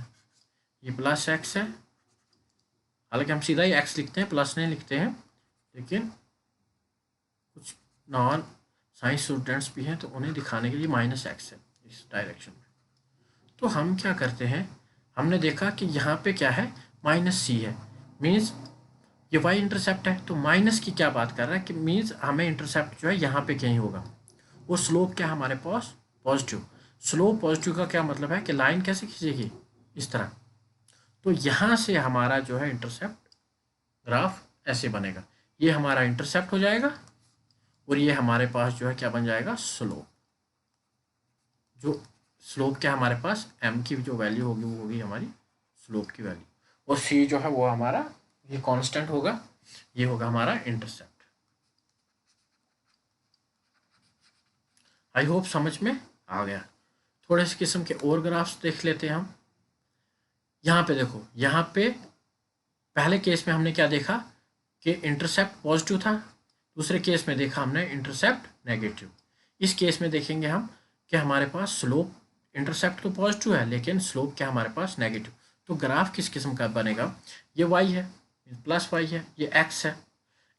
ये प्लस x है। हालांकि हम सीधा ही x लिखते हैं, प्लस नहीं लिखते हैं, लेकिन कुछ नॉन साइंस स्टूडेंट्स भी हैं तो उन्हें दिखाने के लिए माइनस x है इस डायरेक्शन में। तो हम क्या करते हैं, हमने देखा कि यहाँ पे क्या है, माइनस सी है, मीन्स ये y इंटरसेप्ट है। तो माइनस की क्या बात कर रहा है कि मीन्स हमें इंटरसेप्ट जो है यहाँ पे कहीं होगा। वो स्लोप क्या हमारे पास, पॉजिटिव। स्लोप पॉजिटिव का क्या मतलब है कि लाइन कैसे खींचेगी, इस तरह। तो यहाँ से हमारा जो है इंटरसेप्ट ग्राफ ऐसे बनेगा, ये हमारा इंटरसेप्ट हो जाएगा और ये हमारे पास जो है क्या बन जाएगा, स्लोप। जो स्लोप क्या हमारे पास, एम की जो वैल्यू होगी वो होगी हमारी स्लोप की वैल्यू, और सी जो है वो हमारा ये कांस्टेंट होगा, ये होगा हमारा इंटरसेप्ट। आई होप समझ में आ गया। थोड़े से किस्म के और ग्राफ्स देख लेते हैं हम। यहाँ पे देखो, यहाँ पे पहले केस में हमने क्या देखा कि इंटरसेप्ट पॉजिटिव था, दूसरे केस में देखा हमने इंटरसेप्ट नेगेटिव। इस केस में देखेंगे हम कि हमारे पास स्लोप, इंटरसेप्ट तो पॉजिटिव है लेकिन स्लोप क्या हमारे पास नेगेटिव। तो ग्राफ किस किस्म का बनेगा, ये y है, प्लस y है, ये x है।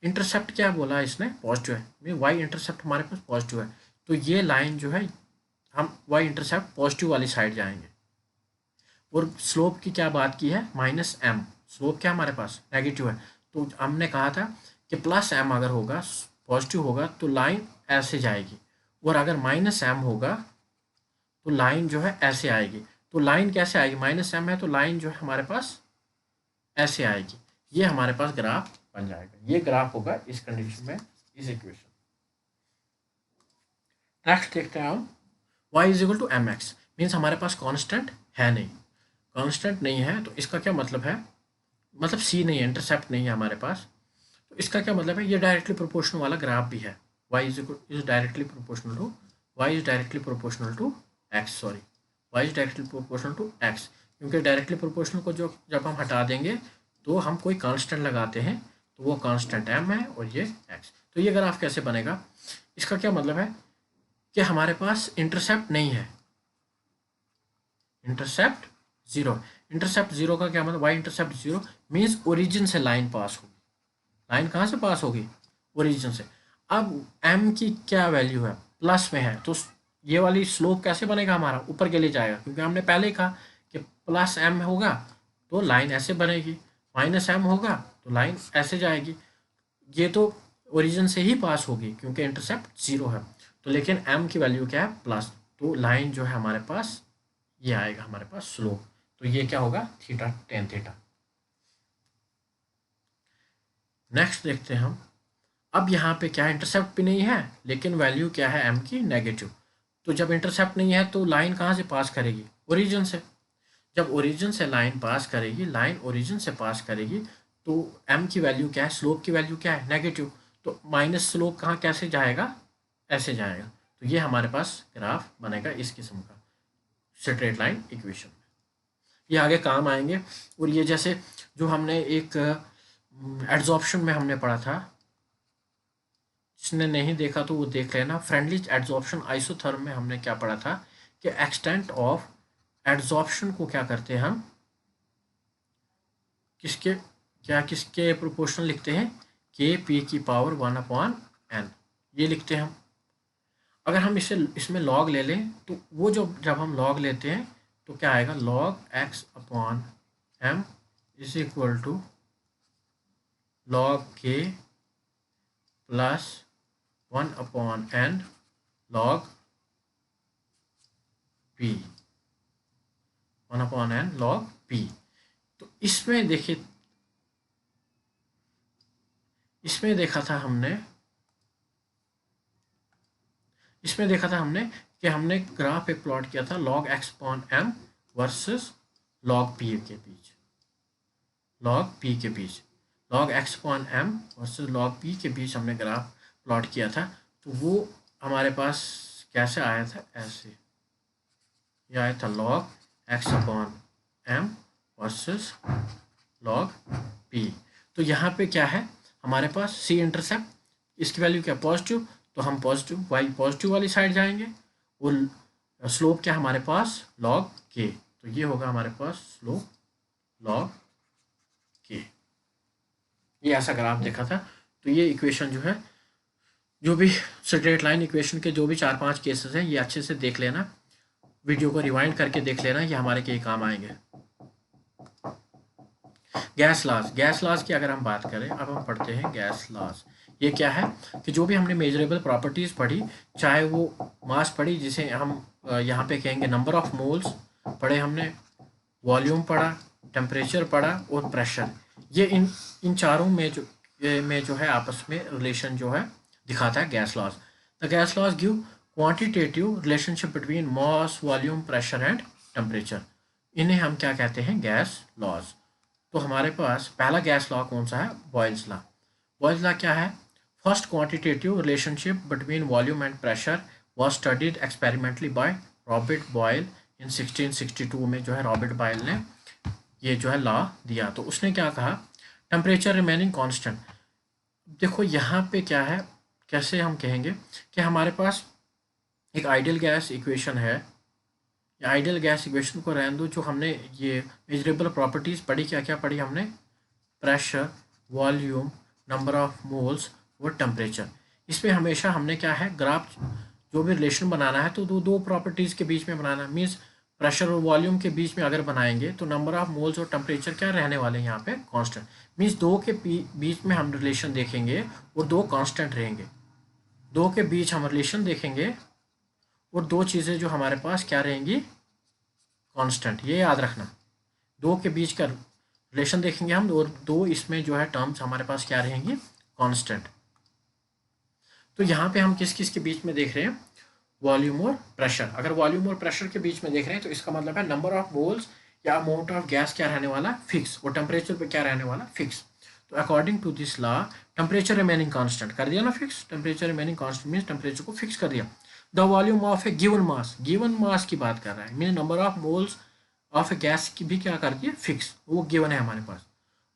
इंटरसेप्ट क्या बोला इसने, पॉजिटिव है, y इंटरसेप्ट हमारे पास पॉजिटिव है, तो ये लाइन जो है हम y इंटरसेप्ट पॉजिटिव वाली साइड जाएंगे। और स्लोप की क्या बात की है, माइनस एम। स्लोप क्या हमारे पास नेगेटिव है, तो हमने कहा था कि प्लस एम अगर होगा, पॉजिटिव होगा, तो लाइन ऐसे जाएगी, और अगर माइनस एम होगा तो लाइन जो है ऐसे आएगी। तो लाइन कैसे आएगी, माइनस एम है तो लाइन जो है हमारे पास ऐसे आएगी। ये हमारे पास ग्राफ बन जाएगा, ये ग्राफ होगा इस कंडीशन में, इस इक्वेशन। नेक्स्ट देखते हैं हम, y is equal to m x, means हमारे पास कांस्टेंट है नहीं, कांस्टेंट नहीं है, तो इसका क्या मतलब है, मतलब c नहीं है, इंटरसेप्ट नहीं है हमारे पास। तो इसका क्या मतलब है, ये डायरेक्टली प्रोपोर्शनल वाला ग्राफ भी है, y is directly proportional to, y is directly proportional to x, sorry, y is directly proportional to x, क्योंकि डायरेक्टली प्रोपोर्शनल को जो जब हम हटा देंगे तो हम कोई कांस्टेंट लगाते हैं, तो वो कांस्टेंट m है और ये x। तो ये ग्राफ कैसे बनेगा, इसका क्या मतलब है कि हमारे पास इंटरसेप्ट नहीं है, इंटरसेप्ट जीरो। इंटरसेप्ट जीरो का क्या मतलब, Y intercept zero means origin से लाइन पास होगी। लाइन कहाँ से पास होगी, ओरिजिन से। अब एम की क्या वैल्यू है, प्लस में है, तो ये वाली स्लोप कैसे बनेगा, हमारा ऊपर के लिए जाएगा, क्योंकि हमने पहले ही कहा कि प्लस एम होगा तो लाइन ऐसे बनेगी, माइनस एम होगा तो लाइन ऐसे जाएगी। ये तो ओरिजिन से ही पास होगी क्योंकि इंटरसेप्ट जीरो है, तो लेकिन m की वैल्यू क्या है, प्लस, तो लाइन जो है हमारे पास ये आएगा हमारे पास स्लोप। तो ये क्या होगा, थीटा, टेन थीटा। नेक्स्ट देखते हैं हम, अब यहाँ पे क्या है, इंटरसेप्ट भी नहीं है लेकिन वैल्यू क्या है m की, नेगेटिव। तो जब इंटरसेप्ट नहीं है तो लाइन कहाँ से पास करेगी, ओरिजिन से। जब ओरिजिन से लाइन पास करेगी, लाइन ओरिजिन से पास करेगी, तो m की वैल्यू क्या है, स्लोप की वैल्यू क्या है, नेगेटिव, तो माइनस स्लोप कहाँ कैसे जाएगा, ऐसे जाएगा। तो ये हमारे पास ग्राफ बनेगा इस किस्म का स्ट्रेट लाइन इक्वेशन। ये आगे काम आएंगे। और ये जैसे जो हमने एक एड्जॉर्प्शन में हमने पढ़ा था, जिसने नहीं देखा तो वो देख लेना। फ्रेंडली एड्जॉर्प्शन आइसोथर्म में हमने क्या पढ़ा था कि एक्सटेंट ऑफ एड्जॉर्प्शन को क्या करते हैं हम, किसके प्रोपोर्शनल लिखते हैं, के पी की पावर 1/n, ये लिखते हैं हम। अगर हम इसमें लॉग ले लें तो वो जब हम लॉग लेते हैं तो क्या आएगा, log x/m is equal to log k plus 1/n log p, 1/n log p। तो इसमें देखिए, इसमें देखा था हमने कि हमने ग्राफ एक प्लॉट किया था log x/m versus log p के बीच, log x/m versus log p के बीच हमने ग्राफ प्लॉट किया था। तो वो हमारे पास कैसे आया था, ऐसे ये आया था log x/m versus log p। तो यहाँ पे क्या है हमारे पास c इंटरसेप्ट, इसकी वैल्यू क्या, पॉजिटिव, तो हम पॉजिटिव वाली साइड जाएंगे। और स्लोप क्या हमारे पास, log k, तो ये होगा हमारे पास स्लोप log k। ये ऐसा ग्राफ देखा था। तो ये इक्वेशन जो है, जो भी स्ट्रेट लाइन इक्वेशन के जो भी 4-5 केसेस हैं, ये अच्छे से देख लेना, वीडियो को रिवाइंड करके देख लेना, ये हमारे के काम आएंगे। गैस लॉज की अगर हम बात करें, अब हम पढ़ते हैं गैस लॉज। ये क्या है कि जो भी हमने मेजरेबल प्रॉपर्टीज़ पढ़ी, चाहे वो मास पढ़ी जिसे हम यहाँ पे कहेंगे नंबर ऑफ मोल्स पढ़े हमने, वॉल्यूम पढ़ा, टेम्परेचर पढ़ा और प्रेशर, ये इन चारों में जो है आपस में रिलेशन जो है दिखाता है gas laws. The gas laws give quantitative relationship between mass, volume, pressure and temperature. इन्हें हम क्या कहते हैं, गैस लॉज। तो हमारे पास पहला गैस लॉ कौन सा है, बॉयल्स लॉ। बॉयल्स लॉ क्या है, first quantitative relationship between volume and pressure was studied experimentally by Robert Boyle in 1662 में जो है रॉबर्ट बॉयल ने ये जो है लॉ दिया। तो उसने क्या कहा, टेम्परेचर रिमेनिंग कांस्टेंट। देखो यहाँ पे क्या है, कैसे हम कहेंगे कि हमारे पास एक आइडियल गैस इक्वेशन है, आइडियल गैस इक्वेशन को रहने दो, जो हमने ये मेजरेबल प्रॉपर्टीज़ पढ़ी, क्या क्या पढ़ी हमने, pressure, volume, number of moles और टेम्परेचर। इसमें हमेशा हमने क्या है, ग्राफ जो भी रिलेशन बनाना है तो दो प्रॉपर्टीज़ के बीच में बनाना, मीन्स प्रेशर और वॉल्यूम के बीच में अगर बनाएंगे तो नंबर ऑफ मोल्स और टेम्परेचर क्या रहने वाले हैं यहाँ पे, कांस्टेंट। मीन्स दो के बीच में हम रिलेशन देखेंगे और दो कांस्टेंट रहेंगे, दो के बीच हम रिलेशन देखेंगे और दो चीज़ें जो हमारे पास क्या रहेंगी, कांस्टेंट। ये याद रखना, दो के बीच का रिलेशन देखेंगे हम और दो इसमें जो है टर्म्स हमारे पास क्या रहेंगी, कांस्टेंट। तो यहाँ पे हम किस किस के बीच में देख रहे हैं, वॉल्यूम और प्रेशर। अगर वॉल्यूम और प्रेशर के बीच में देख रहे हैं तो इसका मतलब है नंबर ऑफ मोल्स या अमाउंट ऑफ गैस क्या रहने वाला, फिक्स, और टेम्परेचर पे क्या रहने वाला, फिक्स। तो according to this law temperature remaining constant कर दिया ना fix, temperature remaining constant means temperature को फिक्स कर दिया। The volume of a given mass की बात कर रहा है, mean number of moles of a gas की भी क्या कर दिया, फिक्स, वो गिवन है हमारे पास।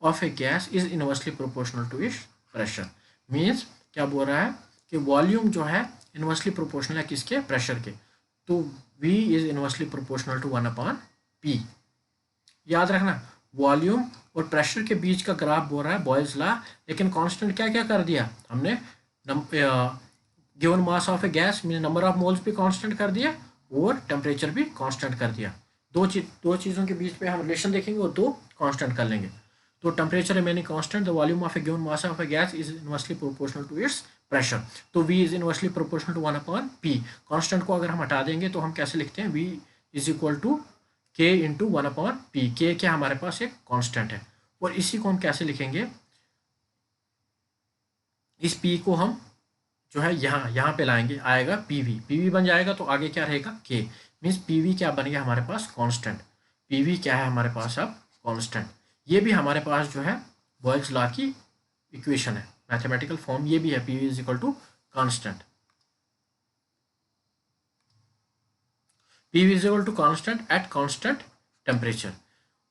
Of a gas is inversely proportional to its pressure, means क्या बोल रहा है कि वॉल्यूम जो है इनवर्सली प्रोपोर्शनल है किसके, प्रेशर के। तो V is inversely proportional to 1/P। याद रखना, वॉल्यूम और प्रेशर के बीच का ग्राफ बोल रहा है बॉयल्स लॉ, लेकिन कांस्टेंट क्या क्या कर दिया हमने, given mass of a gas mean number of moles भी कांस्टेंट कर दिया और टेम्परेचर भी कांस्टेंट कर दिया। दो चीज़ों के बीच में हम रिलेशन देखेंगे और दो कांस्टेंट कर लेंगे। तो temperature remaining constant, the volume of a given mass of a gas is inversely proportional to its pressure. तो V is inversely proportional to 1/P। Constant को अगर हम हटा देंगे तो हम कैसे लिखते हैं, V is equal to K into 1/P। K क्या हमारे पास एक कांस्टेंट है, और इसी को हम कैसे लिखेंगे, इस P को हम जो है यहाँ पे लाएंगे, आएगा PV बन जाएगा, तो आगे क्या रहेगा, K, मीन्स PV क्या बन गया हमारे पास, कांस्टेंट। PV क्या है हमारे पास अब, कांस्टेंट। ये भी हमारे पास जो है बॉयल्स लॉ की इक्वेशन है, मैथमेटिकल फॉर्म ये भी है, P V is equal to constant, P V is equal to constant at constant temperature.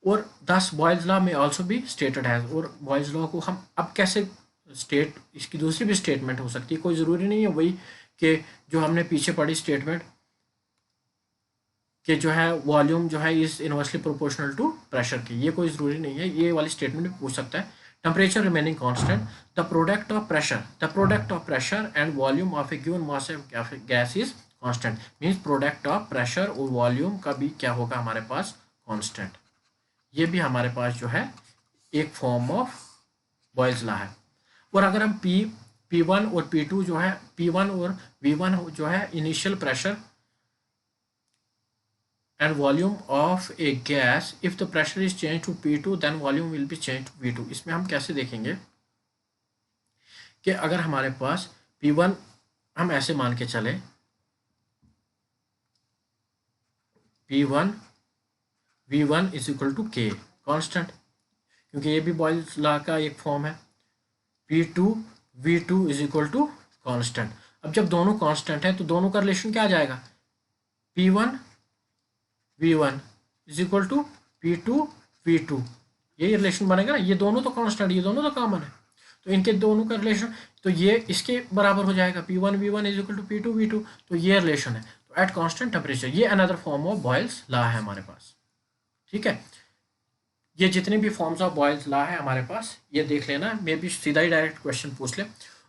और दस बॉयल्स लॉ में ऑल्सो भी स्टेटेड है। और बॉयल्स लॉ को हम अब कैसे स्टेट, इसकी दूसरी भी स्टेटमेंट हो सकती है, कोई ज़रूरी नहीं है वही कि जो हमने पीछे पढ़ी स्टेटमेंट कि जो है वॉल्यूम जो है is inversely proportional to pressure की, ये कोई ज़रूरी नहीं है, ये वाली स्टेटमेंट भी पूछ सकता है। Temperature remaining constant, the product of pressure and volume of a given mass of gas is constant, means product of pressure और वॉल्यूम का भी क्या होगा हमारे पास, कांस्टेंट। ये भी हमारे पास जो है एक फॉर्म ऑफ बॉयल्स लॉ है। और अगर हम P1 और P2 जो है, P1 और V1 जो है initial pressure and volume of a gas, if the pressure is changed to P2 then volume will be changed to V2। इसमें हम कैसे देखेंगे कि अगर हमारे पास P1 हम ऐसे मान के चले, P1 V1 is equal to K constant, क्योंकि ये भी बॉयल्स लॉ का एक फॉर्म है, P2 V2 is equal to constant. अब जब दोनों कांस्टेंट है तो दोनों का रिलेशन क्या आ जाएगा, P1 V1 is equal to P2 V2, यही रिलेशन बनेगा ना, ये दोनों तो कांस्टेंट, ये दोनों तो कॉमन है, तो इनके दोनों का रिलेशन तो ये इसके बराबर हो जाएगा, P1 V1 is equal to P2 V2, तो ये रिलेशन है। तो एट कांस्टेंट टेम्परेचर, ये another form of Boyle's law है हमारे पास। ठीक है, ये जितने भी फॉर्म्स ऑफ बॉयल्स लॉ है हमारे पास, ये देख लेना, मे भी सीधा ही डायरेक्ट क्वेश्चन पूछ ले।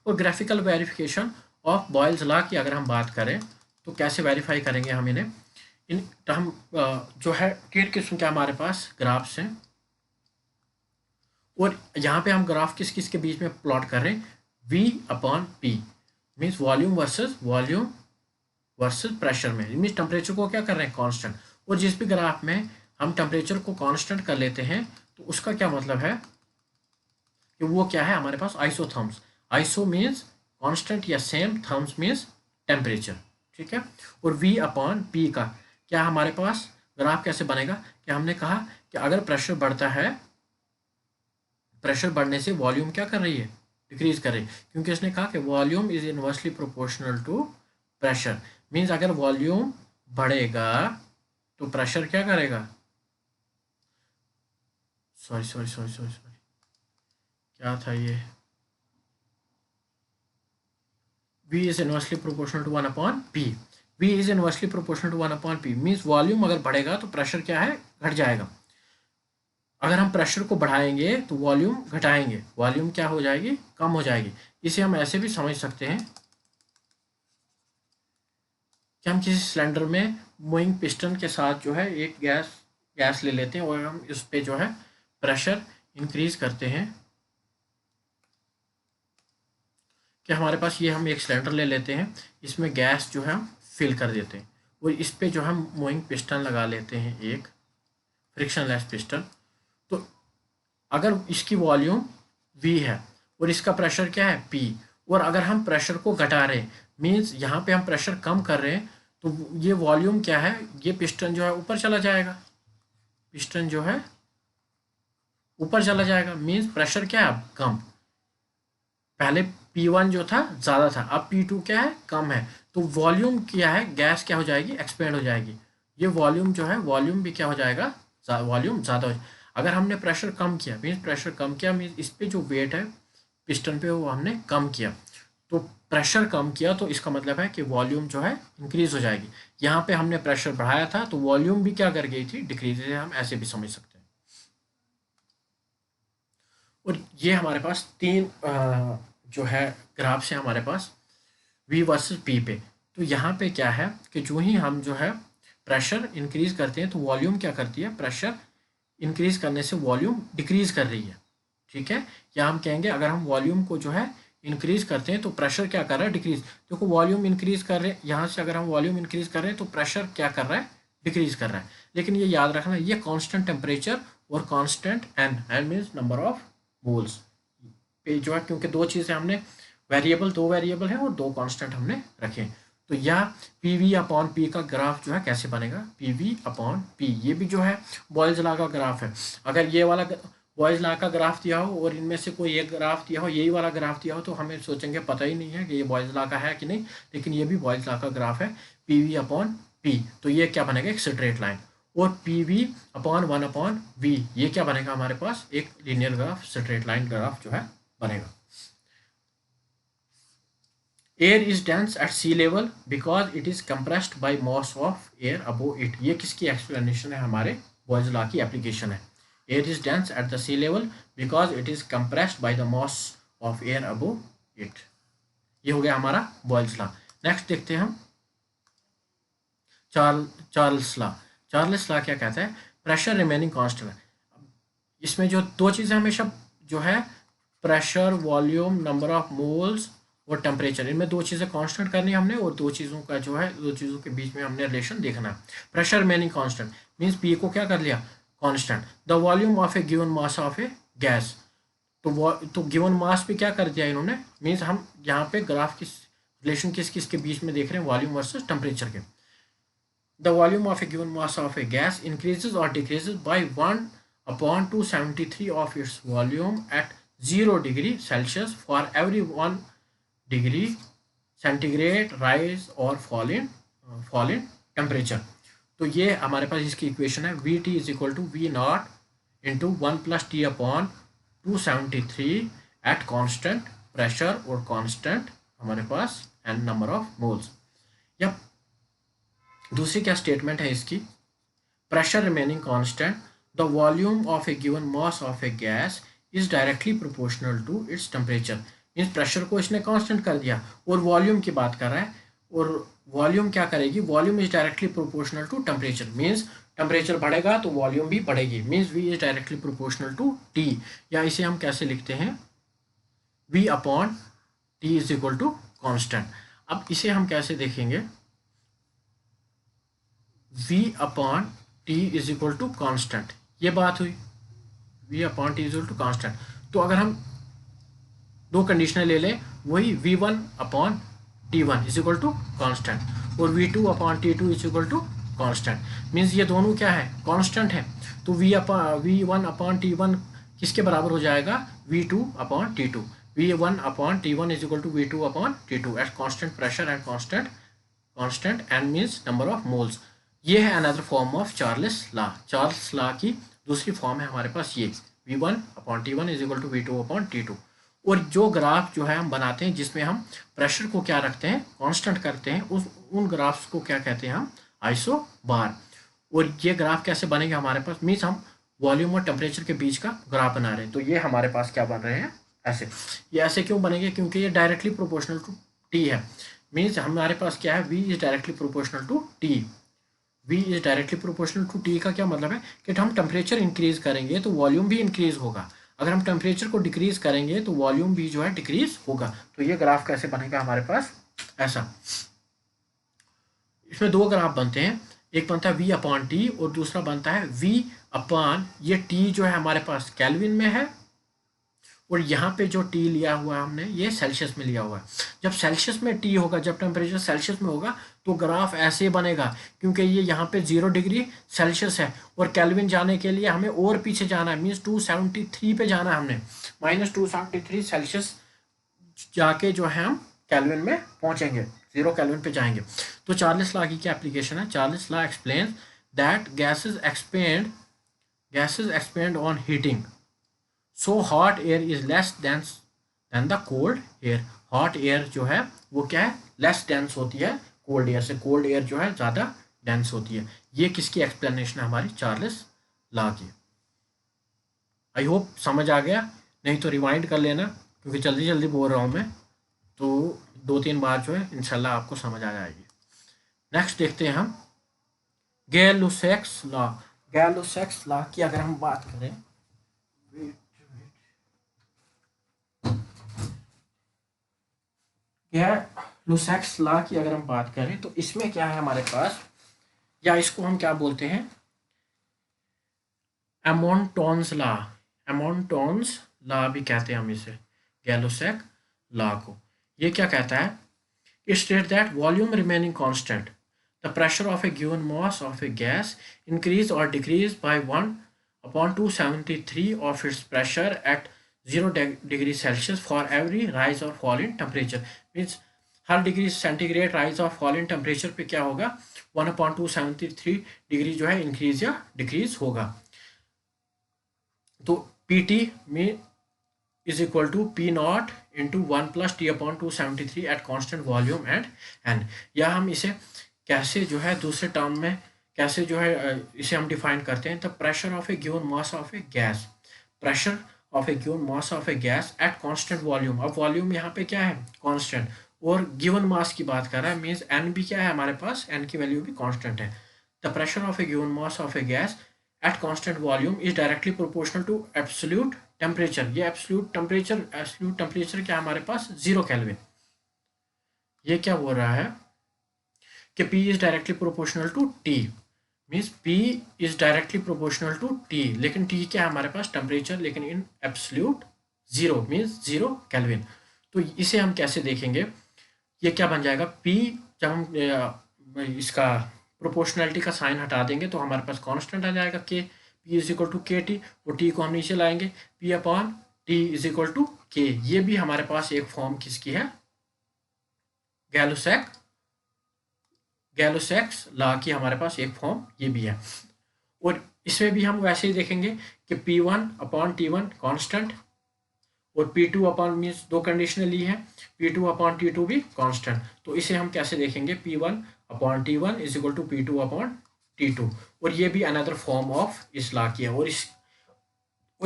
और graphical verification of boils law की अगर हम बात करें तो कैसे वेरीफाई करेंगे हम इन्हें, तो हम जो है तीन किस्म के हमारे पास ग्राफ्स हैं, और यहाँ पे हम ग्राफ किस किस के बीच में प्लॉट कर रहे हैं, V/P means volume versus pressure में, मीन्स टेम्परेचर को क्या कर रहे हैं, कांस्टेंट। और जिस भी ग्राफ में हम टेम्परेचर को कांस्टेंट कर लेते हैं तो उसका क्या मतलब है कि वो क्या है हमारे पास, आइसोथर्म्स। आइसो मीन्स कांस्टेंट या सेम, थर्म्स मीन्स टेम्परेचर। ठीक है, और V/P का क्या हमारे पास ग्राफ कैसे बनेगा कि हमने कहा कि अगर प्रेशर बढ़ता है, प्रेशर बढ़ने से वॉल्यूम क्या कर रही है, डिक्रीज कर रही है, क्योंकि इसने कहा कि volume is inversely proportional to pressure, means अगर वॉल्यूम बढ़ेगा तो प्रेशर क्या करेगा, सॉरी क्या था ये, V is inversely proportional to 1/P, V is inversely proportional to 1/P means volume अगर बढ़ेगा तो प्रेशर क्या है, घट जाएगा। अगर हम प्रेशर को बढ़ाएंगे तो वॉल्यूम घटाएंगे, वॉल्यूम क्या हो जाएगी, कम हो जाएगी। इसे हम ऐसे भी समझ सकते हैं कि हम किसी सिलेंडर में मूविंग पिस्टन के साथ जो है एक गैस ले लेते हैं और हम इस पे जो है प्रेशर इंक्रीज करते हैं, कि हमारे पास ये हम एक सिलेंडर ले लेते हैं, इसमें गैस जो है हम फिल कर देते हैं और इस पे जो हम मूविंग पिस्टन लगा लेते हैं, एक फ्रिक्शनलेस पिस्टन। तो अगर इसकी वॉल्यूम V है और इसका प्रेशर क्या है P, और अगर हम प्रेशर को घटा रहे हैं, मीन्स यहाँ पे हम प्रेशर कम कर रहे हैं, तो ये वॉल्यूम क्या है, ये पिस्टन जो है ऊपर चला जाएगा, पिस्टन जो है ऊपर चला जाएगा, मीन्स प्रेशर क्या है अब कम। पहले P1 जो था ज़्यादा था, अब P2 क्या है, कम है, तो वॉल्यूम क्या है, गैस क्या हो जाएगी, एक्सपेंड हो जाएगी। ये वॉल्यूम जो है, वॉल्यूम भी क्या हो जाएगा, वॉल्यूम ज़्यादा हो जाएगा। अगर हमने प्रेशर कम किया, मीन्स प्रेशर कम किया मीन्स इस पे जो वेट है पिस्टन पे वो हमने कम किया, तो प्रेशर कम किया तो इसका मतलब है कि वॉल्यूम जो है इंक्रीज हो जाएगी। यहाँ पे हमने प्रेशर बढ़ाया था तो वॉल्यूम भी क्या कर गई थी, डिक्रीज, हम ऐसे भी समझ सकते हैं। और ये हमारे पास तीन जो है ग्राफ्स हैं हमारे पास V वर्सेस P पे। तो यहाँ पे क्या है कि जो ही हम जो है प्रेशर इंक्रीज करते हैं तो वॉल्यूम क्या करती है, प्रेशर इंक्रीज करने से वॉल्यूम डिक्रीज कर रही है। ठीक है, या हम कहेंगे अगर हम वॉल्यूम को जो है इंक्रीज करते हैं तो प्रेशर क्या कर रहा है, डिक्रीज। देखो वॉल्यूम इंक्रीज कर रहे हैं, यहाँ से अगर हम वॉल्यूम इंक्रीज कर रहे हैं तो प्रेशर क्या कर रहा है, डिक्रीज कर रहा है। लेकिन ये याद रखना, ये कांस्टेंट टेम्परेचर और constant N means number of moles पे जो है, क्योंकि दो चीज़ें हमने वेरिएबल, दो वेरिएबल है और दो कांस्टेंट हमने रखे। तो यह PV/P का ग्राफ जो है कैसे बनेगा, PV/P, ये भी जो है बॉयल्स लॉ का ग्राफ है। अगर ये वाला बॉयज़ लॉ का ग्राफ दिया हो और इनमें से कोई एक ग्राफ दिया हो, यही वाला ग्राफ दिया हो, तो हमें सोचेंगे पता ही नहीं है कि ये बॉयज़ लॉ का है कि नहीं, लेकिन ये भी बॉयज़ लॉ का ग्राफ है, पी वी अपॉन पी, तो ये क्या बनेगा, एक स्ट्रेट लाइन। और P V upon 1 upon V, ये क्या बनेगा हमारे पास, एक linear graph, straight line graph जो है बनेगा। Air is dense at sea level because it is compressed by mass of air above it, ये किसकी एक्सप्लेनेशन है, हमारे बॉयज़ लॉ की एप्लीकेशन है। Air is dense eight the sea level because it is compressed by the mass of air above it, ये हो गया हमारा बॉयज़ लॉ। नेक्स्ट देखते हैं हम चार्ल्स लॉ। चार्ल्स लॉ क्या कहता है, प्रेशर रिमेनिंग कांस्टेंट। इसमें जो दो चीज़ें हमेशा जो है, pressure, volume, number of moles और टेम्परेचर, इनमें दो चीज़ें कांस्टेंट करनी है हमने, और दो चीज़ों का जो है, दो चीज़ों के बीच में हमने रिलेशन देखना है। Pressure remaining constant means P को क्या कर लिया, constant. The volume of a given mass of a gas, तो गिवन मास पे क्या कर दिया इन्होंने, मीन्स हम यहाँ पे ग्राफ किस रिलेशन किस किस के बीच में देख रहे हैं, वॉल्यूम वर्सेस टेम्परेचर के। The volume of a given mass of a gas increases or decreases by 1 upon 273 of its volume at 0 degree Celsius for every 1 degree centigrade rise or fall in temperature। तो ये हमारे पास इसकी equation है, V T is equal to V nought into 1 plus T upon 273 at constant pressure और constant हमारे पास and number of moles. या दूसरी क्या स्टेटमेंट है इसकी, pressure remaining constant, the volume of a given mass of a gas is directly proportional to its temperature. Means pressure को इसने कांस्टेंट कर दिया और वॉल्यूम की बात कर रहा है, और वॉल्यूम क्या करेगी, volume is directly proportional to temperature, means temperature बढ़ेगा तो वॉल्यूम भी बढ़ेगी, means V is directly proportional to T. या इसे हम कैसे लिखते हैं, V upon T is equal to constant. अब इसे हम कैसे देखेंगे, v upon T is equal to constant, ये बात हुई, v upon T is equal to constant. तो अगर हम दो कंडीशनें ले लें, वही v1 upon t1 is equal to constant और v2 upon t2 is equal to constant, means ये दोनों क्या है, कॉन्स्टेंट है। तो v1 अपॉन t1 किसके बराबर हो जाएगा, v2 upon t2, v1 upon t1 is equal to v2 upon t2 at constant pressure and constant and means number of moles. ये है another form of Charles law. Charles law की दूसरी फॉर्म है हमारे पास ये, v1 upon t1 is equal to v2 upon t2। और जो ग्राफ जो है हम बनाते हैं जिसमें हम प्रेशर को क्या रखते हैं, कांस्टेंट करते हैं, उन ग्राफ्स को क्या कहते हैं हम, आइसोबार। और ये ग्राफ कैसे बनेंगे हमारे पास, मीन्स हम वॉल्यूम और टेम्परेचर के बीच का ग्राफ बना रहे हैं, तो ये हमारे पास क्या बन रहे हैं, ऐसे। ये ऐसे क्यों बनेंगे, क्योंकि ये डायरेक्टली प्रोपोर्शनल टू टी है, मीन्स हमारे पास क्या है, v is directly proportional to टी। v is directly proportional to t का क्या मतलब है कि हम टेम्परेचर इंक्रीज करेंगे तो वॉल्यूम भी इंक्रीज होगा, अगर हम टेम्परेचर को डिक्रीज करेंगे तो वॉल्यूम भी जो है डिक्रीज होगा। तो ये ग्राफ कैसे बनेगा हमारे पास, ऐसा। इसमें दो ग्राफ बनते हैं, एक बनता है v अपॉन टी और दूसरा बनता है v अपॉन, ये t जो है हमारे पास केल्विन में है और यहाँ पे जो t लिया हुआ है हमने ये सेल्सियस में लिया हुआ है। जब सेल्सियस में t होगा, जब टेम्परेचर सेल्सियस में होगा तो ग्राफ ऐसे बनेगा, क्योंकि ये यहाँ पे 0 डिग्री सेल्सियस है और केल्विन जाने के लिए हमें और पीछे जाना है, मीन्स 273 पे जाना है हमने, -273 सेल्सियस जाके जो है हम केल्विन में पहुँचेंगे, 0 केल्विन पे जाएंगे। तो चार्ल्स लॉ की क्या एप्लीकेशन है, Charles law explain that gases expand on heating, so hot air is less dense then the cold air. Hot air जो है वो क्या है, लेस डेंस होती है कोल्ड एयर से, कोल्ड एयर जो है ज़्यादा डेंस होती है। ये किसकी एक्सप्लेनेशन है, हमारी चार्ल्स लॉ की। आई होप समझ आ गया, नहीं तो रिवाइंड कर लेना क्योंकि जल्दी जल्दी बोल रहा हूँ मैं, तो 2-3 बार जो है इंशाल्लाह आपको समझ आ जाएगी। नेक्स्ट देखते हैं हम गैलुसेक्स लॉ। गैलुसेक्स लॉ की अगर हम बात करें, गैलुसेक्स लॉ की अगर हम बात करें तो इसमें क्या है हमारे पास, या इसको हम क्या बोलते हैं, एमोंटोन्स लॉ। एमोंटोन्स लॉ भी कहते हैं हम इसे, गैलुसेक लॉ को। ये क्या कहता है, it state that volume remaining constant, the pressure of a given mass of a gas increase और decrease by 1 upon 273 of its pressure at 0 degree Celsius for every rise और फॉल इन टेम्परेचर। मीन्स हर degree centigrade rise और fall in temperature पे क्या होगा, 1/273 degree जो है increase या डिक्रीज होगा। तो PT में is equal to P0 into 1 + T/273 at constant volume and N. या हम इसे कैसे जो है दूसरे टर्म में कैसे जो है इसे हम डिफाइन करते हैं, the pressure of a given mass of a gas, pressure of a given mass of a gas at constant volume. अब वॉल्यूम यहाँ पे क्या है, कांस्टेंट, और गिवन मास की बात कर रहा है, मींस एन भी क्या है हमारे पास, एन की वैल्यू भी कांस्टेंट है। The pressure of a given mass of a gas at constant volume is directly proportional to absolute temperature. ये एब्सोल्यूट टेम्परेचर क्या हमारे पास 0 केल्विन। ये क्या बोल रहा है कि P is directly proportional to T, means P is directly proportional to T, लेकिन T क्या है हमारे पास टेम्परेचर, लेकिन इन एब्सोल्यूट 0 मीन्स 0 केल्विन। तो इसे हम कैसे देखेंगे, ये क्या बन जाएगा, P जब हम इसका प्रोपोर्शनैलिटी का साइन हटा देंगे तो हमारे पास कांस्टेंट आ जाएगा K, P is equal to KT, और T को हम नीचे लाएंगे, P/T is equal to K। ये भी हमारे पास एक फॉर्म किसकी है, गैलोसैक्स लॉ की हमारे पास एक फॉर्म ये भी है। और इसमें भी हम वैसे ही देखेंगे कि P1/T1 कांस्टेंट, और P2 मीन्स दो कंडीशनल ली है, P2/T2 भी कांस्टेंट। तो इसे हम कैसे देखेंगे, P1/T1 is equal to P2/T2, और ये भी अनदर फॉर्म ऑफ इस लॉ की है। और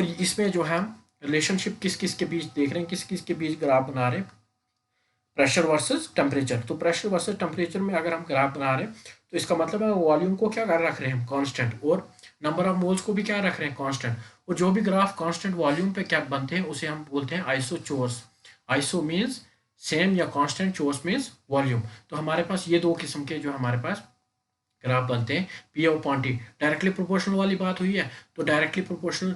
इसमें जो है हम रिलेशनशिप किस किस के बीच देख रहे हैं, किस किस के बीच ग्राफ बना रहे हैं, प्रेशर वर्सेस टेम्परेचर। तो प्रेशर वर्सेस टेम्परेचर में अगर हम ग्राफ बना रहे हैं तो इसका मतलब है वॉल्यूम को क्या कर रख रहे हैं हम कांस्टेंट, और नंबर ऑफ मोल्स को भी क्या रख रहे हैं कांस्टेंट। और जो भी ग्राफ कांस्टेंट वॉल्यूम पे क्या बनते हैं उसे हम बोलते हैं आइसोचोर्स। आइसो मीन्स सेम या कांस्टेंट, चोर्स मीन्स वॉल्यूम। तो हमारे पास ये दो किस्म के जो हमारे पास ग्राफ बनते हैं, P/T। डायरेक्टली प्रोपोर्शनल वाली बात हुई है, तो डायरेक्टली प्रोपोर्शनल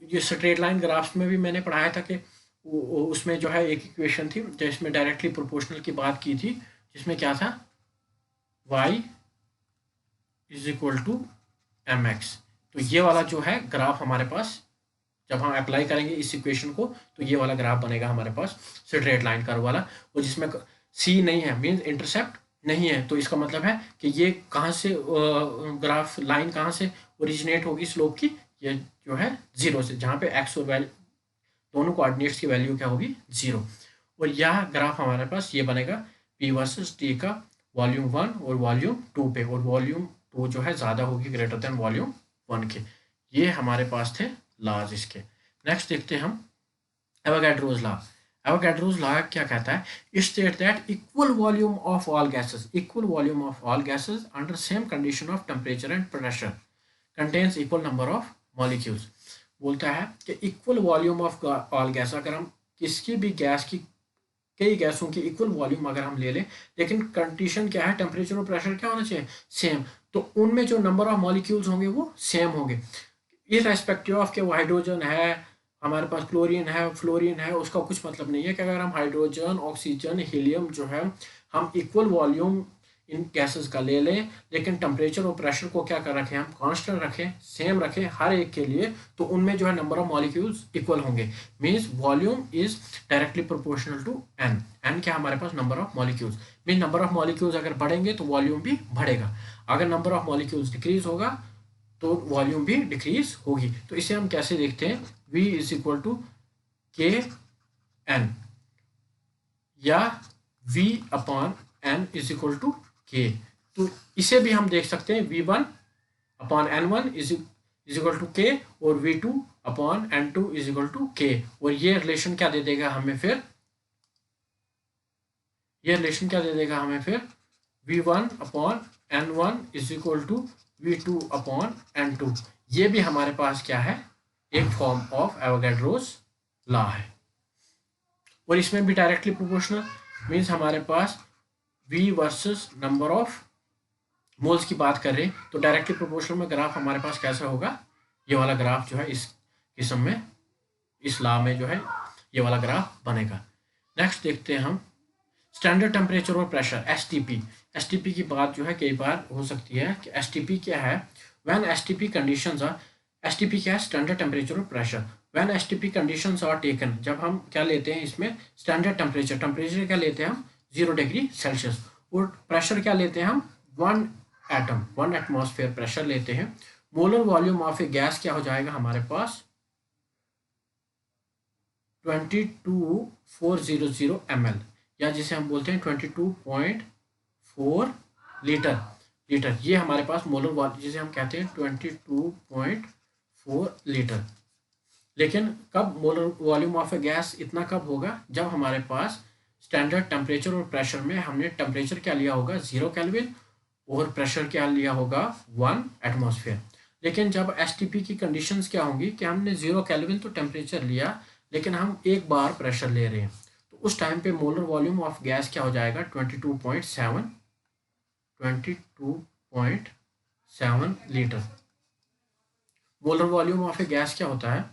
ये स्ट्रेट लाइन ग्राफ्स में भी मैंने पढ़ाया था कि उसमें जो है एक इक्वेशन थी जिसमें डायरेक्टली प्रोपोर्शनल की बात की थी, जिसमें क्या था, y is equal to mx। तो ये वाला जो है ग्राफ हमारे पास जब हम अप्लाई करेंगे इस इक्वेशन को तो ये वाला ग्राफ बनेगा हमारे पास स्ट्रेट लाइन कर्व वाला, और जिसमें c नहीं है मीन्स इंटरसेप्ट नहीं है। तो इसका मतलब है कि ये कहाँ से ग्राफ लाइन कहाँ से ओरिजिनेट होगी स्लोप की, ये जो है 0 से, जहाँ पे x और दोनों कोऑर्डिनेट्स की वैल्यू क्या होगी 0। और यह ग्राफ हमारे पास ये बनेगा P वर्सेस T का वॉल्यूम 1 और वॉल्यूम 2 पे, और वॉल्यूम 2 जो है ज़्यादा होगी ग्रेटर देन वॉल्यूम 1 के। ये हमारे पास थे लॉज इसके। नेक्स्ट देखते हैं हम एवोगैड्रोज लॉ। एवोगैड्रोज लॉ क्या कहता है, it state that equal volume of all gases under same condition of temperature and pressure contains equal number of molecules. बोलता है कि equal volume of all gas, अगर हम किसी भी गैस की कई गैसों की इक्वल वॉल्यूम अगर हम ले लें, लेकिन कंडीशन क्या है, टेम्परेचर और प्रेशर क्या होना चाहिए सेम, तो उनमें जो नंबर ऑफ मॉलिक्यूल्स होंगे वो सेम होंगे, इररेस्पेक्टिव ऑफ के वो हाइड्रोजन है हमारे पास, क्लोरीन है, फ्लोरीन है, उसका कुछ मतलब नहीं है कि अगर हम हाइड्रोजन, ऑक्सीजन, हीलियम जो है हम इक्वल वॉल्यूम इन गैसेस का ले लें, लेकिन टेम्परेचर और प्रेशर को क्या कर रखें हम कांस्टेंट रखें, सेम रखें हर एक के लिए, तो उनमें जो है नंबर ऑफ मॉलिक्यूल्स इक्वल होंगे। Means volume is directly proportional to n. N क्या हमारे पास number of molecules, mean number of molecules अगर बढ़ेंगे तो वॉल्यूम भी बढ़ेगा, अगर नंबर ऑफ मॉलिक्यूल्स डिक्रीज होगा तो वॉल्यूम भी डिक्रीज होगी। तो इसे हम कैसे देखते हैं, V is equal to KN या V/N is equal to K। तो इसे भी हम देख सकते हैं V1/N1 is equal to K और V2/N2 is equal to K। और ये रिलेशन क्या दे देगा हमें फिर, V1/N1 is equal to V2/N2। ये भी हमारे पास क्या है, एक फॉर्म ऑफ एवोगैड्रोस लॉ है। और इसमें भी डायरेक्टली प्रोपोर्शनल मीन्स हमारे पास V versus number of moles की बात कर रहे हैं, तो डायरेक्टली प्रोपोर्शनल में ग्राफ हमारे पास कैसा होगा, ये वाला ग्राफ जो है इस किस्म में, इस लॉ में जो है ये वाला ग्राफ बनेगा। नेक्स्ट देखते हैं हम स्टैंडर्ड टेम्परेचर और प्रेशर STP की बात जो है कई बार हो सकती है कि STP क्या है, when STP conditions are STP क्या है? स्टैंडर्ड टेम्परेचर और pressure. When STP conditions are taken, जब हम क्या लेते हैं इसमें स्टैंडर्ड टेम्परेचर, टेम्परेचर क्या लेते हैं हम 0 डिग्री सेल्सियस, और प्रेशर क्या लेते हैं हम 1 एटमॉस्फेयर प्रेशर लेते हैं। Molar volume of a gas क्या हो जाएगा हमारे पास 22,400 ml, या जिसे हम बोलते हैं 22.4 लीटर। ये हमारे पास मोलर वॉल्यूम जिसे हम कहते हैं 22.4 लीटर। लेकिन कब molar volume of a gas इतना कब होगा? जब हमारे पास स्टैंडर्ड टेम्परेचर और प्रेशर में हमने टेम्परेचर क्या लिया होगा 0 केल्विन, और प्रेशर क्या लिया होगा 1 एटमॉस्फेयर। लेकिन जब एसटीपी की कंडीशंस क्या होंगी कि हमने 0 केल्विन तो टेम्परेचर लिया, लेकिन हम एक बार प्रेशर ले रहे हैं, तो उस टाइम पे मोलर वॉल्यूम ऑफ गैस क्या हो जाएगा 22.7 litre. Molar volume of a gas क्या होता है?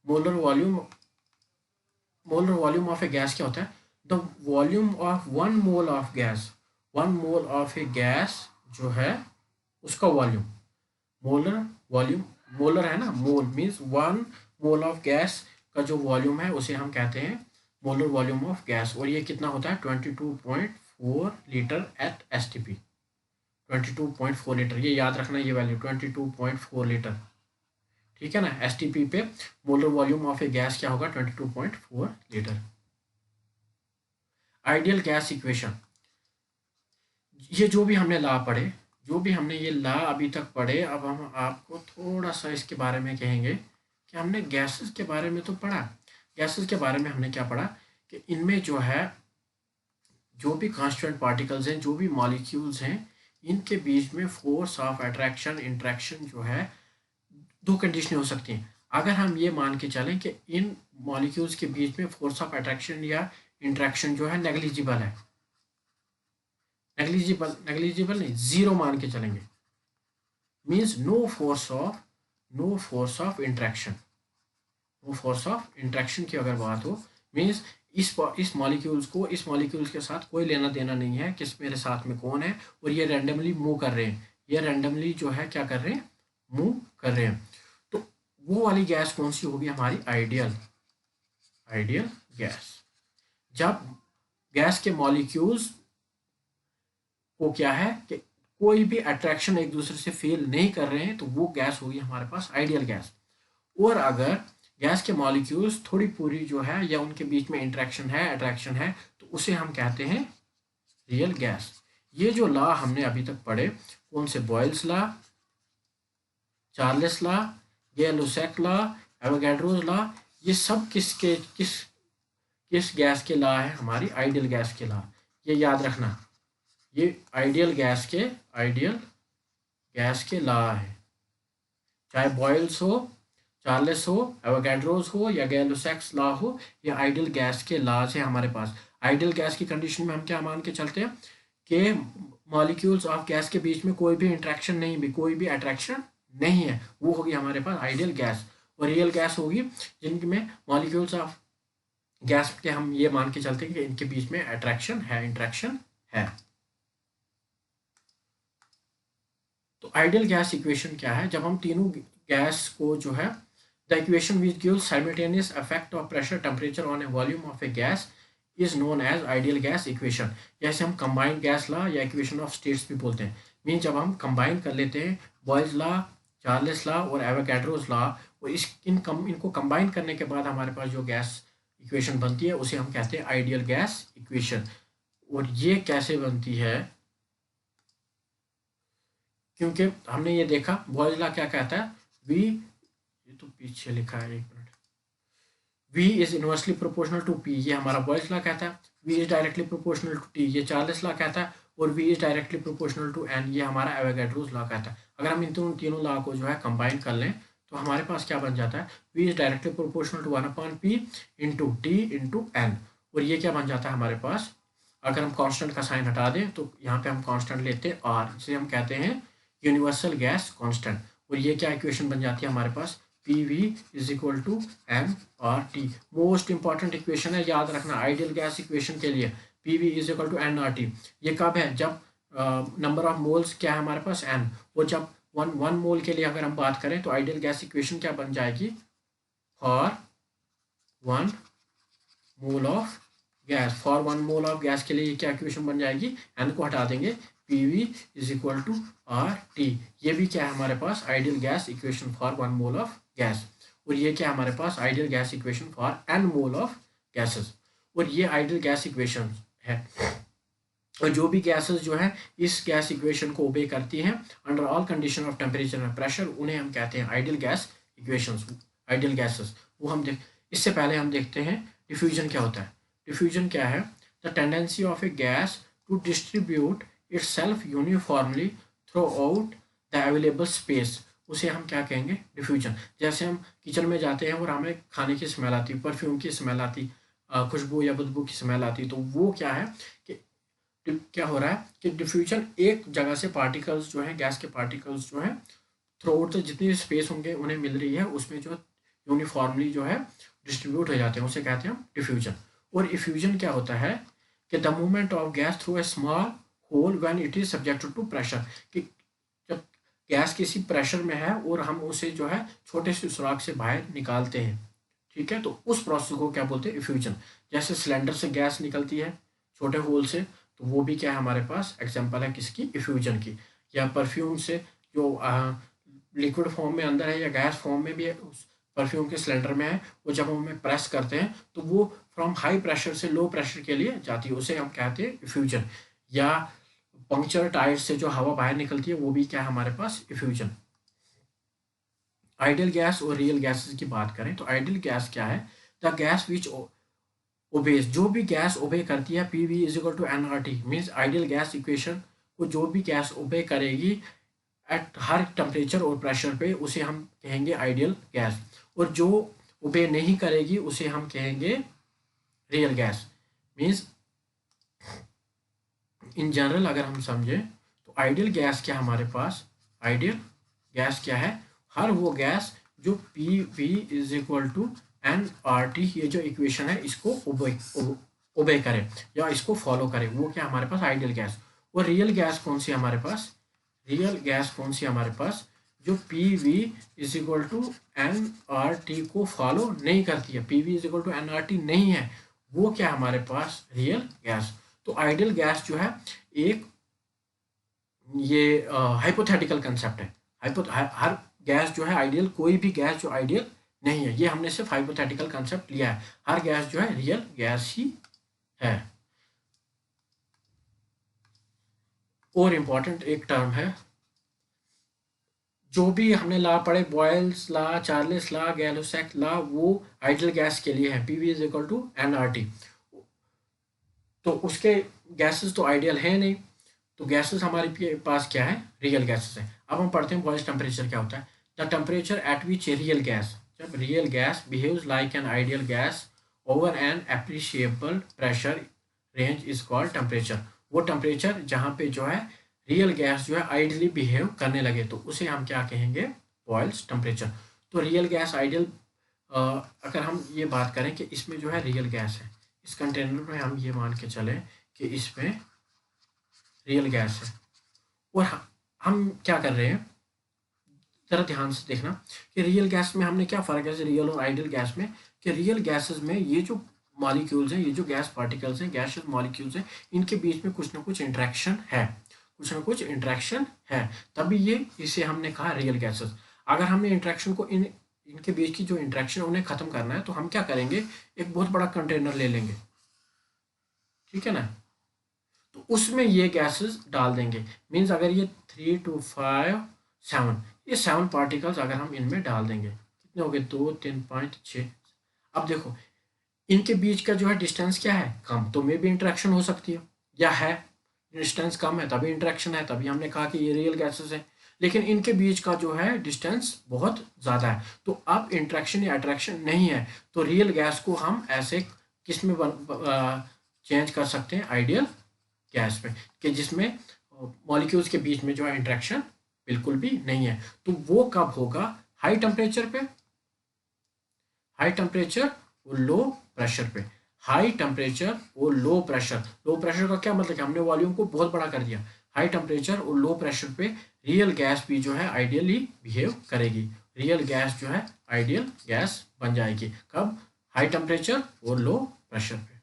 Molar volume of a gas क्या होता है? The volume of 1 mole of gas, 1 mole of a gas जो है उसका वॉल्यूम। मोलर है ना, मोल मीन्स 1 मोल ऑफ गैस का जो वॉल्यूम है उसे हम कहते हैं मोलर वॉल्यूम ऑफ गैस, और ये कितना होता है 22.4 लीटर एट एसटीपी। 22.4 लीटर, ये याद रखना, ये वैल्यू 22.4 लीटर, ठीक है ना। एसटीपी पे molar volume of a gas क्या होगा 22.4 लीटर। आइडियल गैस इक्वेशन, ये जो भी हमने ला पढ़े, जो भी हमने ये ला अभी तक पढ़े, अब हम आपको थोड़ा सा इसके बारे में कहेंगे कि हमने गैसेस के बारे में तो पढ़ा। गैसेस के बारे में हमने क्या पढ़ा कि इनमें जो है जो भी कॉन्स्टिट्यूएंट पार्टिकल्स हैं, जो भी मॉलिक्यूल्स हैं, इनके बीच में फोर्स ऑफ अट्रैक्शन इंट्रैक्शन जो है 2 कंडीशन हो सकती हैं। अगर हम ये मान के चलें कि इन मॉलिक्यूल्स के बीच में फोर्स ऑफ अट्रैक्शन या इंट्रैक्शन जो है नेग्लिजिबल है, नेग्लिजिबल नहीं, 0 मान के चलेंगे, means no force of interaction. No force of interaction की अगर बात हो, मीन्स इस मॉलिक्यूल्स के साथ कोई लेना देना नहीं है, किस मेरे साथ में कौन है, और ये रैंडमली मूव कर रहे हैं, ये रैंडमली जो है क्या कर रहे हैं, मूव कर रहे हैं। तो वो वाली गैस कौन सी होगी हमारी आइडियल गैस। जब गैस के मॉलिक्यूल्स को क्या है कि कोई भी अट्रैक्शन एक दूसरे से फील नहीं कर रहे हैं, तो वो गैस होगी हमारे पास आइडियल गैस। और अगर गैस के मॉलिक्यूल्स थोड़ी पूरी जो है या उनके बीच में इंट्रैक्शन है, अट्रैक्शन है, तो उसे हम कहते हैं रियल गैस। ये जो लॉ हमने अभी तक पढ़े, कौन से? Boyle's law, Charles law, Gay Lussac law, Avogadro's law, ये सब किस गैस के लॉ है? हमारी आइडियल गैस के लॉ। ये याद रखना, ये आइडियल गैस के लॉ है। चाहे बॉयल्स हो, चार्ल्स हो, एवोगैड्रोस हो या गै-लुसाक लॉ हो, ये आइडियल गैस के लॉज है हमारे पास। आइडियल गैस की कंडीशन में हम क्या मान के चलते हैं कि मॉलिक्यूल्स ऑफ गैस के बीच में कोई भी इंट्रैक्शन नहीं, भी कोई भी अट्रैक्शन नहीं है, वो होगी हमारे पास आइडियल गैस। और रियल गैस होगी जिनमें मॉलिक्यूल्स ऑफ गैस के हम ये मान के चलते हैं कि इनके बीच में अट्रैक्शन है, इंट्रैक्शन है। तो आइडियल गैस इक्वेशन क्या है? जब हम तीनों गैस को जो है the equation which gives simultaneous effect of pressure temperature on a volume of a gas is known as ideal gas equation. जैसे हम कंबाइंड गैस लॉ या इक्वेशन ऑफ स्टेट्स भी बोलते हैं, मीन जब हम कंबाइन कर लेते हैं बॉयल्स लॉ, चार्ल्स लॉ और एवोगैड्रोस लॉ, और इनको कंबाइन करने के बाद हमारे पास जो गैस इक्वेशन बनती है उसे हम कहते हैं आइडियल गैस इक्वेशन। और ये कैसे बनती है? क्योंकि हमने ये देखा बॉयल्स लॉ क्या कहता है, वी, ये तो पीछे लिखा है, एक मिनट, V is inversely proportional to P, ये हमारा बॉयल्स लॉ कहता है। V is directly proportional to T, ये चार्ल्स लॉ कहता है। और V is directly proportional to N, ये हमारा एवोगैड्रोस लॉ कहता है। अगर हम इन तीनों लॉ को जो है कंबाइन कर लें तो हमारे पास क्या बन जाता है, V is directly proportional to 1/P into T into N। और ये क्या बन जाता है हमारे पास, अगर हम कांस्टेंट का साइन हटा दें तो यहाँ पे हम कांस्टेंट लेते हैं R, जिसे हम कहते हैं यूनिवर्सल गैस कांस्टेंट। और ये क्या इक्वेशन बन जाती है हमारे पास, PV is equal to nRT। Most important equation है, याद रखना आइडियल गैस इक्वेशन के लिए, PV is equal to nRT। ये कब है? जब नंबर ऑफ मोल्स क्या है हमारे पास n, और जब वन मोल के लिए अगर हम बात करें तो आइडियल गैस इक्वेशन क्या बन जाएगी, for 1 mole of gas, for 1 mole of gas के लिए ये क्या इक्वेशन बन जाएगी, एन को हटा देंगे, PV is equal to RT। ये भी क्या है हमारे पास, ideal gas equation for 1 mole of gas. और ये क्या हमारे पास, ideal gas equation for n mole of gases. और ये आइडियल गैस इक्वेशन है। और जो भी गैसेस जो है इस गैस इक्वेशन को ओबे करती हैं under all condition of temperature and pressure, उन्हें हम कहते हैं ideal gas equations, ideal gases. वो हम देख, इससे पहले हम देखते हैं डिफ्यूजन क्या होता है। डिफ्यूजन क्या है, the tendency of a gas to distribute itself uniformly throughout the available space, उसे हम क्या कहेंगे, डिफ्यूजन। जैसे हम किचन में जाते हैं और हमें खाने की स्मेल आती, परफ्यूम की स्मेल आती, खुशबू या बदबू की स्मेल आती, तो वो क्या है कि क्या हो रहा है कि डिफ्यूजन, एक जगह से पार्टिकल्स जो है, गैस के पार्टिकल्स जो है थ्रू आउट जितनी स्पेस होंगे उन्हें मिल रही है, उसमें जो यूनिफॉर्मली जो है डिस्ट्रीब्यूट हो जाते हैं, उसे कहते हैं हम डिफ्यूजन। और इफ्यूजन क्या होता है कि the movement of gas through a small hole when it is subjected to pressure, कि जब गैस किसी प्रेशर में है और हम उसे जो है छोटे से सुराख से बाहर निकालते हैं, ठीक है, तो उस प्रोसेस को क्या बोलते हैं, इफ्यूजन। जैसे सिलेंडर से गैस निकलती है छोटे होल से, तो वो भी क्या है हमारे पास एग्जांपल है किसकी, इफ्यूजन की। या परफ्यूम से जो लिक्विड फॉर्म में अंदर है या गैस फॉर्म में भी है, उस परफ्यूम के सिलेंडर में है, वो जब हम प्रेस करते हैं तो वो फ्रॉम हाई प्रेशर से लो प्रेशर के लिए जाती है, उसे हम कहते हैं इफ्यूजन। या पंक्चर टायर से जो हवा बाहर निकलती है, वो भी क्या है हमारे पास, इफ्यूजन। आइडियल गैस और रियल गैसेस की बात करें तो आइडियल गैस क्या है, द गैस विच ओबेज, जो भी गैस ओबे करती है, PV is equal to nRT, means ideal gas equation को जो भी गैस ओबे करेगी एट हर टेम्परेचर और प्रेशर पे, उसे हम कहेंगे आइडियल गैस। और जो ओबे नहीं करेगी उसे हम कहेंगे real gas. Means in general अगर हम समझें तो आइडियल गैस क्या हमारे पास, आइडियल गैस क्या है, हर वो गैस जो PV is equal to nRT, ये जो इक्वेशन है इसको ओबे करे या इसको फॉलो करे, वो क्या हमारे पास आइडियल गैस। और रियल गैस कौन सी हमारे पास, रियल गैस कौन सी हमारे पास, जो PV is equal to nRT को फॉलो नहीं करती है, PV is equal to nRT नहीं है, वो क्या हमारे पास रियल गैस। तो आइडियल गैस जो है एक ये हाइपोथेटिकल कंसेप्ट है। हर गैस जो है आइडियल, कोई भी गैस जो आइडियल नहीं है, ये हमने सिर्फ हाइपोथेटिकल कंसेप्ट लिया है, हर गैस जो है रियल गैस ही है। और इम्पॉर्टेंट एक टर्म है, जो भी हमने लॉ पढ़े, Boyle's law, Charles law, Gay Lussac law, वो आइडियल गैस के लिए है, PV is equal to nRT। तो उसके गैसेस तो आइडियल है नहीं, तो गैसेस हमारे पास क्या है, रियल गैसेस है। अब हम पढ़ते हैं बॉयल्स टेम्परेचर क्या होता है। The temperature at which a real gas, जब real gas behaves like an ideal gas over an appreciable pressure range is called temperature. वो टेम्परेचर जहाँ पे जो है रियल गैस जो है आइडियली बिहेव करने लगे, तो उसे हम क्या कहेंगे, बॉयल्स टेम्परेचर। तो रियल गैस आइडियल, अगर हम ये बात करें कि इसमें जो है रियल गैस है, इस कंटेनर में हम ये मान के चलें कि इसमें रियल गैस है, और हम क्या कर रहे हैं, ज़रा ध्यान से देखना कि रियल गैस में हमने क्या फ़र्क है रियल और आइडियल गैस में, कि रियल गैसेस में ये जो मॉलिक्यूल्स हैं, ये जो गैस पार्टिकल्स हैं, गैसियस मॉलिक्यूल्स हैं, इनके बीच में कुछ ना कुछ इंट्रैक्शन है, कुछ ना कुछ इंट्रैक्शन है, तभी ये इसे हमने कहा रियल गैसेस। अगर हमने इंट्रैक्शन को इनके बीच की जो इंट्रैक्शन उन्हें ख़त्म करना है, तो हम क्या करेंगे, एक बहुत बड़ा कंटेनर ले लेंगे, ठीक है ना, तो उसमें ये गैसेस डाल देंगे। मीन्स अगर ये 3 2 5 7, ये 7 पार्टिकल्स अगर हम इनमें डाल देंगे, कितने हो गए, 2 3 5 6। अब देखो इनके बीच का जो है डिस्टेंस क्या है, कम, तो मे भी इंटरेक्शन हो सकती है, या है डिस्टेंस कम है तभी इंटरेक्शन है, तभी हमने कहा कि ये रियल गैसेस है। लेकिन इनके बीच का जो है डिस्टेंस बहुत ज़्यादा है, तो अब इंटरेक्शन या अट्रैक्शन नहीं है, तो रियल गैस को हम ऐसे किस में चेंज कर सकते हैं, आइडियल गैस में, कि जिसमें मॉलिक्यूल्स के बीच में जो है इंटरेक्शन बिल्कुल भी नहीं है। तो वो कब होगा, हाई टेम्परेचर पे, हाई टेम्परेचर और लो प्रेशर पे, हाई टेम्परेचर और लो प्रेशर। लो प्रेशर का क्या मतलब है, हमने वॉल्यूम को बहुत बड़ा कर दिया, हाई टेम्परेचर और लो प्रेशर पे रियल गैस भी जो है आइडियली बिहेव करेगी, रियल गैस जो है आइडियल गैस बन जाएगी। कब? हाई टेम्परेचर और लो प्रेशर पे।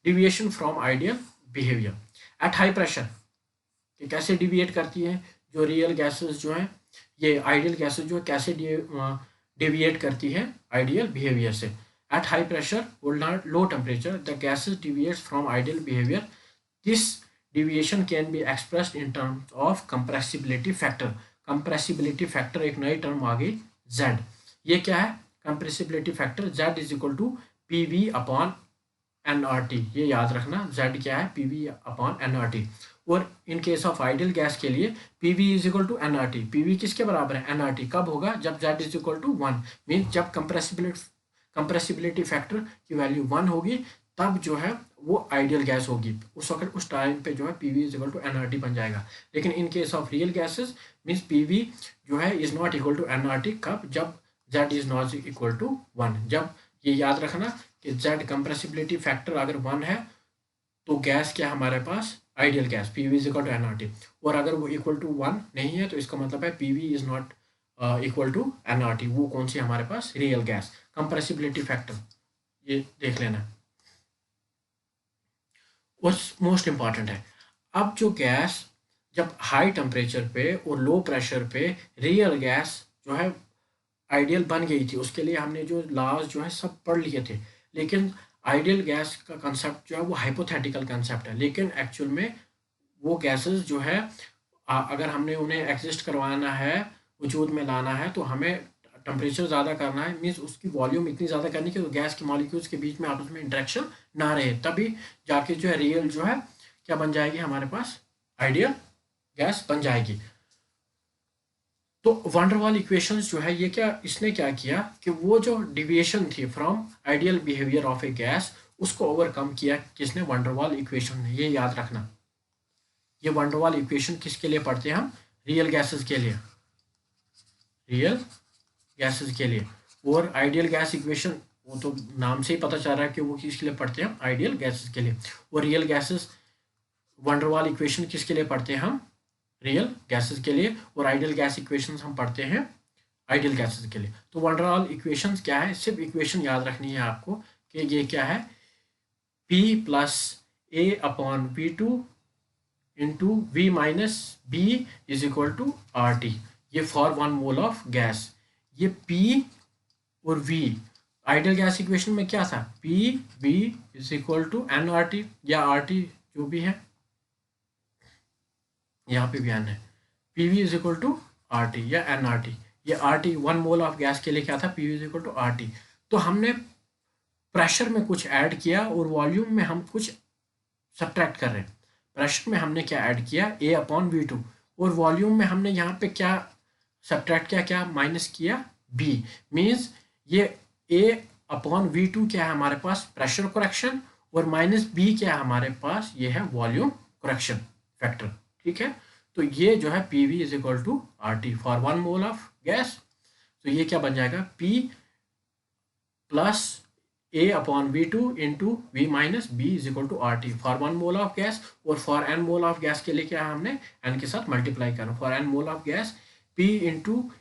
Deviation from ideal behaviour eight high pressure, कि कैसे डिविएट करती है जो रियल गैसेस जो है, ये आइडियल गैसेस जो है कैसे डिविएट करती है आइडियल बिहेवियर से। एट हाई प्रेशर और low temperature the gases deviates from ideal behaviour. This deviation can be expressed in terms of compressibility factor. Compressibility factor एक नई टर्म आ गई, जेड। ये क्या है? Compressibility factor Z is equal to P V upon n R T. ये याद रखना, जेड क्या है? P V upon n R T. और in case of ideal gas के लिए P V is equal to N R T. P V किसके बराबर है? N R T. कब होगा? जब Z is equal to 1, mean जब कंप्रेसिबिलिटी फैक्टर की वैल्यू 1 होगी तब जो है वो आइडियल गैस होगी। उस वक्त उस टाइम पे जो है P V is equal to N R T बन जाएगा। लेकिन in case of real gases means P V जो है is not equal to N R T. कब? जब Z is not equal to 1। जब, ये याद रखना कि जेड कंप्रेसिबिलिटी फैक्टर अगर 1 है तो गैस क्या हमारे पास? Ideal gas, P V is equal to N R T. और अगर वो इक्वल टू 1 नहीं है तो इसका मतलब है P V is not equal to N R T. वो कौन सी हमारे पास? Real gas. कंप्रेसिबिलिटी फैक्टर ये देख लेना, और मोस्ट इंपॉर्टेंट है। अब जो गैस जब हाई टेम्परेचर पे और लो प्रेशर पे रियल गैस जो है आइडियल बन गई थी, उसके लिए हमने जो लॉज जो है सब पढ़ लिए थे। लेकिन आइडियल गैस का कंसेप्ट जो है वो हाइपोथेटिकल कंसेप्ट है। लेकिन एक्चुअल में वो गैसेस जो है अगर हमने उन्हें एग्जिस्ट करवाना है, वजूद में लाना है, तो हमें टेम्परेचर ज़्यादा करना है, मीन्स उसकी वॉल्यूम इतनी ज़्यादा करनी कि तो गैस के मॉलिक्यूल्स के बीच में आपस में इंटरेक्शन ना रहे, तभी जाके जो है रियल जो है क्या बन जाएगी हमारे पास? आइडियल गैस बन जाएगी। तो वंडरवॉल इक्वेशंस जो है ये क्या, इसने क्या किया कि वो जो डिविएशन थी from ideal behaviour of a gas उसको ओवरकम किया किसने? वंडरवॉल इक्वेशन ने। ये याद रखना, ये वंडरवॉल इक्वेशन किसके लिए पढ़ते हैं हम? रियल गैसेस के लिए, रियल गैसेस के लिए। और आइडियल गैस इक्वेशन वो तो नाम से ही पता चल रहा है कि वो किसके लिए पढ़ते हैं हम? आइडियल गैसेस के लिए। और रियल गैसेस वंडरवॉल इक्वेशन किसके लिए पढ़ते हैं हम? रियल गैसेस के लिए। और आइडियल गैस इक्वेशंस हम पढ़ते हैं आइडियल गैसेस के लिए। तो वंडरवॉल इक्वेशंस क्या है? सिर्फ इक्वेशन याद रखनी है आपको कि ये क्या है? P plus A upon V2 into V minus B is equal to R T. ये फॉर 1 मोल ऑफ गैस। ये P और V आइडियल गैस इक्वेशन में क्या था? P V is equal to N R T या R T जो भी है, यहाँ पे भी एन है। P V is equal to R T या एन आर टी। ये R T 1 mole of gas के लिए क्या था? P V is equal to R T. तो हमने प्रेशर में कुछ ऐड किया और वॉल्यूम में हम कुछ सब्ट्रैक्ट कर रहे हैं। प्रेशर में हमने क्या ऐड किया? ए अपॉन वी टू। और वॉल्यूम में हमने यहाँ पे क्या सब्ट्रैक्ट किया? क्या माइनस किया? बी। मीन्स ये ए अपॉन वी टू क्या है हमारे पास? Pressure correction. और माइनस बी क्या है हमारे पास? ये है वॉल्यूम करेक्शन फैक्टर। ठीक है, तो ये जो है P V is equal to R T for 1 mole of gas. तो ये क्या बन जाएगा? P plus A upon V two into V minus B is equal to R T for 1 mole of gas. और for n mole of gas के लिए क्या है? हमने एन के साथ मल्टीप्लाई करना। For n mole of gas P into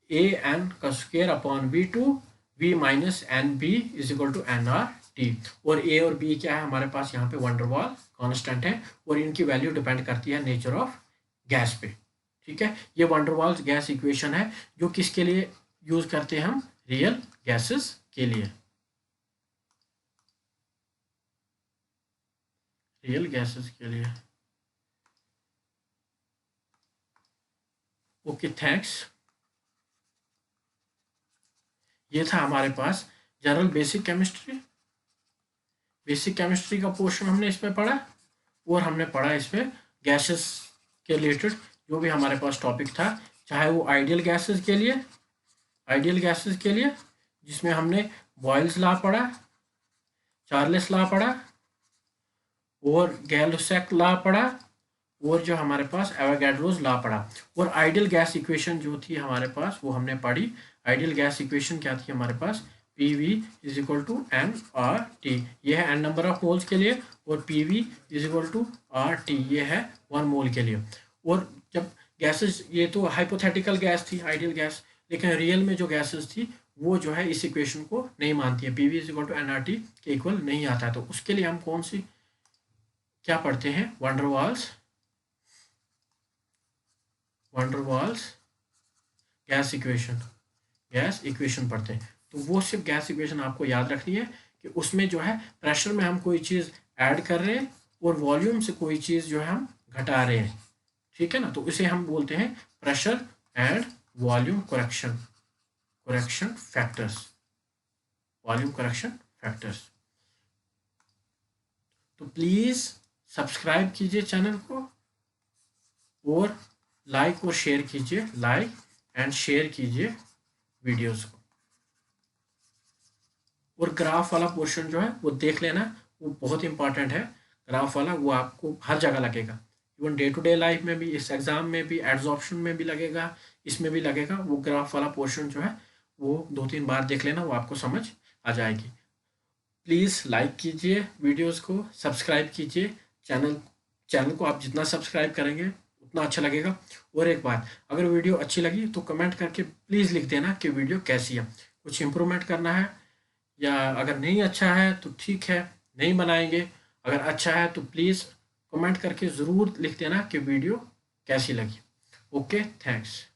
a n का square upon V two V minus n b is equal to N R T. और ए और बी क्या है हमारे पास? यहाँ पे वंडरवॉल कांस्टेंट है और इनकी वैल्यू डिपेंड करती है नेचर ऑफ गैस पे। ठीक है, ये वंडरवॉल गैस इक्वेशन है जो किसके लिए यूज करते हैं हम? रियल गैसेस के लिए, रियल गैसेस के लिए। Okay, thanks. ये था हमारे पास general basic chemistry. Basic chemistry का पोर्शन हमने इसमें पढ़ा और हमने पढ़ा इसमें गैसेस के रिलेटेड जो भी हमारे पास टॉपिक था, चाहे वो आइडियल गैसेस के लिए, आइडियल गैसेस के लिए जिसमें हमने बॉयल्स लॉ पढ़ा, चार्ल्स लॉ पढ़ा और गैल-लेसैक लॉ पढ़ा और जो हमारे पास एवोगैड्रोस लॉ पढ़ा। और आइडियल गैस इक्वेशन जो थी हमारे पास वो हमने पढ़ी। आइडियल गैस इक्वेशन क्या थी हमारे पास? P V is equal to N R T. ये है एन नंबर ऑफ मोल्स के लिए। और P V is equal to R T, ये है 1 मोल के लिए। और जब गैसेस, ये तो हाइपोथेटिकल गैस थी, आइडियल गैस, लेकिन रियल में जो गैसेस थी वो जो है इस इक्वेशन को नहीं मानती है, P V is equal to N R T के इक्वल नहीं आता है। तो उसके लिए हम कौन सी क्या पढ़ते हैं, वंडरवाल्स गैस इक्वेशन पढ़ते हैं। तो वो सिर्फ गैस इक्वेशन आपको याद रखनी है कि उसमें जो है प्रेशर में हम कोई चीज़ ऐड कर रहे हैं और वॉल्यूम से कोई चीज़ जो है हम घटा रहे हैं, ठीक है ना। तो इसे हम बोलते हैं pressure and volume correction factors. तो प्लीज़ सब्सक्राइब कीजिए चैनल को और लाइक एंड शेयर कीजिए वीडियोस को। और ग्राफ वाला पोर्शन जो है वो देख लेना, वो बहुत इंपॉर्टेंट है। ग्राफ वाला वो आपको हर जगह लगेगा, even day to day life में भी, इस एग्ज़ाम में भी, एड्सॉर्प्शन में भी लगेगा, इसमें भी लगेगा। वो ग्राफ वाला पोर्शन जो है वो 2-3 बार देख लेना, वो आपको समझ आ जाएगी। प्लीज़ लाइक कीजिए वीडियोस को, सब्सक्राइब कीजिए चैनल को। आप जितना सब्सक्राइब करेंगे उतना अच्छा लगेगा। और एक बात, अगर वीडियो अच्छी लगी तो कमेंट करके प्लीज़ लिख देना कि वीडियो कैसी है, कुछ इम्प्रूवमेंट करना है, या अगर नहीं अच्छा है तो ठीक है, नहीं बनाएंगे। अगर अच्छा है तो प्लीज़ कमेंट करके ज़रूर लिख देना कि वीडियो कैसी लगी। Okay, thanks.